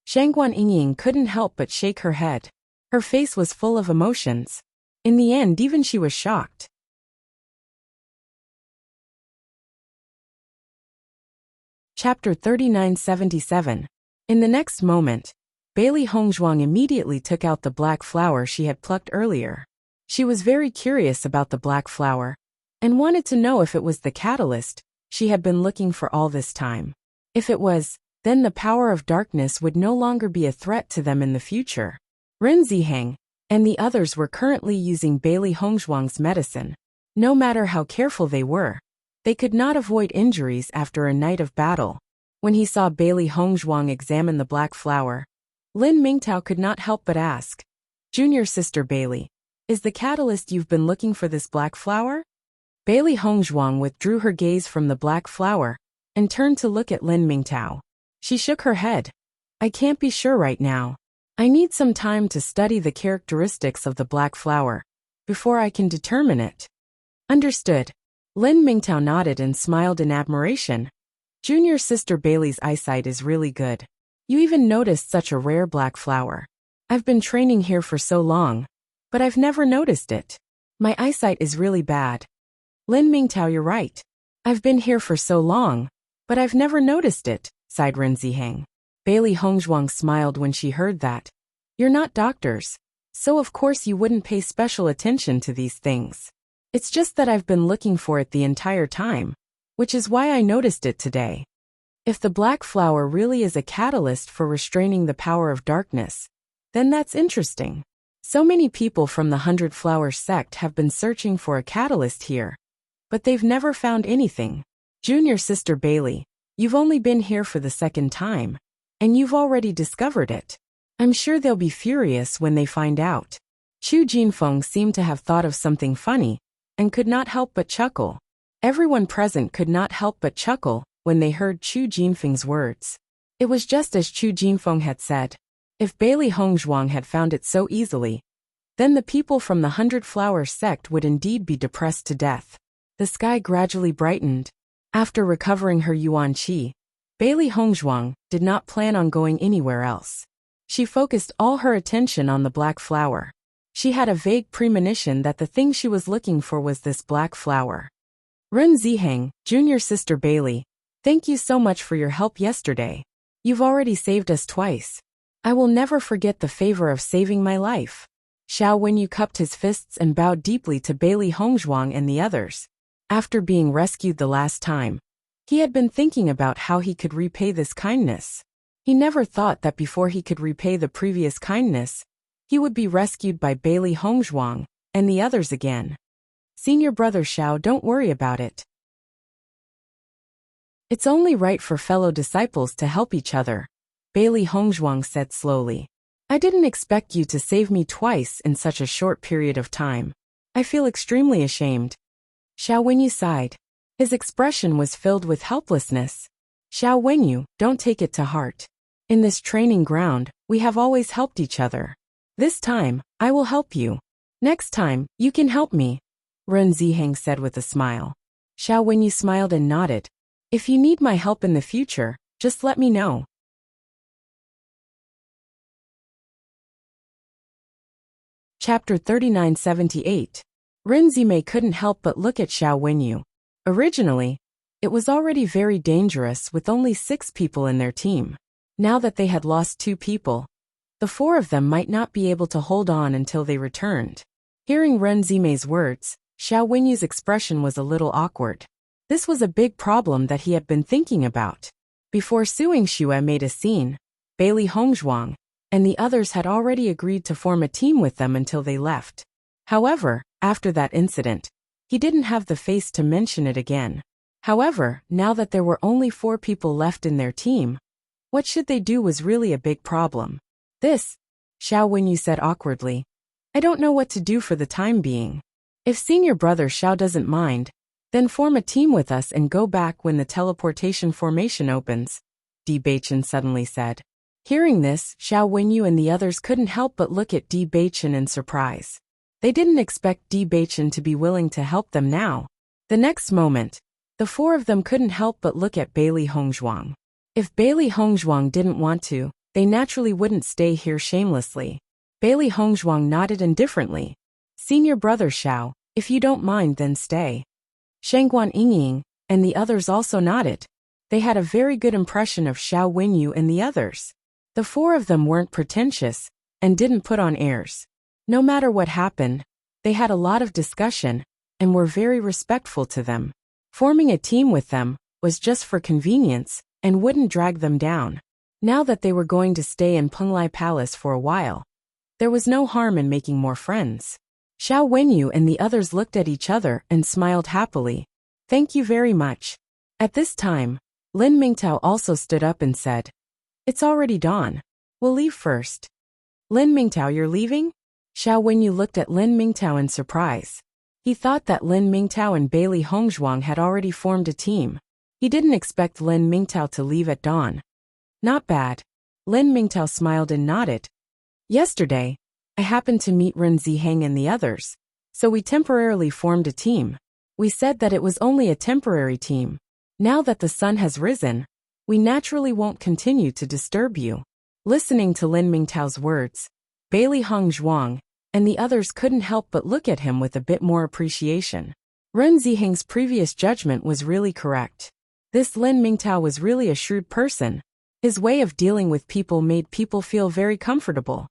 Shangguan Yingying couldn't help but shake her head. Her face was full of emotions. In the end, even she was shocked. Chapter 3977. In the next moment, Bailey Hongzhuang immediately took out the black flower she had plucked earlier. She was very curious about the black flower and wanted to know if it was the catalyst she had been looking for all this time. If it was, then the power of darkness would no longer be a threat to them in the future. Ren Ziheng and the others were currently using Bailey Hongzhuang's medicine. No matter how careful they were, they could not avoid injuries after a night of battle. When he saw Bailey Hongzhuang examine the black flower, Lin Mingtao could not help but ask. Junior sister Bailey, is the catalyst you've been looking for this black flower? Bailey Hongzhuang withdrew her gaze from the black flower and turned to look at Lin Mingtao. She shook her head. I can't be sure right now. I need some time to study the characteristics of the black flower before I can determine it. Understood. Lin Mingtao nodded and smiled in admiration. Junior sister Bailey's eyesight is really good. You even noticed such a rare black flower. I've been training here for so long, but I've never noticed it. My eyesight is really bad. Lin Mingtao, you're right. I've been here for so long, but I've never noticed it, sighed Ren Ziheng. Bailey Hongzhuang smiled when she heard that. You're not doctors, so of course you wouldn't pay special attention to these things. It's just that I've been looking for it the entire time, which is why I noticed it today. If the black flower really is a catalyst for restraining the power of darkness, then that's interesting. So many people from the 100 Flower sect have been searching for a catalyst here, but they've never found anything. Junior sister Bailey, you've only been here for the second time, and you've already discovered it. I'm sure they'll be furious when they find out. Chu Jinfeng seemed to have thought of something funny, and could not help but chuckle. Everyone present could not help but chuckle when they heard Chu Jinfeng's words. It was just as Chu Jinfeng had said. If Bailey Hongzhuang had found it so easily, then the people from the 100 Flower sect would indeed be depressed to death. The sky gradually brightened. After recovering her Yuan Qi, Bailey Hongzhuang did not plan on going anywhere else. She focused all her attention on the black flower. She had a vague premonition that the thing she was looking for was this black flower. Ren Ziheng, junior sister Bailey, thank you so much for your help yesterday. You've already saved us twice. I will never forget the favor of saving my life. Xiao Wenyu cupped his fists and bowed deeply to Bailey Hongzhuang and the others. After being rescued the last time, he had been thinking about how he could repay this kindness. He never thought that before he could repay the previous kindness, he would be rescued by Bailey Hongzhuang and the others again. Senior brother Xiao, don't worry about it. It's only right for fellow disciples to help each other, Bailey Hongzhuang said slowly. I didn't expect you to save me twice in such a short period of time. I feel extremely ashamed. Xiao Wenyu sighed. His expression was filled with helplessness. Xiao Wenyu, don't take it to heart. In this training ground, we have always helped each other. This time, I will help you. Next time, you can help me, Ren Ziheng said with a smile. Xiao Wenyu smiled and nodded. If you need my help in the future, just let me know. Chapter 3978. Ren Zimei couldn't help but look at Xiao Wenyu. Originally, it was already very dangerous with only 6 people in their team. Now that they had lost 2 people, the 4 of them might not be able to hold on until they returned. Hearing Ren Zimei's words, Xiao Wenyu's expression was a little awkward. This was a big problem that he had been thinking about. Before suing Xue made a scene, Bailey Hongzhuang and the others had already agreed to form a team with them until they left. However, after that incident, he didn't have the face to mention it again. However, now that there were only 4 people left in their team, what should they do was really a big problem. This, Xiao Wenyu said awkwardly. I don't know what to do for the time being. If senior brother Xiao doesn't mind, then form a team with us and go back when the teleportation formation opens, Di Beichen suddenly said. Hearing this, Xiao Wenyu and the others couldn't help but look at Di Beichen in surprise. They didn't expect Di Beichen to be willing to help them now. The next moment, the 4 of them couldn't help but look at Bailey Hongzhuang. If Bailey Hongzhuang didn't want to, they naturally wouldn't stay here shamelessly. Bailey Hongzhuang nodded indifferently. Senior brother Xiao, if you don't mind, then stay. Shangguan Yingying and the others also nodded. They had a very good impression of Xiao Wenyu and the others. The 4 of them weren't pretentious and didn't put on airs. No matter what happened, they had a lot of discussion and were very respectful to them. Forming a team with them was just for convenience and wouldn't drag them down. Now that they were going to stay in Penglai Palace for a while, there was no harm in making more friends. Xiao Wenyu and the others looked at each other and smiled happily. Thank you very much. At this time, Lin Mingtao also stood up and said, It's already dawn. We'll leave first. Lin Mingtao, you're leaving? Xiao Wenyu looked at Lin Mingtao in surprise. He thought that Lin Mingtao and Bailey Hongzhuang had already formed a team. He didn't expect Lin Mingtao to leave at dawn. Not bad. Lin Mingtao smiled and nodded. Yesterday, I happened to meet Ren Ziheng and the others, so we temporarily formed a team. We said that it was only a temporary team. Now that the sun has risen, we naturally won't continue to disturb you. Listening to Lin Mingtao's words, Bailey Hongzhuang and the others couldn't help but look at him with a bit more appreciation. Ren Ziheng's previous judgment was really correct. This Lin Mingtao was really a shrewd person. His way of dealing with people made people feel very comfortable.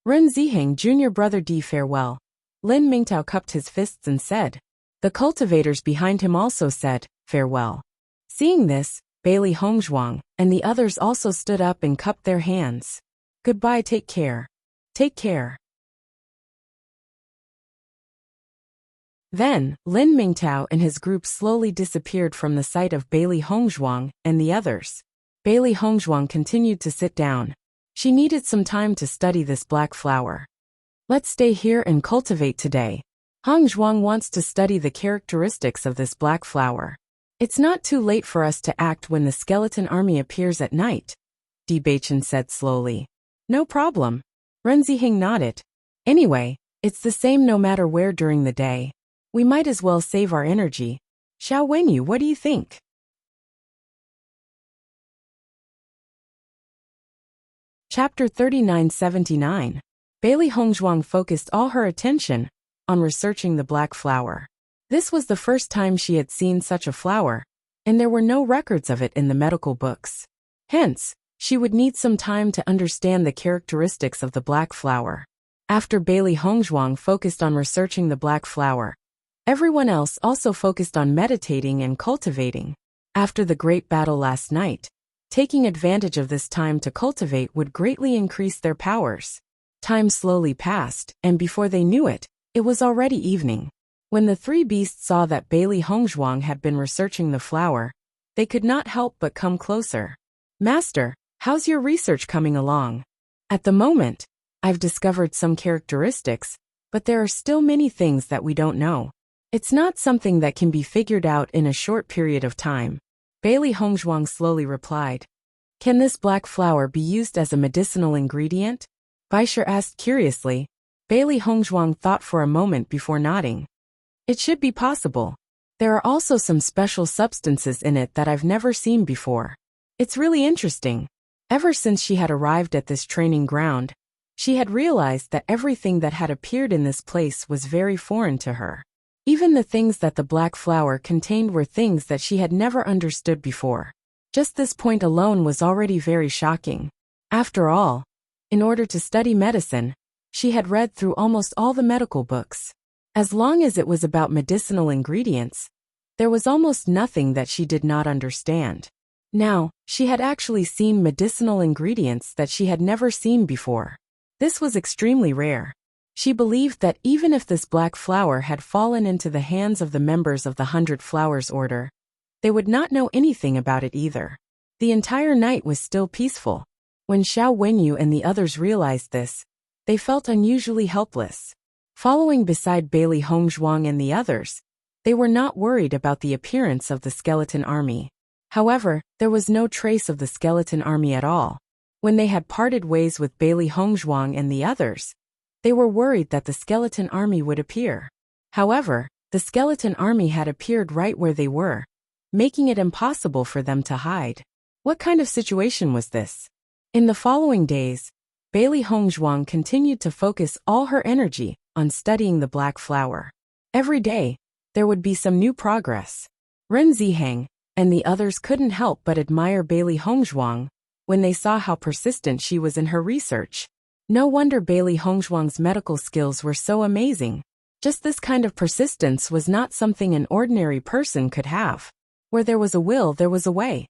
Ren Ziheng, junior brother D, farewell. Lin Mingtao cupped his fists and said. The cultivators behind him also said, farewell. Seeing this, Bailey Hongzhuang and the others also stood up and cupped their hands. Goodbye, take care. Take care. Then, Lin Mingtao and his group slowly disappeared from the sight of Bailey Hongzhuang and the others. Bailey Hongzhuang continued to sit down. She needed some time to study this black flower. Let's stay here and cultivate today. Hongzhuang wants to study the characteristics of this black flower. It's not too late for us to act when the skeleton army appears at night, Bewitching said slowly. No problem. Ren Ziheng nodded. Anyway, it's the same no matter where during the day. We might as well save our energy. Xiao Wenyu, what do you think? Chapter 3979. Bailey Hongzhuang focused all her attention on researching the black flower. This was the first time she had seen such a flower, and there were no records of it in the medical books. Hence, she would need some time to understand the characteristics of the black flower. After Bailey Hongzhuang focused on researching the black flower, everyone else also focused on meditating and cultivating. After the great battle last night, taking advantage of this time to cultivate would greatly increase their powers. Time slowly passed, and before they knew it, it was already evening. When the three beasts saw that Bailey Hongzhuang had been researching the flower, they could not help but come closer. Master, how's your research coming along? At the moment, I've discovered some characteristics, but there are still many things that we don't know. It's not something that can be figured out in a short period of time. Bailey Hongzhuang slowly replied. Can this black flower be used as a medicinal ingredient? Baisher asked curiously. Bailey Hongzhuang thought for a moment before nodding. It should be possible. There are also some special substances in it that I've never seen before. It's really interesting. Ever since she had arrived at this training ground, she had realized that everything that had appeared in this place was very foreign to her. Even the things that the black flower contained were things that she had never understood before. Just this point alone was already very shocking. After all, in order to study medicine, she had read through almost all the medical books. As long as it was about medicinal ingredients, there was almost nothing that she did not understand. Now, she had actually seen medicinal ingredients that she had never seen before. This was extremely rare. She believed that even if this black flower had fallen into the hands of the members of the 100 Flowers Order, they would not know anything about it either. The entire night was still peaceful. When Xiao Wenyu and the others realized this, they felt unusually helpless. Following beside Bailey Hongzhuang and the others, they were not worried about the appearance of the skeleton army. However, there was no trace of the skeleton army at all. When they had parted ways with Bailey Hongzhuang and the others, they were worried that the skeleton army would appear. However, the skeleton army had appeared right where they were, making it impossible for them to hide. What kind of situation was this? In the following days, Bailey Hongzhuang continued to focus all her energy on studying the black flower. Every day, there would be some new progress. Ren Ziheng and the others couldn't help but admire Bailey Hongzhuang when they saw how persistent she was in her research. No wonder Bailey Hongzhuang's medical skills were so amazing. Just this kind of persistence was not something an ordinary person could have. Where there was a will, there was a way.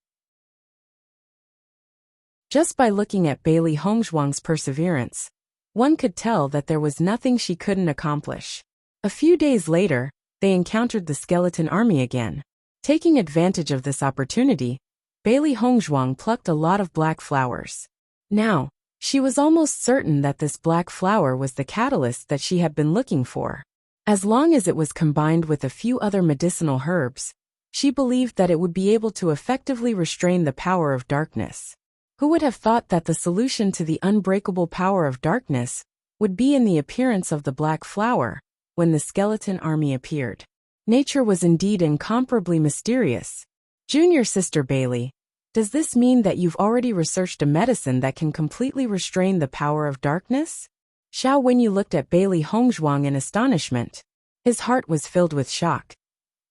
Just by looking at Bailey Hongzhuang's perseverance, one could tell that there was nothing she couldn't accomplish. A few days later, they encountered the skeleton army again. Taking advantage of this opportunity, Bailey Hongzhuang plucked a lot of black flowers. Now, She was almost certain that this black flower was the catalyst that she had been looking for. As long as it was combined with a few other medicinal herbs, she believed that it would be able to effectively restrain the power of darkness. Who would have thought that the solution to the unbreakable power of darkness would be in the appearance of the black flower when the skeleton army appeared? Nature was indeed incomparably mysterious. Junior Sister Bailey, does this mean that you've already researched a medicine that can completely restrain the power of darkness? Xiao Wenyu looked at Bailey Hongzhuang in astonishment. His heart was filled with shock.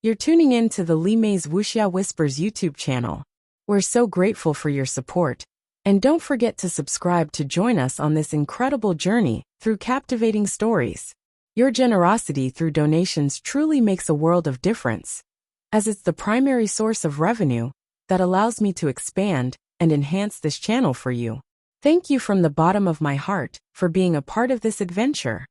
You're tuning in to the Li Mei's Wuxia Whispers YouTube channel. We're so grateful for your support. And don't forget to subscribe to join us on this incredible journey through captivating stories. Your generosity through donations truly makes a world of difference, as it's the primary source of revenue that allows me to expand and enhance this channel for you. Thank you from the bottom of my heart for being a part of this adventure.